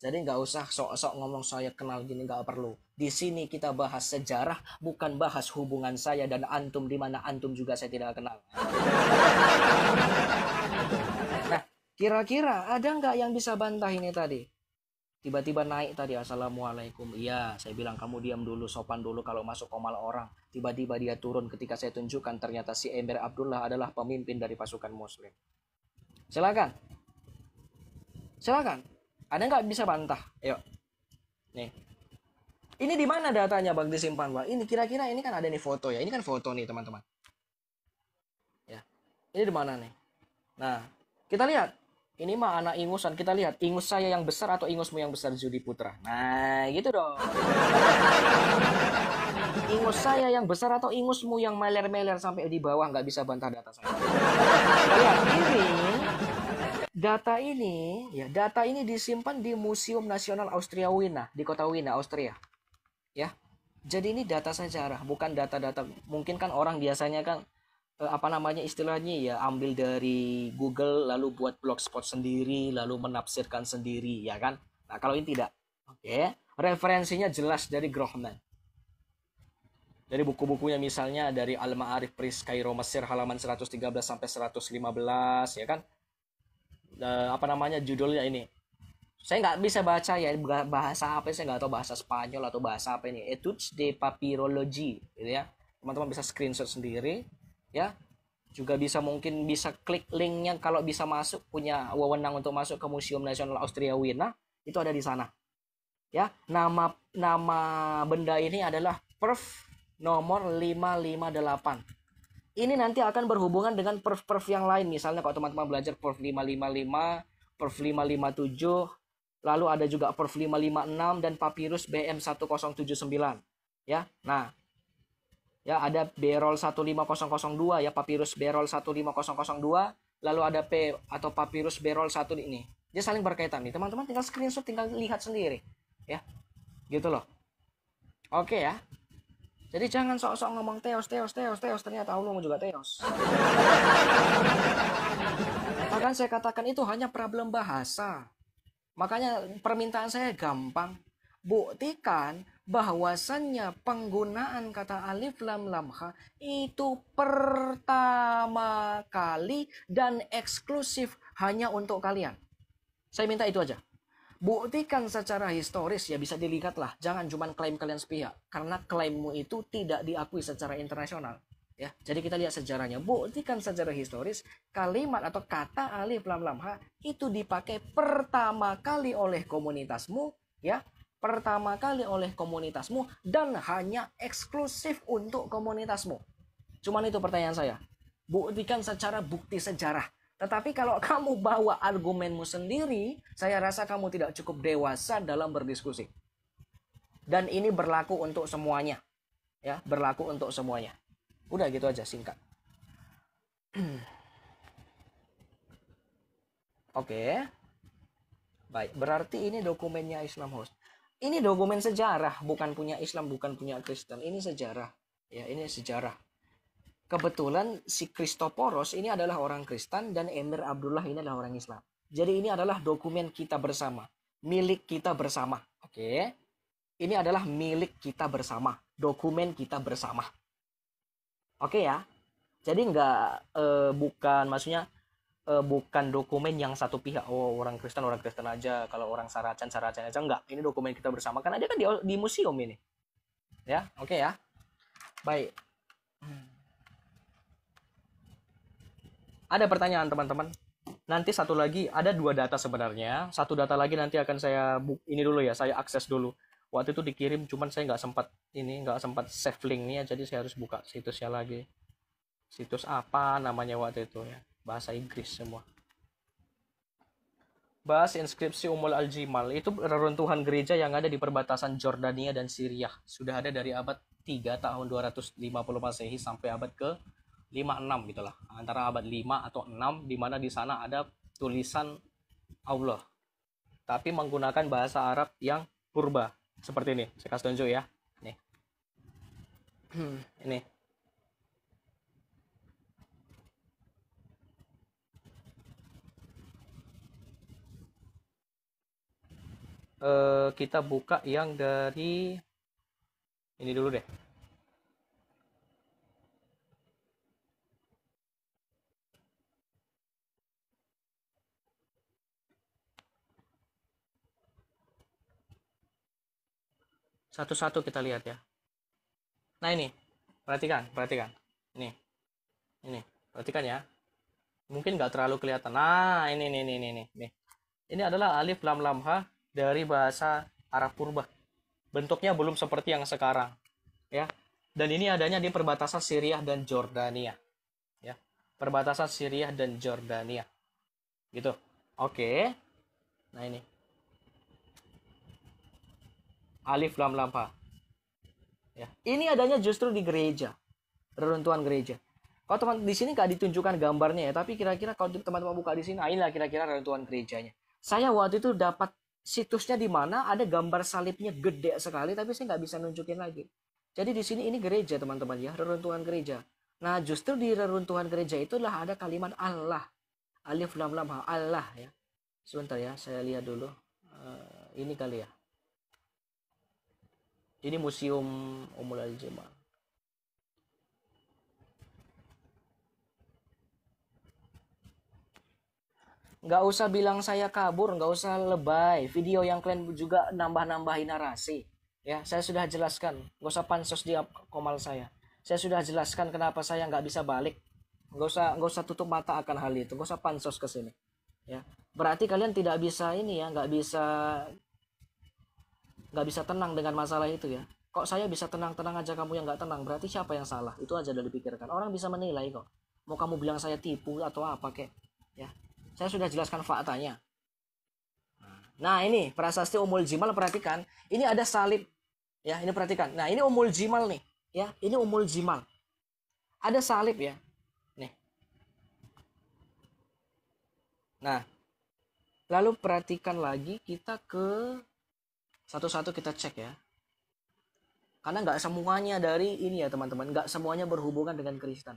Jadi nggak usah sok-sok ngomong saya kenal gini, nggak perlu. Di sini kita bahas sejarah, bukan bahas hubungan saya dan antum, di mana antum juga saya tidak kenal. Nah, kira-kira ada nggak yang bisa bantah ini tadi? Tiba-tiba naik tadi, assalamualaikum. Iya, saya bilang kamu diam dulu, sopan dulu kalau masuk komal orang. Tiba-tiba dia turun ketika saya tunjukkan ternyata si Emir Abdullah adalah pemimpin dari pasukan Muslim. Silakan. Ada nggak bisa bantah? Yuk. Nih. Ini di mana datanya Bang disimpan Bang? Ini kira-kira ini kan ada nih foto ya. Ini kan foto nih teman-teman. Ya. Ini di mana nih? Nah, kita lihat. Ini mah anak ingusan. Kita lihat ingus saya yang besar atau ingusmu yang besar, Judi Putra. Nah, gitu dong. Ingus saya yang besar atau ingusmu yang meler-meler sampai di bawah, nggak bisa bantah data saya. Lihat ini. Data ini disimpan di Museum Nasional Austria Wina, di kota Wina, Austria. Ya. Jadi ini data sejarah, bukan data-data. Mungkin kan orang biasanya kan istilahnya ya, ambil dari Google lalu buat blogspot sendiri, lalu menafsirkan sendiri, ya kan? Nah, kalau ini tidak. Oke. Referensinya jelas dari Grohman. Dari buku-bukunya misalnya dari Al-Ma'arif Pris Kairo Mesir halaman 113 sampai 115, ya kan? Judulnya ini Saya nggak bisa baca ya bahasa apa, saya nggak tahu bahasa Spanyol atau bahasa apa ini. Etudes de papyrology, gitu ya. Teman-teman bisa screenshot sendiri, ya. Juga mungkin bisa klik linknya kalau bisa masuk, punya wewenang untuk masuk ke Museum Nasional Austria Wina, itu ada di sana. Ya, nama benda ini adalah perf nomor 558. Ini nanti akan berhubungan dengan perf yang lain. Misalnya kalau teman-teman belajar perf 555, perf 557, lalu ada juga perf 556 dan papirus BM 1079. Ya. Nah, ya ada Berol 15002 ya, papirus Berol 15002, lalu ada P atau papirus Berol 1 ini. Dia saling berkaitan nih. Teman-teman tinggal screenshot, tinggal lihat sendiri. Ya. Gitu loh. Oke ya. Jadi jangan sok-sok ngomong teos, ternyata Allah juga teos. Bahkan saya katakan itu hanya problem bahasa. Makanya permintaan saya gampang. Buktikan bahwasannya penggunaan kata alif lam lam ha itu pertama kali dan eksklusif hanya untuk kalian. Saya minta itu aja. Buktikan secara historis, ya bisa dilihatlah. Jangan cuma klaim kalian sepihak. Karena klaimmu itu tidak diakui secara internasional. Ya, jadi kita lihat sejarahnya. Buktikan secara historis, kalimat atau kata alif lam lam ha itu dipakai pertama kali oleh komunitasmu. Ya, pertama kali oleh komunitasmu dan hanya eksklusif untuk komunitasmu. Cuman itu pertanyaan saya. Buktikan secara bukti sejarah. Tetapi kalau kamu bawa argumenmu sendiri, saya rasa kamu tidak cukup dewasa dalam berdiskusi. Dan ini berlaku untuk semuanya. Ya, berlaku untuk semuanya. Udah gitu aja, singkat. Oke. Baik, berarti ini dokumennya Islam House. Ini dokumen sejarah, bukan punya Islam, bukan punya Kristen. Ini sejarah. Ya, ini sejarah. Kebetulan si Kristoporos ini adalah orang Kristen dan Emir Abdullah ini adalah orang Islam. Jadi ini adalah dokumen kita bersama, milik kita bersama. Oke. Ini adalah milik kita bersama, dokumen kita bersama. Oke ya. Jadi bukan maksudnya bukan dokumen yang satu pihak. Oh, orang Kristen aja, kalau orang Saracen aja, enggak. Ini dokumen kita bersama karena dia kan di museum ini. Ya, oke ya. Baik. Ada pertanyaan teman-teman? Nanti satu lagi, ada 2 data sebenarnya. Satu data lagi nanti akan saya ini dulu ya, saya akses dulu. Waktu itu dikirim, cuman saya nggak sempat save linknya, jadi saya harus buka situsnya lagi. Situs apa namanya waktu itu ya? Bahasa Inggris semua. Bahas inskripsi Al-Jimal. Itu reruntuhan gereja yang ada di perbatasan Jordania dan Syria. Sudah ada dari abad 3 tahun 250 Masehi sampai abad ke 5-6 gitulah, antara abad 5 atau 6, di mana di sana ada tulisan Allah tapi menggunakan bahasa Arab yang purba seperti ini. Saya kasih tunjuk ya, nih. Ini kita buka yang dari ini dulu deh. Satu-satu kita lihat ya. Nah ini, perhatikan. Ini, perhatikan ya. Mungkin nggak terlalu kelihatan. Nah ini. Ini adalah alif lam lam ha dari bahasa Arab purba. Bentuknya belum seperti yang sekarang, ya. Dan ini adanya di perbatasan Syria dan Jordania, ya. Perbatasan Syria dan Jordania, gitu. Oke. Nah ini. Alif lam lam ha. Ya. Ini adanya justru di gereja, reruntuhan gereja. Kalau teman di sini nggak ditunjukkan gambarnya ya, tapi kira-kira kalau teman-teman buka di sini, inilah kira-kira reruntuhan gerejanya. Saya waktu itu dapat situsnya di mana ada gambar salibnya gede sekali, tapi saya nggak bisa nunjukin lagi. Jadi di sini ini gereja teman-teman ya, reruntuhan gereja. Nah justru di reruntuhan gereja itulah ada kalimat Allah, alif lam lam ha, Allah ya. Sebentar ya, saya lihat dulu. Ini kali ya. Ini Museum Al-Jimal. Nggak usah bilang saya kabur, nggak usah lebay. Video yang kalian juga nambah-nambahin narasi. Ya, saya sudah jelaskan. Nggak usah pansos di komal saya. Saya sudah jelaskan kenapa saya nggak bisa balik. Nggak usah tutup mata akan hal itu. Nggak usah pansos ke sini. Ya, berarti kalian tidak bisa ini ya, nggak bisa tenang dengan masalah itu ya. Kok saya bisa tenang-tenang aja, kamu yang nggak tenang? Berarti siapa yang salah? Itu aja udah dipikirkan. Orang bisa menilai kok. Mau kamu bilang saya tipu atau apa kek? Ya, saya sudah jelaskan faktanya. Nah ini prasasti Umul Jimal, perhatikan. Ini ada salib. Ya, ini perhatikan. Nah ini Umul Jimal nih. Ya, ini Umul Jimal. Ada salib ya. Nih. Nah, lalu perhatikan lagi, kita ke satu-satu kita cek ya. Karena nggak semuanya dari ini ya teman-teman. Nggak semuanya berhubungan dengan Kristen.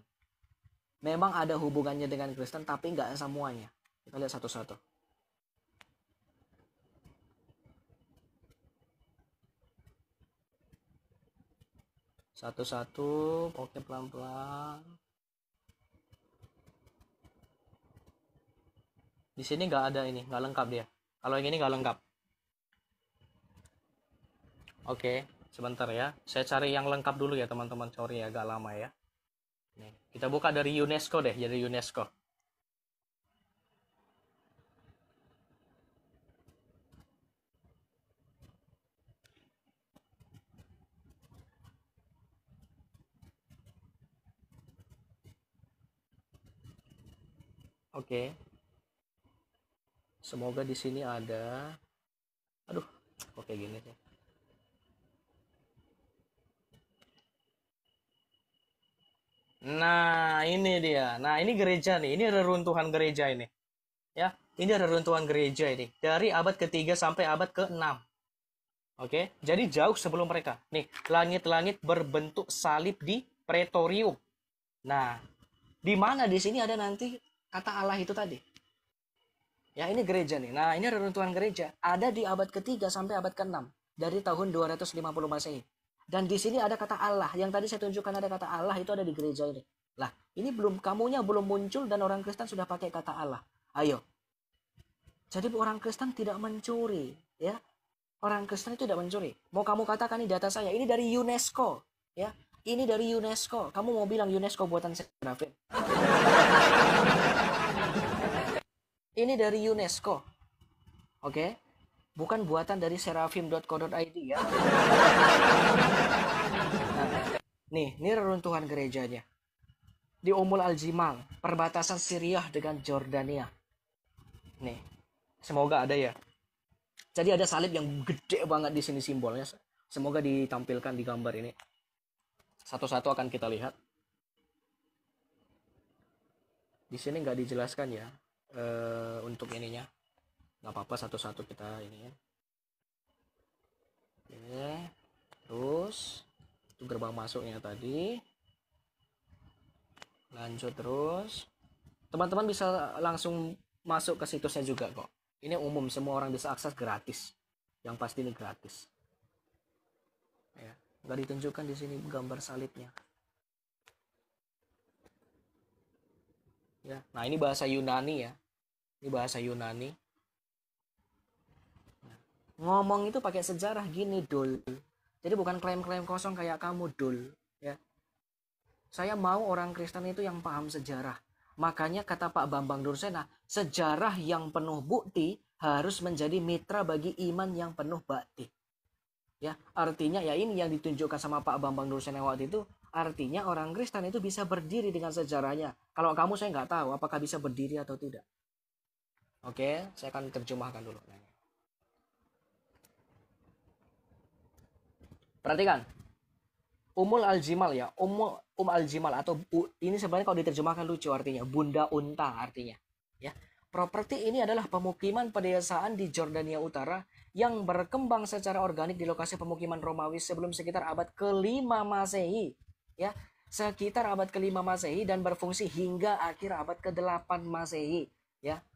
Memang ada hubungannya dengan Kristen, tapi nggak semuanya. Kita lihat satu-satu. Satu-satu, oke pelan-pelan. Di sini nggak ada ini, nggak lengkap dia. Kalau yang ini nggak lengkap. Oke, sebentar ya. Saya cari yang lengkap dulu ya teman-teman. Sorry agak lama ya. Nih, kita buka dari UNESCO deh, jadi UNESCO. Oke. Semoga di sini ada. Aduh, kok kayak gini sih. Nah, ini dia. Nah, ini gereja nih. Ini reruntuhan gereja ini. Ya, ini reruntuhan gereja ini. Dari abad ke-3 sampai abad ke-6. Oke, jadi jauh sebelum mereka. Nih, langit-langit berbentuk salib di Pretorium. Nah, di mana di sini ada nanti kata Allah itu tadi. Ya, ini gereja nih. Nah, ini reruntuhan gereja. Ada di abad ke-3 sampai abad ke-6. Dari tahun 250 Masehi. Dan di sini ada kata Allah. Yang tadi saya tunjukkan ada kata Allah, itu ada di gereja ini. Lah, ini kamunya belum muncul dan orang Kristen sudah pakai kata Allah. Ayo. Jadi orang Kristen tidak mencuri. Ya. Orang Kristen itu tidak mencuri. Mau kamu katakan ini data saya. Ini dari UNESCO. Ya. Ini dari UNESCO. Kamu mau bilang UNESCO buatan Serafim. Ini dari UNESCO. Oke. Bukan buatan dari serafim.co.id ya. Nah, ini reruntuhan gerejanya. Di Umul Al-Jimal, perbatasan Syria dengan Jordania. Nih, semoga ada ya. Jadi ada salib yang gede banget di sini simbolnya. Semoga ditampilkan di gambar ini. Satu-satu akan kita lihat. Di sini nggak dijelaskan ya untuk ininya. Nggak apa-apa, satu-satu kita ini ya. Oke. Terus itu gerbang masuknya tadi. Lanjut terus. Teman-teman bisa langsung masuk ke situsnya juga kok. Ini umum, semua orang bisa akses gratis. Yang pasti ini gratis. Ya, nggak ditunjukkan di sini gambar salibnya. Ya, nah ini bahasa Yunani ya. Ini bahasa Yunani. Ngomong itu pakai sejarah gini, Dul. Jadi bukan klaim-klaim kosong kayak kamu, Dul. Ya. Saya mau orang Kristen itu yang paham sejarah. Makanya kata Pak Bambang Dursena, sejarah yang penuh bukti harus menjadi mitra bagi iman yang penuh bakti. Ya, artinya ya ini yang ditunjukkan sama Pak Bambang Dursena waktu itu. Artinya orang Kristen itu bisa berdiri dengan sejarahnya. Kalau kamu saya nggak tahu apakah bisa berdiri atau tidak. Oke, saya akan terjemahkan dulu. Perhatikan. Umul Al-Jimal ya. Al-Jimal atau ini sebenarnya kalau diterjemahkan lucu artinya. Bunda unta artinya. Ya. Properti ini adalah pemukiman pedesaan di Jordania Utara yang berkembang secara organik di lokasi pemukiman Romawi sebelum sekitar abad ke-5 Masehi. Ya. Sekitar abad ke-5 Masehi dan berfungsi hingga akhir abad ke-8 Masehi. Ya.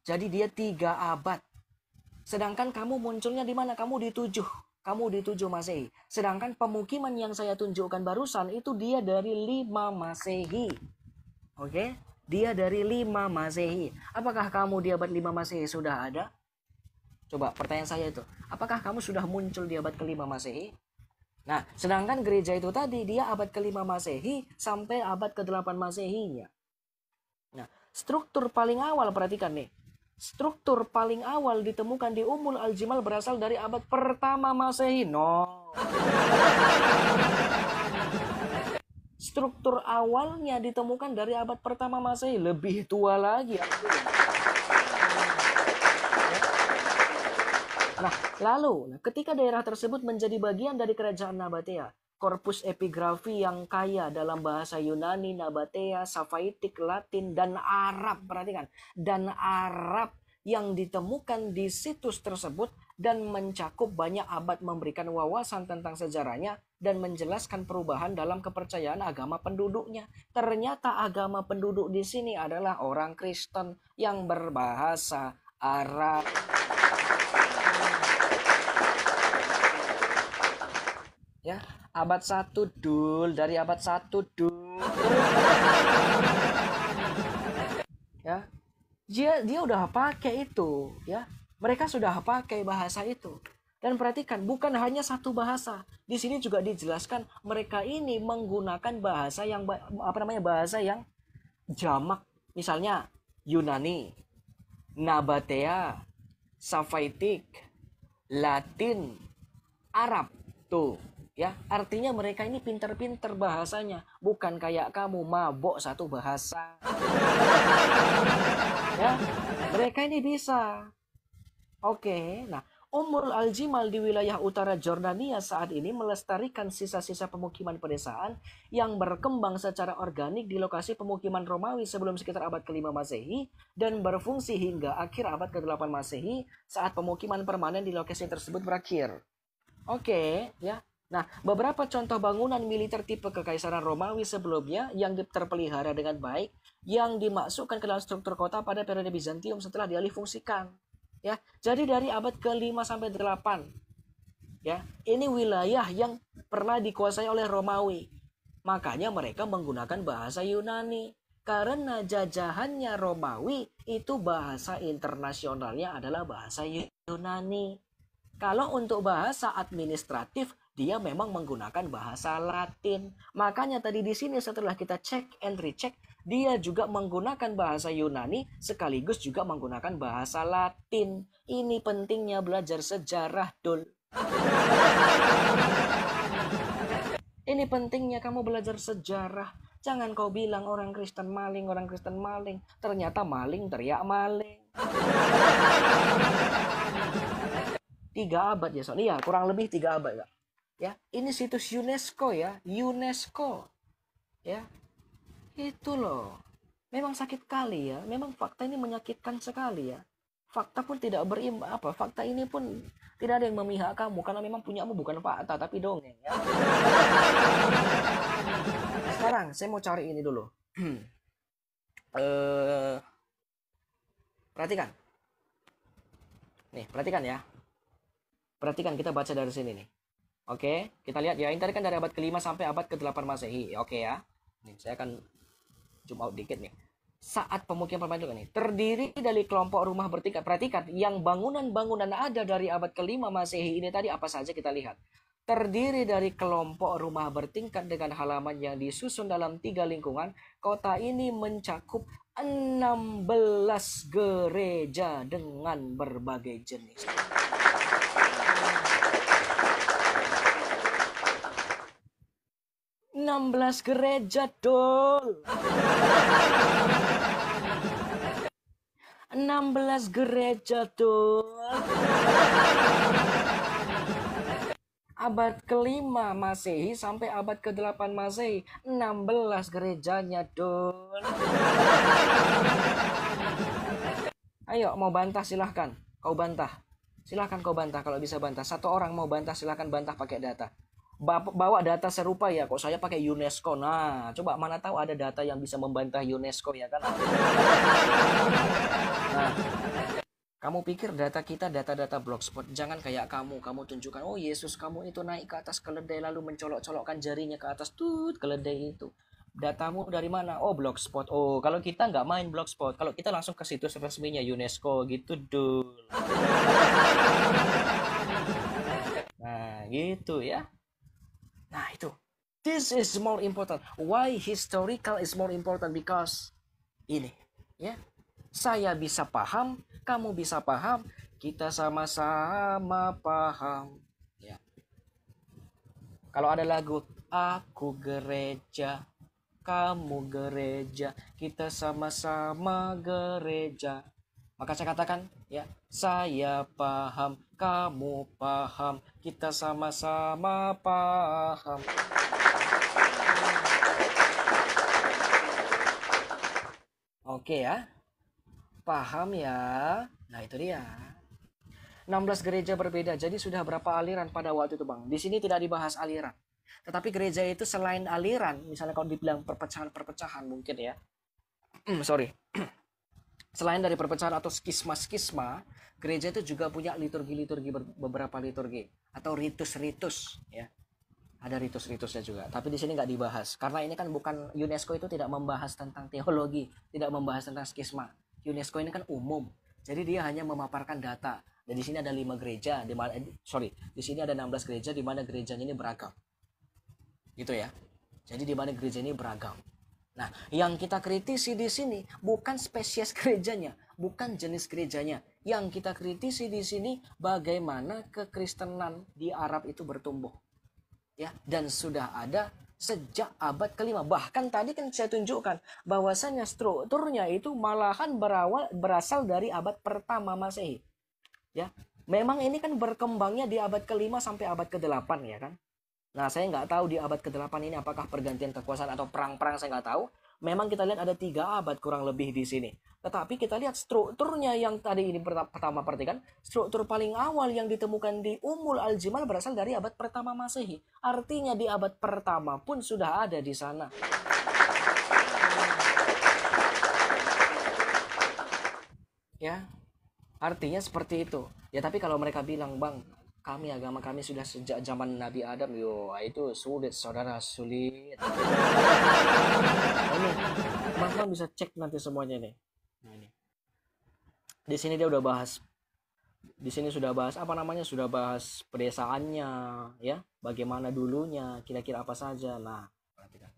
Jadi dia 3 abad. Sedangkan kamu munculnya di mana? Kamu di 7 Masehi. Sedangkan pemukiman yang saya tunjukkan barusan itu dia dari 5 Masehi. Oke? Dia dari 5 Masehi. Apakah kamu di abad 5 Masehi sudah ada? Coba pertanyaan saya itu. Apakah kamu sudah muncul di abad ke-5 Masehi? Nah, sedangkan gereja itu tadi dia abad ke-5 Masehi sampai abad ke-8 Masehinya. Nah, struktur paling awal perhatikan nih. Struktur paling awal ditemukan di Ummul Al-Jimal berasal dari abad pertama Masehi. No. Struktur awalnya ditemukan dari abad pertama Masehi, lebih tua lagi. Nah, lalu ketika daerah tersebut menjadi bagian dari kerajaan Nabatea, korpus epigrafi yang kaya dalam bahasa Yunani, Nabatea, Safaitik, Latin, dan Arab, perhatikan, dan Arab yang ditemukan di situs tersebut dan mencakup banyak abad memberikan wawasan tentang sejarahnya dan menjelaskan perubahan dalam kepercayaan agama penduduknya. Ternyata agama penduduk di sini adalah orang Kristen yang berbahasa Arab. Ya, abad 1 dul, dari abad 1 dul. Ya. Dia udah pakai itu, ya. Mereka sudah pakai bahasa itu. Dan perhatikan, bukan hanya satu bahasa. Di sini juga dijelaskan mereka ini menggunakan bahasa yang bahasa yang jamak. Misalnya Yunani, Nabatea, Safaitik, Latin, Arab. Tuh, ya. Artinya mereka ini pinter-pinter bahasanya, bukan kayak kamu mabok satu bahasa. Ya, mereka ini bisa. Oke, nah, Ummul Al-Jimal di wilayah utara Jordania saat ini melestarikan sisa-sisa pemukiman pedesaan yang berkembang secara organik di lokasi pemukiman Romawi sebelum sekitar abad ke-5 Masehi dan berfungsi hingga akhir abad ke-8 Masehi saat pemukiman permanen di lokasi tersebut berakhir. Oke, ya. Nah, beberapa contoh bangunan militer tipe Kekaisaran Romawi sebelumnya yang terpelihara dengan baik yang dimasukkan ke dalam struktur kota pada periode Bizantium setelah dialih fungsikan. Ya, jadi dari abad ke-5 sampai 8. Ya, ini wilayah yang pernah dikuasai oleh Romawi. Makanya mereka menggunakan bahasa Yunani. Karena jajahannya Romawi, itu bahasa internasionalnya adalah bahasa Yunani. Kalau untuk bahasa administratif, dia memang menggunakan bahasa Latin. Makanya tadi di sini setelah kita cek and recheck, dia juga menggunakan bahasa Yunani sekaligus juga menggunakan bahasa Latin. Ini pentingnya belajar sejarah, Dul. Ini pentingnya kamu belajar sejarah. Jangan kau bilang orang Kristen maling, orang Kristen maling. Ternyata maling teriak maling. 3 abad ya, soalnya kurang lebih 3 abad ya. Ya, ini situs UNESCO ya, UNESCO. Ya. Itu loh. Memang sakit kali ya. Memang fakta ini menyakitkan sekali ya. Fakta pun tidak fakta ini pun tidak ada yang memihak kamu karena memang punyamu bukan fakta tapi dongeng ya. Sekarang saya mau cari ini dulu. Perhatikan. Nih, perhatikan ya. Perhatikan, kita baca dari sini nih. Oke, kita lihat ya. Ini tadi kan dari abad ke-5 sampai abad ke-8 Masehi. Oke ya. Nih, saya akan zoom out dikit nih. Saat pemukiman permanen ini terdiri dari kelompok rumah bertingkat. Perhatikan, yang bangunan-bangunan ada dari abad ke-5 Masehi ini tadi apa saja kita lihat. Terdiri dari kelompok rumah bertingkat dengan halaman yang disusun dalam 3 lingkungan. Kota ini mencakup 16 gereja dengan berbagai jenis. 16 gereja, Dol. 16 gereja, Dol. Abad ke-5 Masehi sampai abad ke-8 Masehi, 16 gerejanya, Dol. Ayo, mau bantah silahkan. Kau bantah. Silahkan kau bantah kalau bisa bantah. Satu orang mau bantah silahkan bantah pakai data. Bawa data serupa ya, kok saya pakai UNESCO. Nah, coba mana tahu ada data yang bisa membantah UNESCO ya kan? Nah, kamu pikir data kita data-data blogspot, jangan kayak kamu tunjukkan, oh Yesus kamu itu naik ke atas keledai lalu mencolok-colokkan jarinya ke atas keledai itu. Datamu dari mana? Oh, Blogspot. Oh, kalau kita nggak main Blogspot, kalau kita langsung ke situs resminya UNESCO gitu, Dul. Nah, gitu ya. Nah, itu. This is more important. Why historical is more important? Because ini, ya. Saya bisa paham, kamu bisa paham, kita sama-sama paham. Ya. Kalau ada lagu Aku gereja, kamu gereja, kita sama-sama gereja, maka saya katakan, ya, saya paham, kamu paham, kita sama-sama paham. Oke ya, paham ya. Nah itu dia. 16 gereja berbeda, jadi sudah berapa aliran pada waktu itu, Bang? Di sini tidak dibahas aliran. Tetapi gereja itu selain aliran, misalnya kalau dibilang perpecahan-perpecahan mungkin ya. Sorry. Selain dari perpecahan atau skisma-skisma, gereja itu juga punya liturgi-liturgi, beberapa liturgi atau ritus-ritus ya. Ada ritus-ritusnya juga. Tapi di sini nggak dibahas karena ini kan bukan, UNESCO itu tidak membahas tentang teologi, tidak membahas tentang skisma. UNESCO ini kan umum. Jadi dia hanya memaparkan data. Dan di sini ada 5 gereja, di sini ada 16 gereja di mana gerejanya ini beragam. Gitu ya. Jadi di mana gereja ini beragam. Nah, yang kita kritisi di sini bukan spesies gerejanya, bukan jenis gerejanya. Yang kita kritisi di sini bagaimana kekristenan di Arab itu bertumbuh. Ya, dan sudah ada sejak abad ke-5. Bahkan tadi kan saya tunjukkan bahwasanya strukturnya itu malahan berasal dari abad pertama Masehi. Ya, memang ini kan berkembangnya di abad ke-5 sampai abad ke-8 ya kan. Nah, saya nggak tahu di abad ke-8 ini apakah pergantian kekuasaan atau perang-perang, saya nggak tahu. Memang kita lihat ada 3 abad kurang lebih di sini. Tetapi kita lihat strukturnya yang tadi ini pertama, perhatikan. Struktur paling awal yang ditemukan di Ummul Al-Jimal berasal dari abad pertama Masehi. Artinya di abad pertama pun sudah ada di sana. Ya, artinya seperti itu. Ya, tapi kalau mereka bilang, Bang, agama kami sudah sejak zaman Nabi Adam, itu sulit, saudara, sulit. Ini, Bang bisa cek nanti semuanya nih. Nah, ini. Di sini dia udah bahas. Di sini sudah bahas sudah bahas pedesaannya, ya, bagaimana dulunya, kira-kira apa saja. Nah, perhatikan.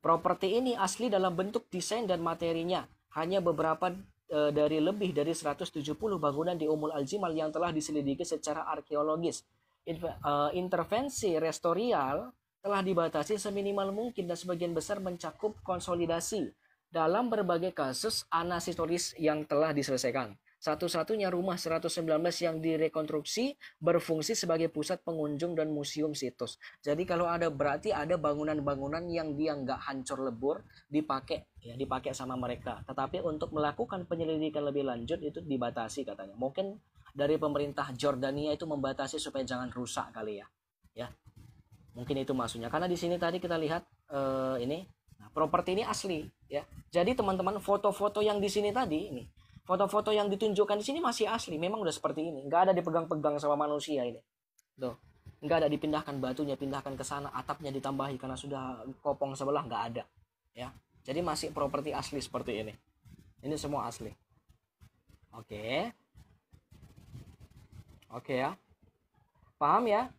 Properti ini asli dalam bentuk desain dan materinya. Hanya beberapa dari lebih dari 170 bangunan di Ummul Al-Jimal yang telah diselidiki secara arkeologis. Intervensi restorial telah dibatasi seminimal mungkin dan sebagian besar mencakup konsolidasi dalam berbagai kasus anasitoris yang telah diselesaikan. Satu-satunya rumah 119 yang direkonstruksi berfungsi sebagai pusat pengunjung dan museum situs. Jadi kalau berarti ada bangunan-bangunan yang dia nggak hancur lebur, dipakai sama mereka. Tetapi untuk melakukan penyelidikan lebih lanjut itu dibatasi katanya. Mungkin dari pemerintah Jordania itu membatasi supaya jangan rusak kali ya. Ya, mungkin itu maksudnya. Karena di sini tadi kita lihat ini, nah, properti ini asli ya. Jadi teman-teman, foto-foto yang di sini tadi ini. Foto-foto yang ditunjukkan di sini masih asli, memang udah seperti ini, nggak ada dipegang-pegang sama manusia ini. Tuh, nggak ada dipindahkan batunya, pindahkan ke sana, atapnya ditambahi karena sudah kopong sebelah, nggak ada. Ya, jadi masih properti asli seperti ini. Ini semua asli. Oke, oke ya, paham ya?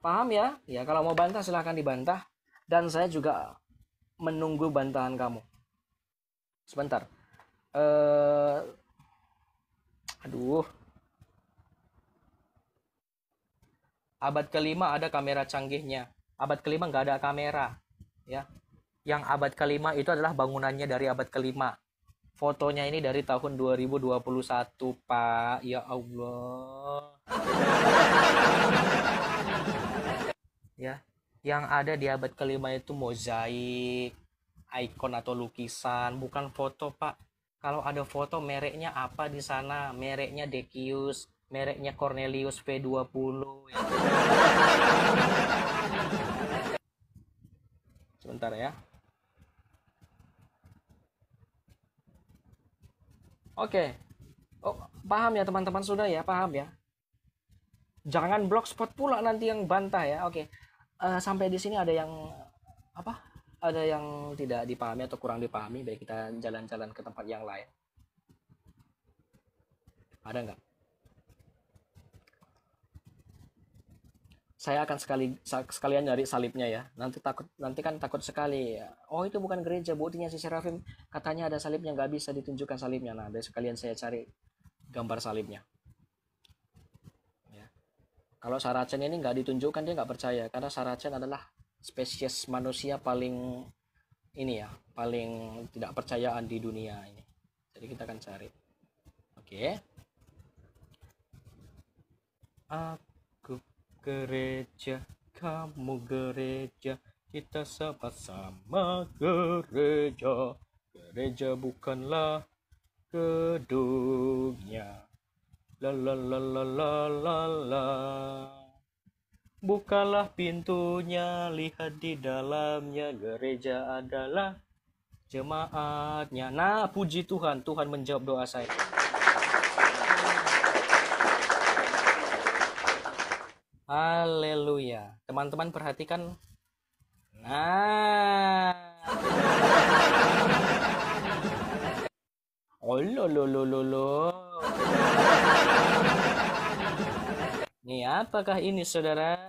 Paham ya? Ya kalau mau bantah silahkan dibantah, dan saya juga menunggu bantahan kamu. Sebentar. Abad ke-5 ada kamera canggihnya. Abad ke-5 nggak ada kamera, ya. Yang abad ke-5 itu adalah bangunannya dari abad ke-5. Fotonya ini dari tahun 2021, Pak. Ya Allah. Ya, yang ada di abad ke-5 itu mozaik, ikon atau lukisan, bukan foto, Pak. Kalau ada foto, mereknya apa di sana? Mereknya Decius, mereknya Cornelius V20. Ya. Sebentar ya. Oke. Oh, paham ya teman-teman, sudah ya, paham ya? Jangan blogspot pula nanti yang bantah ya. Oke. Sampai di sini ada yang apa? Ada yang tidak dipahami atau kurang dipahami, baik kita jalan-jalan ke tempat yang lain. Ada nggak? Saya akan sekalian nyari salibnya ya. Nanti kan takut sekali. Oh, itu bukan gereja, buktinya si Serafim katanya ada salibnya, nggak bisa ditunjukkan salibnya. Nah, besok kalian saya cari gambar salibnya. Ya. Kalau Saracen ini nggak ditunjukkan, dia nggak percaya, karena Saracen adalah spesies manusia paling ini ya, paling tidak percayaan di dunia ini. Jadi kita akan cari. Oke. Aku gereja, kamu gereja, kita sama-sama gereja. Gereja bukanlah gedungnya. La la la la la la la. Bukalah pintunya, lihat di dalamnya, gereja adalah jemaatnya. Nah, puji Tuhan, Tuhan menjawab doa saya. Haleluya. Teman-teman perhatikan. Nah. Oh, lo. Nih, apakah ini, saudara?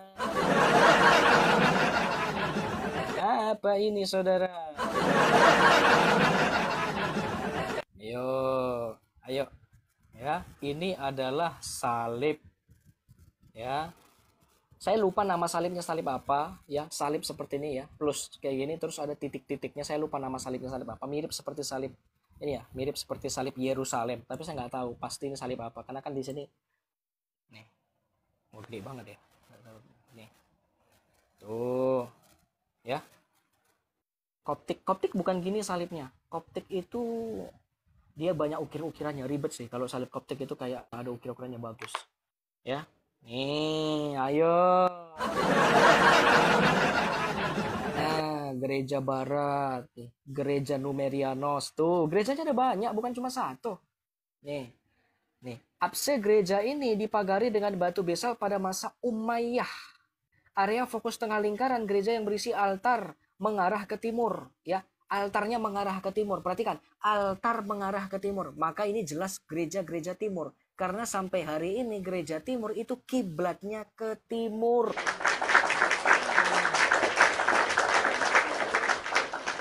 Apa ini, saudara? Ayo. Ya, ini adalah salib. Ya. Saya lupa nama salibnya, salib apa, ya. Salib seperti ini ya, plus kayak gini, terus ada titik-titiknya. Saya lupa nama salibnya salib apa. Mirip seperti salib ini ya, mirip seperti salib Yerusalem, tapi saya nggak tahu pasti ini salib apa, karena kan di sini nih, gede banget ya. Nih. Tuh. Ya. Koptik bukan gini salibnya. Koptik itu dia banyak ukir-ukirannya, ribet sih. Kalau salib Koptik itu kayak ada ukir-ukirannya bagus. Ya. Nih, ayo. Nah, gereja barat, gereja Numerianos. Tuh, gerejanya ada banyak, bukan cuma satu. Nih. Apse gereja ini dipagari dengan batu besar pada masa Umayyah. Area fokus tengah lingkaran gereja yang berisi altar mengarah ke timur, ya. Altarnya mengarah ke timur. Perhatikan, altar mengarah ke timur. Maka ini jelas gereja-gereja timur. Karena sampai hari ini gereja timur itu kiblatnya ke timur.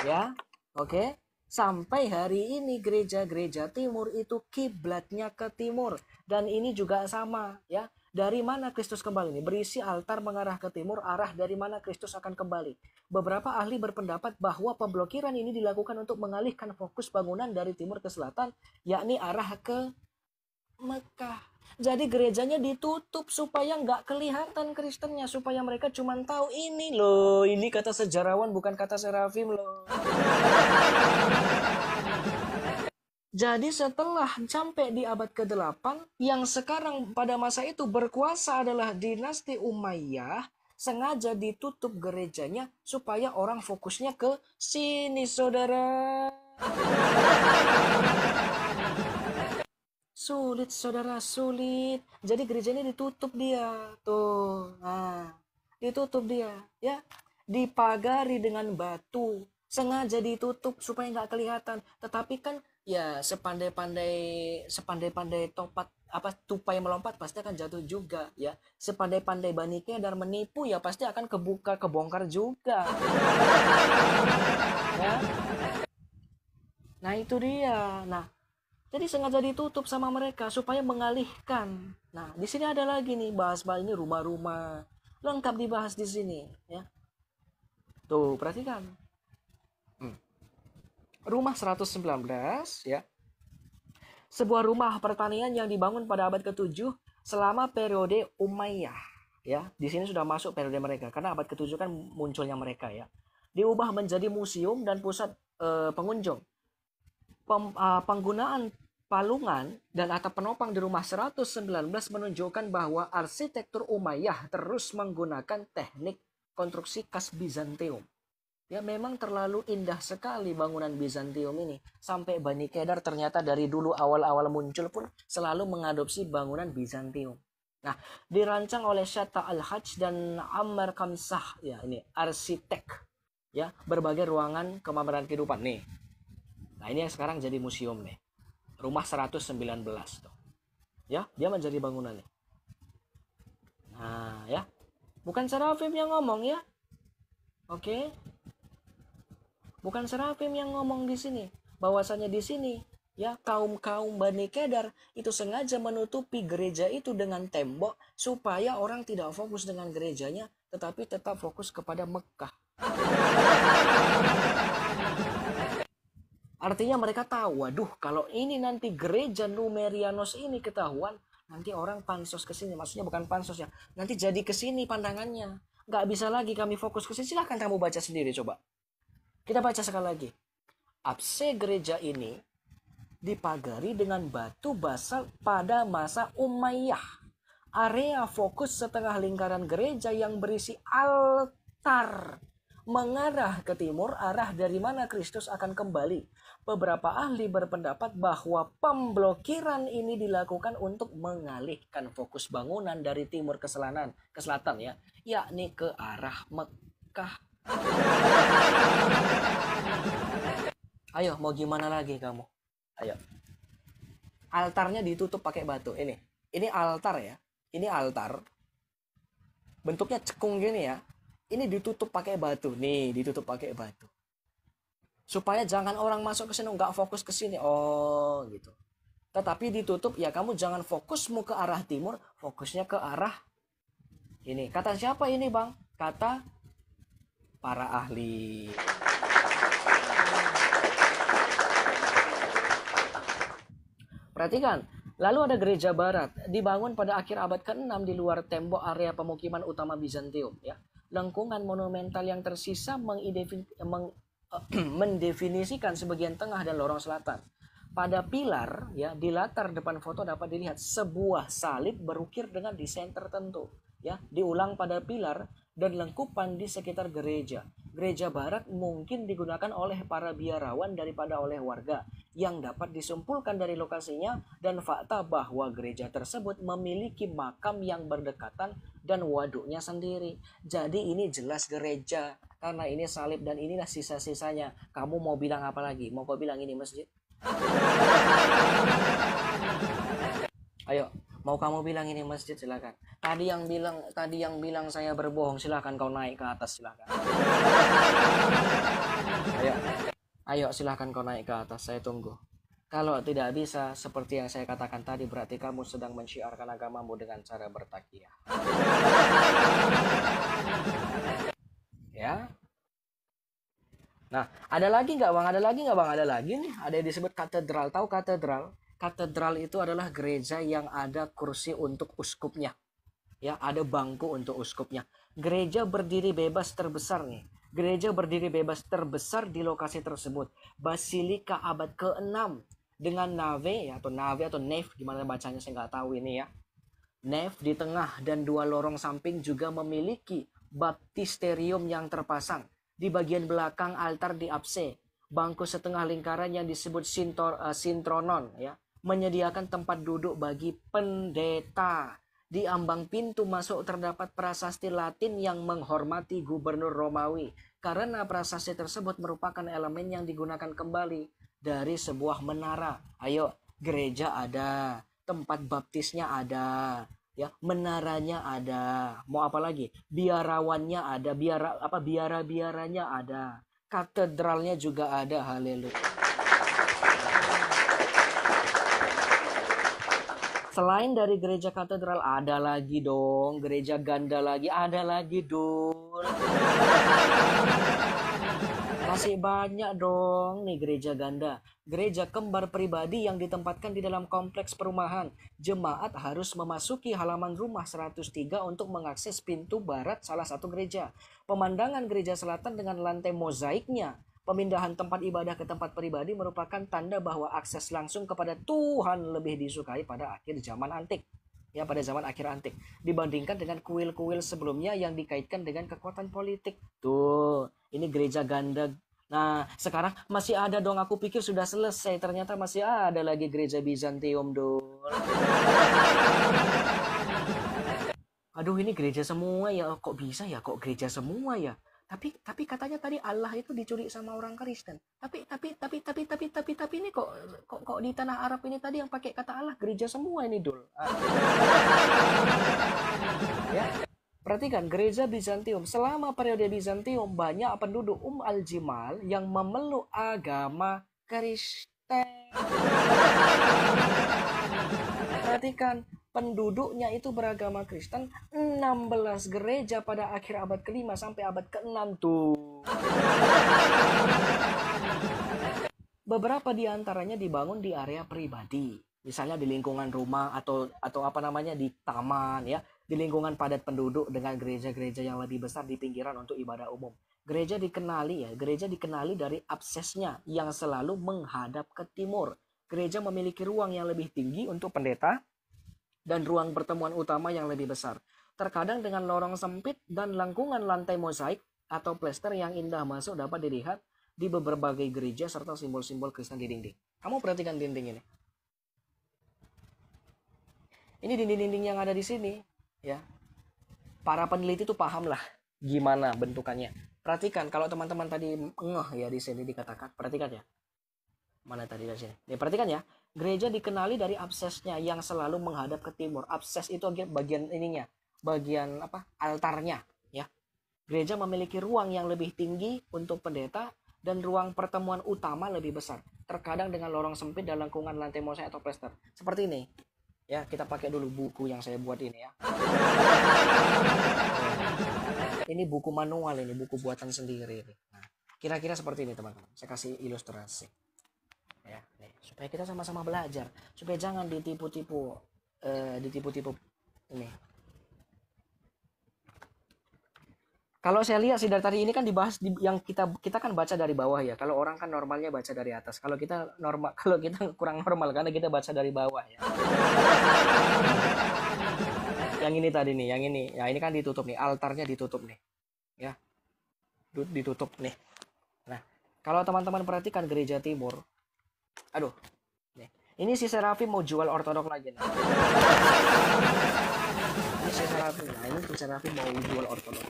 Ya, oke. Sampai hari ini gereja-gereja timur itu kiblatnya ke timur. Dan ini juga sama, ya. Dari mana Kristus kembali ini? Berisi altar mengarah ke timur, arah dari mana Kristus akan kembali. Beberapa ahli berpendapat bahwa pemblokiran ini dilakukan untuk mengalihkan fokus bangunan dari timur ke selatan, yakni arah ke Mekah. Jadi gerejanya ditutup supaya nggak kelihatan Kristennya, supaya mereka cuma tahu ini loh, ini kata sejarawan bukan kata Serafim loh. Jadi setelah sampai di abad ke-8, yang sekarang pada masa itu berkuasa adalah dinasti Umayyah, sengaja ditutup gerejanya supaya orang fokusnya ke sini, saudara. Sulit, saudara, sulit. Jadi gerejanya ditutup dia. Tuh, nah, ditutup dia, ya. Dipagari dengan batu. Sengaja ditutup supaya nggak kelihatan. Tetapi kan ya sepandai-pandai topat tupai melompat pasti akan jatuh juga, ya. Sepandai-pandai Bani Kedar menipu ya pasti akan kebongkar juga. Ya. Nah, itu dia. Nah, jadi sengaja ditutup sama mereka supaya mengalihkan. Nah, di sini ada lagi nih bahas-bahas ini rumah-rumah. Lengkap dibahas di sini, ya. Tuh, perhatikan. Rumah 119, ya. Sebuah rumah pertanian yang dibangun pada abad ke-7 selama periode Umayyah, ya. Di sini sudah masuk periode mereka karena abad ke-7 kan munculnya mereka, ya. Diubah menjadi museum dan pusat pengunjung. Penggunaan palungan dan atap penopang di rumah 119 menunjukkan bahwa arsitektur Umayyah terus menggunakan teknik konstruksi khas Bizantium. Ya, memang terlalu indah sekali bangunan Bizantium ini. Sampai Bani Kedar ternyata dari dulu awal-awal muncul pun selalu mengadopsi bangunan Bizantium. Nah, dirancang oleh Shatta al-Hajj dan Ammar Kamsah. Ya, ini arsitek. ya, berbagai ruangan kemameran kehidupan nih. Nah, ini yang sekarang jadi museum nih. Rumah 119 tuh. Ya, dia menjadi bangunan nih. Nah, ya. Bukan Serafim yang ngomong ya. Oke. Bukan Serafim yang ngomong di sini. Bahwasanya di sini ya kaum-kaum Bani Kedar itu sengaja menutupi gereja itu dengan tembok supaya orang tidak fokus dengan gerejanya tetapi tetap fokus kepada Mekah. Artinya mereka tahu, waduh kalau ini nanti gereja Numerianos ini ketahuan, nanti orang pansos ke sini. Maksudnya bukan pansos ya, nanti jadi ke sini pandangannya. Nggak bisa lagi kami fokus ke sini. Silahkan kamu baca sendiri coba. Kita baca sekali lagi. Apse gereja ini dipagari dengan batu basalt pada masa Umayyah. Area fokus setengah lingkaran gereja yang berisi altar mengarah ke timur, arah dari mana Kristus akan kembali. Beberapa ahli berpendapat bahwa pemblokiran ini dilakukan untuk mengalihkan fokus bangunan dari timur ke selatan ya, yakni ke arah Mekah. Ayo, mau gimana lagi kamu? Ayo. Altarnya ditutup pakai batu. Ini altar ya. Ini altar. Bentuknya cekung gini ya. Ini ditutup pakai batu. Nih, ditutup pakai batu. Supaya jangan orang masuk ke sini, nggak fokus ke sini. Oh, gitu. Tetapi ditutup, ya kamu jangan fokusmu ke arah timur, fokusnya ke arah ini. Kata siapa ini, Bang? Kata para ahli. Perhatikan, lalu ada gereja barat, dibangun pada akhir abad ke-6 di luar tembok area pemukiman utama Bizantium. Ya. Lengkungan monumental yang tersisa mendefinisikan sebagian tengah dan lorong selatan. Pada pilar, ya, di latar depan foto dapat dilihat sebuah salib berukir dengan desain tertentu. Ya, diulang pada pilar dan lengkupan di sekitar gereja. Gereja barat mungkin digunakan oleh para biarawan daripada oleh warga yang dapat disimpulkan dari lokasinya dan fakta bahwa gereja tersebut memiliki makam yang berdekatan dan waduknya sendiri. Jadi ini jelas gereja karena ini salib dan inilah sisa-sisanya. Kamu mau bilang apa lagi? Mau kau bilang ini masjid? Ayo, mau kamu bilang ini masjid, silakan. Tadi yang bilang saya berbohong, silakan kau naik ke atas, silakan. Ayo silakan kau naik ke atas, saya tunggu. Kalau tidak bisa, seperti yang saya katakan tadi, berarti kamu sedang mensyiarkan agamamu dengan cara bertakiyah. Ya. Nah, ada lagi nggak bang? Ada lagi nih. Ada yang disebut katedral. Tahu katedral? Katedral itu adalah gereja yang ada kursi untuk uskupnya. Ya, ada bangku untuk uskupnya. Gereja berdiri bebas terbesar nih. Gereja berdiri bebas terbesar di lokasi tersebut. Basilika abad ke-6 dengan nave atau nave, gimana bacanya saya nggak tahu ini ya. Nave di tengah dan dua lorong samping juga memiliki baptisterium yang terpasang. Di bagian belakang altar di apse, bangku setengah lingkaran yang disebut sintronon ya, menyediakan tempat duduk bagi pendeta. Di ambang pintu masuk terdapat prasasti Latin yang menghormati gubernur Romawi karena prasasti tersebut merupakan elemen yang digunakan kembali dari sebuah menara. Ayo, gereja ada, tempat baptisnya ada, ya, menaranya ada. Mau apa lagi? Biarawannya ada, biara-biaranya ada. Katedralnya juga ada. Haleluya. Selain dari gereja katedral ada lagi dong, gereja ganda lagi ada lagi dong. Masih banyak dong nih gereja ganda. Gereja kembar pribadi yang ditempatkan di dalam kompleks perumahan. Jemaat harus memasuki halaman rumah 103 untuk mengakses pintu barat salah satu gereja. Pemandangan gereja selatan dengan lantai mozaiknya. Pemindahan tempat ibadah ke tempat pribadi merupakan tanda bahwa akses langsung kepada Tuhan lebih disukai pada akhir zaman antik. Ya, pada zaman akhir antik. Dibandingkan dengan kuil-kuil sebelumnya yang dikaitkan dengan kekuatan politik. Tuh, ini gereja ganda. Nah, sekarang masih ada dong. Aku pikir sudah selesai. Ternyata masih ada lagi gereja Bizantium dong. Aduh, ini gereja semua ya. Kok bisa ya? Kok gereja semua ya? Tapi katanya tadi Allah itu dicuri sama orang Kristen. Tapi ini kok di tanah Arab ini tadi yang pakai kata Allah gereja semua ini, Dul. Ya. Perhatikan, gereja Bizantium. Selama periode Bizantium banyak penduduk al-Jimal yang memeluk agama Kristen. Perhatikan, penduduknya itu beragama Kristen. 16 gereja pada akhir abad ke-5 sampai abad ke-6 tuh. Beberapa di antaranya dibangun di area pribadi. Misalnya di lingkungan rumah atau apa namanya di taman ya, di lingkungan padat penduduk dengan gereja-gereja yang lebih besar di pinggiran untuk ibadah umum. Gereja dikenali dari absesnya yang selalu menghadap ke timur. Gereja memiliki ruang yang lebih tinggi untuk pendeta dan ruang pertemuan utama yang lebih besar. Terkadang dengan lorong sempit dan lengkungan lantai mozaik atau plester yang indah masuk dapat dilihat di berbagai gereja serta simbol-simbol Kristen di dinding. Kamu perhatikan dinding ini. Ini dinding-dinding yang ada di sini, ya. Para peneliti tuh paham lah gimana bentukannya. Perhatikan kalau teman-teman tadi ngeh ya di sini dikatakan, perhatikan ya. Mana tadi dari sini? Ya, perhatikan ya. Gereja dikenali dari absesnya yang selalu menghadap ke timur. Abses itu bagian ininya, bagian apa? Altarnya, ya. Gereja memiliki ruang yang lebih tinggi untuk pendeta dan ruang pertemuan utama lebih besar. Terkadang dengan lorong sempit dan lengkungan lantai mozaik atau plester. Seperti ini. Ya, kita pakai dulu buku yang saya buat ini ya. Ini buku manual ini, buku buatan sendiri ini. Nah, kira-kira seperti ini teman-teman. Saya kasih ilustrasi. Ya, nih, supaya kita sama-sama belajar, supaya jangan ditipu-tipu ini. Kalau saya lihat sih dari tadi ini kan dibahas yang kita kan baca dari bawah ya. Kalau orang kan normalnya baca dari atas. Kalau kita kurang normal karena kita baca dari bawah ya. Yang ini tadi nih, yang ini. Ya ini kan ditutup nih, altarnya ditutup nih. Ya. Ditutup nih. Nah, kalau teman-teman perhatikan gereja timur. Aduh. Nih. Ini si Serafim mau jual ortodok lagi nih. Ini si Serafim. Nah, ini si Serafim mau jual ortodok.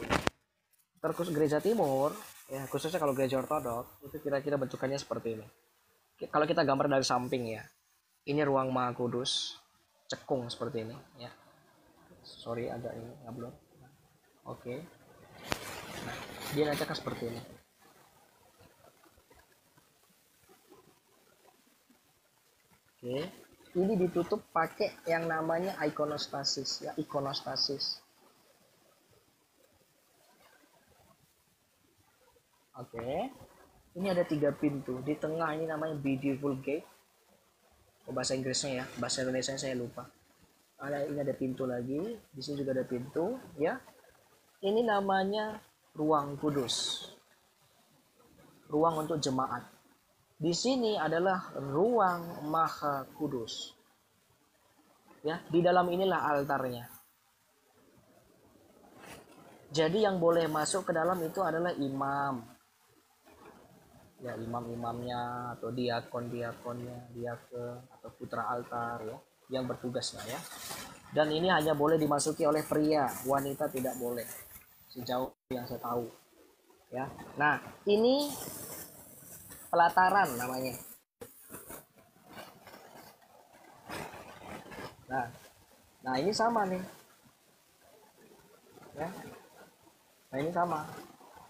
Terus gereja timur, ya khususnya kalau gereja ortodok itu kira-kira bentukannya seperti ini. Kalau kita gambar dari samping ya, ini ruang Maha Kudus, cekung seperti ini, ya. Sorry agak ini ngablur. Oke. Nah, dia nanti akan seperti ini. Oke. Ini ditutup pakai yang namanya ikonostasis, ya ikonostasis. Oke, ini ada 3 pintu. Di tengah ini namanya Beautiful Gate. Oh, bahasa Inggrisnya ya, bahasa Indonesia saya lupa. Ini ada pintu lagi. Di sini juga ada pintu, ya. Ini namanya ruang kudus, ruang untuk jemaat. Di sini adalah ruang Maha Kudus. Ya, di dalam inilah altarnya. Jadi yang boleh masuk ke dalam itu adalah imam. Ya, imam-imamnya atau diakon-diakonnya, diakon atau putra altar ya, yang bertugasnya ya. Dan ini hanya boleh dimasuki oleh pria, wanita tidak boleh. Sejauh yang saya tahu. Ya. Nah, ini pelataran namanya. Nah, ini sama nih. Ya. Nah, ini sama.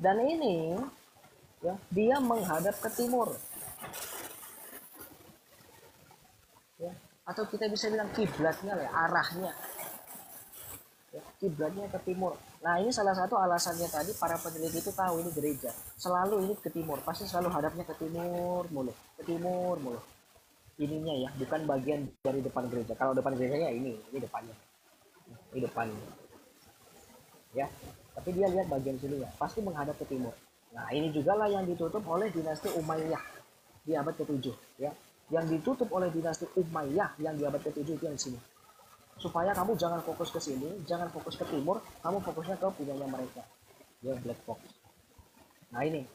Dan ini ya, dia menghadap ke timur. Ya, atau kita bisa bilang kiblatnya ya, arahnya. Ya, kiblatnya ke timur. Nah, ini salah satu alasannya tadi para peneliti itu tahu ini gereja. Selalu ini ke timur, pasti selalu hadapnya ke timur mulu, ke timur mulu. Ininya ya, bukan bagian dari depan gereja. Kalau depan gerejanya ini depannya. Ini depannya. Ya, tapi dia lihat bagian sini ya, pasti menghadap ke timur. Nah, ini juga lah yang ditutup oleh dinasti Umayyah di abad ke-7 ya. Yang ditutup oleh dinasti Umayyah yang di abad ke-7 itu yang di sini. Supaya kamu jangan fokus ke sini, jangan fokus ke timur, kamu fokusnya ke punyanya mereka. Ya, black box. Nah, ini.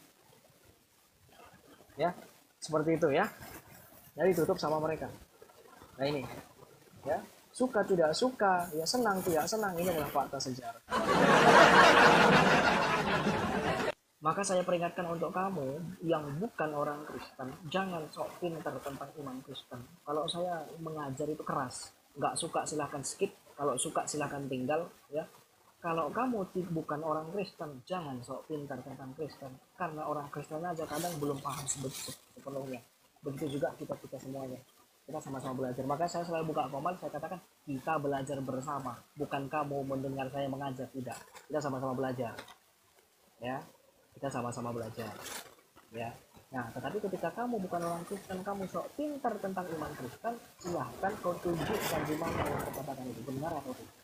Ya, seperti itu ya. Jadi ditutup sama mereka. Nah, ini. Ya, suka tidak suka, ya senang tidak senang, ini adalah fakta sejarah. Maka saya peringatkan untuk kamu yang bukan orang Kristen, jangan sok pintar tentang iman Kristen. Kalau saya mengajar itu keras, nggak suka silahkan skip, kalau suka silahkan tinggal, ya. Kalau kamu bukan orang Kristen, jangan sok pintar tentang Kristen, karena orang Kristen aja kadang belum paham sepenuhnya. Begitu juga kita semuanya. Kita sama-sama belajar. Maka saya selalu buka komat, saya katakan kita belajar bersama, bukan kamu mendengar saya mengajar, tidak. Kita sama-sama belajar, ya. Kita sama-sama belajar, ya. Nah, tetapi ketika kamu bukan orang Kristen, kamu sok pintar tentang iman Kristen, silahkan kau tunjukkan di mana yang katakan itu benar atau tidak.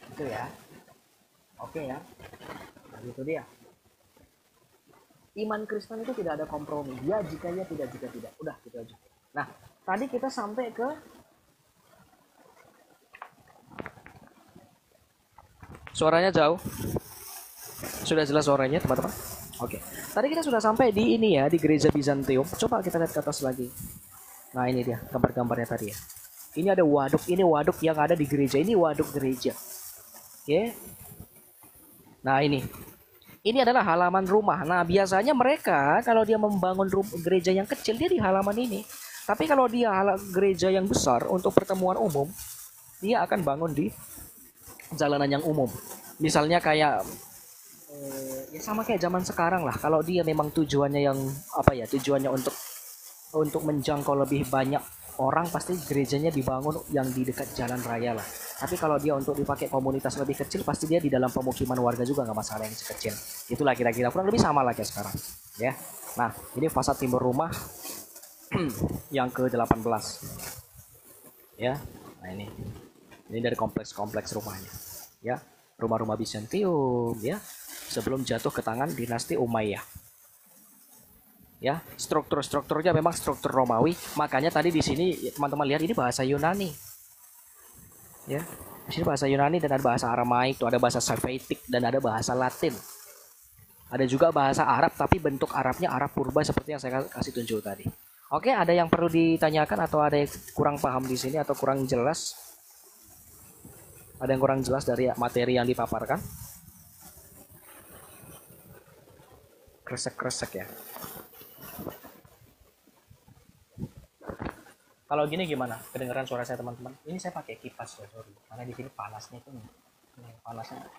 Itu ya. Oke ya. Nah, itu dia. Iman Kristen itu tidak ada kompromi. Ya jika ya, tidak jika tidak. Udah gitu aja. Nah, tadi kita sampai ke suaranya jauh. Sudah jelas suaranya, teman-teman? Oke. Tadi kita sudah sampai di ini ya, di gereja Bizantium. Coba kita lihat ke atas lagi. Nah, ini dia gambar-gambarnya tadi ya. Ini ada waduk. Ini waduk yang ada di gereja. Ini waduk gereja. Oke. Nah, ini adalah halaman rumah. Nah, biasanya mereka kalau dia membangun gereja yang kecil, dia di halaman ini. Tapi kalau dia gereja yang besar untuk pertemuan umum, dia akan bangun di jalanan yang umum. Misalnya kayak ya sama kayak zaman sekarang lah. Kalau dia memang tujuannya yang tujuannya untuk menjangkau lebih banyak orang, pasti gerejanya dibangun yang di dekat jalan raya lah. Tapi kalau dia untuk dipakai komunitas lebih kecil, pasti dia di dalam pemukiman warga juga nggak masalah yang kecil. Itulah kira-kira kurang lebih sama lah kayak sekarang, ya. Nah, ini fasad timur rumah yang ke-18, ya. Nah, ini dari kompleks rumahnya, ya. Rumah-rumah Bizantium, ya. Sebelum jatuh ke tangan dinasti Umayyah. Ya, strukturnya memang struktur Romawi. Makanya tadi di sini teman-teman lihat ini bahasa Yunani. Ya, di sini bahasa Yunani dan ada bahasa Aramaik, tuh ada bahasa Semitic dan ada bahasa Latin. Ada juga bahasa Arab tapi bentuk Arabnya Arab purba seperti yang saya kasih tunjuk tadi. Oke, ada yang perlu ditanyakan atau ada yang kurang paham di sini atau kurang jelas? Ada yang kurang jelas dari materi yang dipaparkan? Kresek-kresek ya. Kalau gini gimana? Kedengaran suara saya teman-teman? Ini saya pakai kipas ya, sorry. Karena di sini panasnya itu panasnya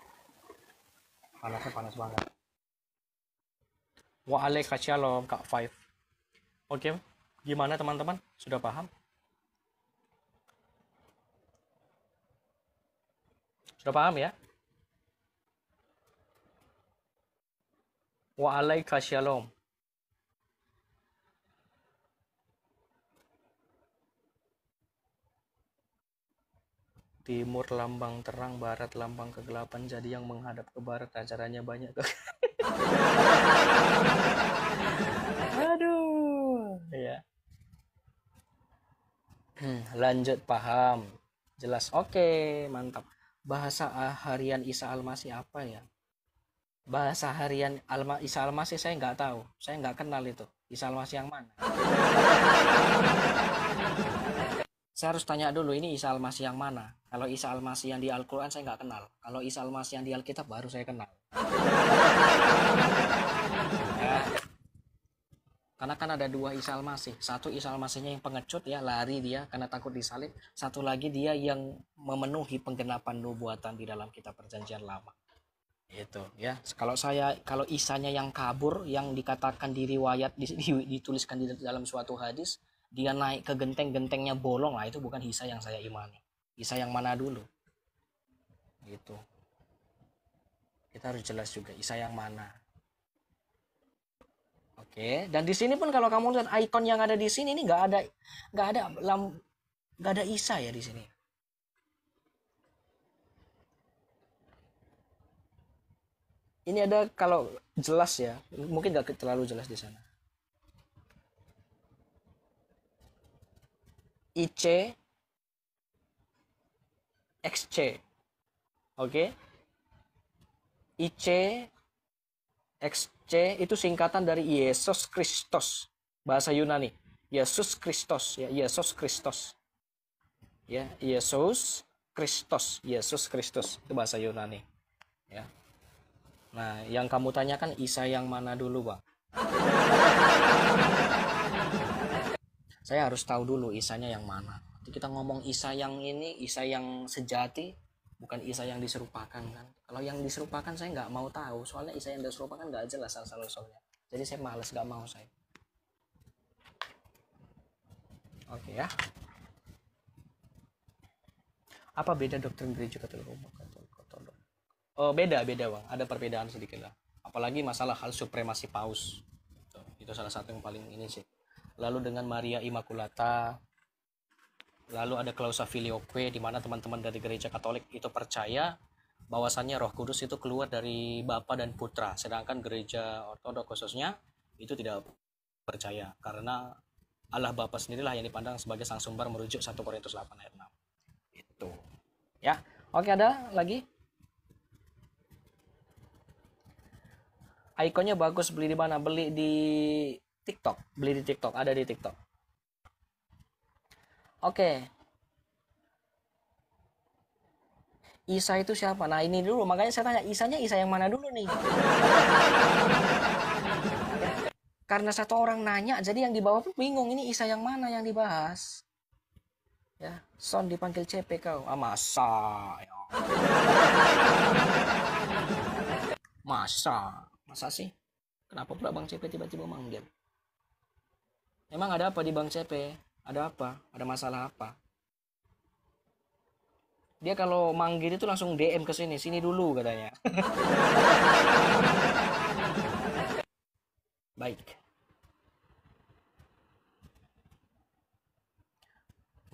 panas banget. Waalaikumsalam Kak Five. Oke, gimana teman-teman? Sudah paham? Sudah paham ya? Waalaikumsalam. Timur lambang terang, barat lambang kegelapan. Jadi yang menghadap ke barat acaranya banyak tuh. Aduh, ya. Lanjut paham. Jelas. Oke, mantap. Bahasa harian Isa Al-Masih apa ya? Bahasa harian Isa Al-Masih saya nggak tahu. Saya nggak kenal itu. Isa Al-Masih yang mana? Saya harus tanya dulu, ini Isa Al-Masih yang mana? Kalau Isa Al-Masih yang di Al-Quran saya nggak kenal. Kalau Isa Al-Masih yang di Alkitab baru saya kenal. Ya. Karena kan ada dua Isa Al-Masih. Satu Isa Al-Masihnya yang pengecut ya, lari dia karena takut disalib. Satu lagi dia yang memenuhi penggenapan nubuatan di dalam kitab perjanjian lama. Itu ya. Kalau Isanya yang kabur, yang dikatakan di riwayat dituliskan di dalam suatu hadis, dia naik ke genteng-gentengnya bolong lah, itu bukan Isa yang saya imani. Isa yang mana dulu? Gitu. Kita harus jelas juga Isa yang mana. Oke, dan di sini pun kalau kamu lihat ikon yang ada di sini ini nggak ada Isa ya di sini. Ini ada, kalau jelas ya, mungkin nggak terlalu jelas di sana. IC XC. Oke. IC XC itu singkatan dari Yesus Kristus. Bahasa Yunani. Yesus Kristus ya, Yesus Kristus. Ya, Yesus Kristus, Yesus Kristus. Itu bahasa Yunani. Ya. Nah, yang kamu tanyakan Isa yang mana dulu, Bang? Saya harus tahu dulu Isanya yang mana. Nanti kita ngomong Isa yang ini, Isa yang sejati, bukan Isa yang diserupakan kan. Kalau yang diserupakan saya nggak mau tahu, soalnya Isa yang diserupakan nggak jelas asal-usulnya. Jadi saya males, nggak mau saya. Oke ya. Apa beda doktrin gereja Katolik Roma Katolik? Oh, beda Bang. Ada perbedaan sedikit lah. Apalagi masalah hal supremasi paus. Itu salah satu yang paling ini sih. Lalu dengan Maria Immaculata, lalu ada klausa filioque, di mana teman-teman dari gereja Katolik itu percaya bahwasannya Roh Kudus itu keluar dari Bapa dan Putra, sedangkan gereja Ortodoks khususnya itu tidak percaya karena Allah Bapa sendirilah yang dipandang sebagai sang sumber, merujuk 1 Korintus 8 ayat 6. Itu. Ya. Oke, ada lagi? Ikonnya bagus, beli di mana? Beli di TikTok. Ada di TikTok. Oke. Isa itu siapa? Nah, ini dulu, makanya saya tanya Isanya Isa yang mana dulu nih? Karena satu orang nanya, jadi yang di bawah pun bingung, ini Isa yang mana yang dibahas. Ya, Son dipanggil CP kau. Masa ya. Masa sih? Kenapa pula Bang CP tiba-tiba manggil? Emang ada apa di Bang CP? Ada apa? Ada masalah apa? Dia kalau manggil itu langsung DM ke sini dulu katanya. Baik.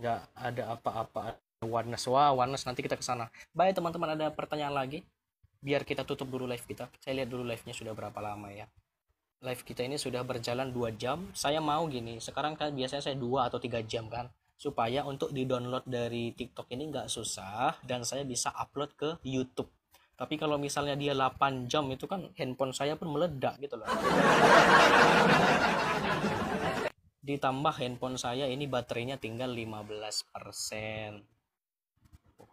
Nggak ada apa-apa. Warnes nanti kita ke sana. Baik teman-teman, ada pertanyaan lagi? Biar kita tutup dulu live kita. Saya lihat dulu live-nya sudah berapa lama ya. Live kita ini sudah berjalan 2 jam. Saya mau gini, sekarang kan biasanya saya 2 atau 3 jam kan. Supaya untuk di-download dari TikTok ini nggak susah dan saya bisa upload ke YouTube. Tapi kalau misalnya dia 8 jam itu kan handphone saya pun meledak gitu loh. Ditambah handphone saya ini baterainya tinggal 15%.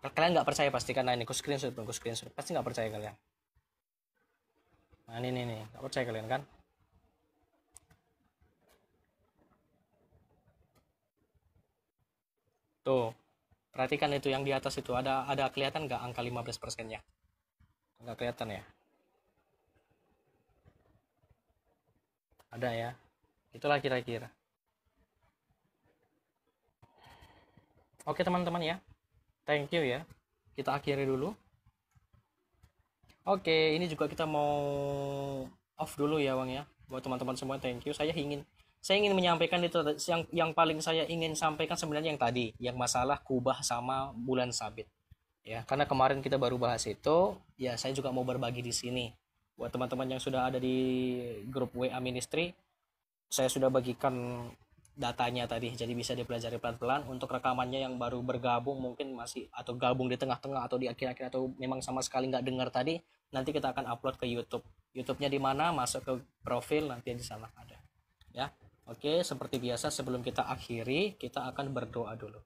Kalian nggak percaya pasti kan? Nah ini aku screenshot. Pasti nggak percaya kalian. Nah ini nih, nggak percaya kalian kan? Tuh, perhatikan itu yang di atas itu ada kelihatan nggak angka 15%-nya? Nggak kelihatan ya? Ada ya? Itulah kira-kira. Oke teman-teman ya. Thank you ya. Kita akhiri dulu. Oke, ini juga kita mau off dulu ya Bang ya. Buat teman-teman semua thank you. Saya ingin menyampaikan itu yang paling saya ingin sampaikan sebenarnya yang tadi, yang masalah kubah sama bulan sabit. Ya, karena kemarin kita baru bahas itu, ya saya juga mau berbagi di sini. Buat teman-teman yang sudah ada di grup WA Ministry, saya sudah bagikan datanya tadi, jadi bisa dipelajari pelan-pelan. Untuk rekamannya yang baru bergabung mungkin masih atau gabung di tengah-tengah atau di akhir-akhir atau memang sama sekali nggak dengar tadi, nanti kita akan upload ke YouTube. YouTube-nya di mana? Masuk ke profil, nanti di sana ada. Ya. Oke, seperti biasa sebelum kita akhiri, kita akan berdoa dulu.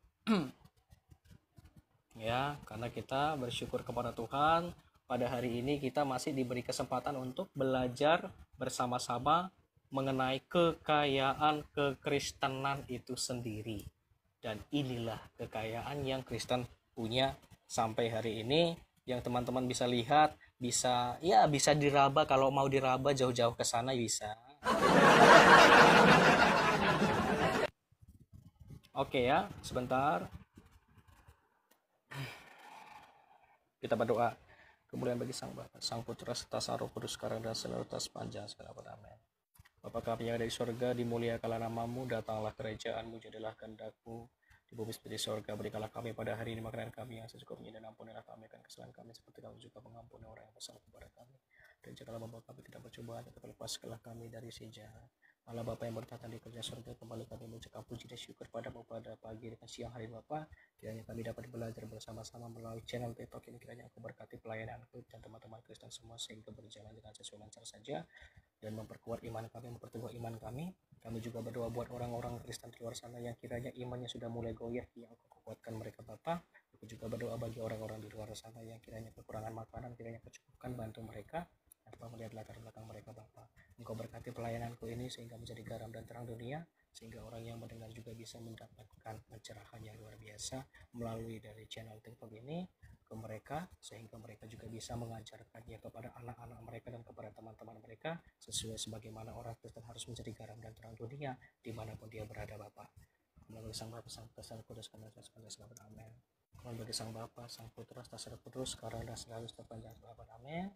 Ya, karena kita bersyukur kepada Tuhan, pada hari ini kita masih diberi kesempatan untuk belajar bersama-sama mengenai kekayaan kekristenan itu sendiri. Dan inilah kekayaan yang Kristen punya sampai hari ini, yang teman-teman bisa lihat, bisa diraba, kalau mau diraba jauh-jauh ke sana bisa. Oke ya, sebentar. Kita berdoa. Kemuliaan bagi Sang Bapa, Sang Putra, serta Sang Roh Kudus sekarang dan selalu sepanjang segala abad. Amin. Bapa kami yang ada di sorga, dimuliakanlah namamu, datanglah kerajaanmu, jadilah kehendakmu di bumi seperti di sorga. Berikanlah kami pada hari ini makanan kami yang secukupnya, dan ampunilah kami akan kesalahan kami seperti kami juga mengampuni orang yang bersalah kepada kami. Dan janganlah membawa kami tidak percobaan, tetapi lepaskanlah kami dari si jahat. Allah Bapa yang bertata di kerja surga, kembali kami mengucapkan puji dan syukur padamu pada pagi dan siang hari Bapa. Kiranya kami dapat belajar bersama-sama melalui channel TikTok ini. Kiranya aku berkati pelayananku dan teman-teman Kristen semua sehingga berjalan dengan sesuai lancar saja dan memperkuat iman kami, memperteguh iman kami. Kami juga berdoa buat orang-orang Kristen di luar sana yang kiranya imannya sudah mulai goyah, yang Engkau kuatkan mereka Bapa. Aku juga berdoa bagi orang-orang di luar sana yang kiranya kekurangan makanan, kiranya kecukupkan, bantu mereka. tanpa melihat latar belakang mereka Bapa. Engkau berkati pelayananku ini sehingga menjadi garam dan terang dunia, sehingga orang yang mendengar juga bisa mendapatkan pencerahan yang luar biasa melalui dari channel TikTok ini ke mereka, sehingga mereka juga bisa mengajarkannya kepada anak-anak mereka dan kepada teman-teman mereka sesuai sebagaimana orang Kristen harus menjadi garam dan terang dunia dimanapun dia berada Bapa. Melalui Sang Bapa, Sang Putra, Sang Kudus, karena amin. Kembali bagi Sang Bapa, Sang Putra, Sang Kudus, sekarang dan selalu sepanjang zaman. Amin.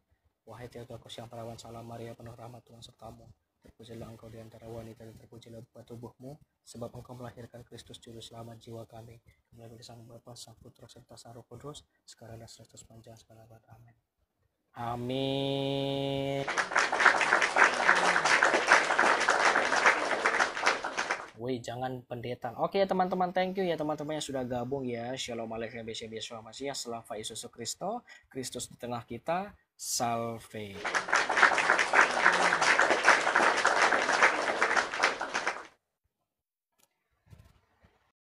Wahai Theotokos yang perawan, salam Maria, penuh rahmat Tuhan sertamu. Terpujilah engkau di antara wanita dan terpujilah buah tubuhmu, sebab engkau melahirkan Kristus juru selamat jiwa kami. Kembali bagi Sang Bapa, Sang Putra, serta Sang Roh Kudus, sekarang dan selalu sepanjang zaman. Amin. Amin. Woi, jangan pendetan. Oke ya teman-teman, thank you ya teman-teman yang sudah gabung ya. Shalom Aleichem, Shalom Masih, Selamat Yesus Kristus di tengah kita. Salve.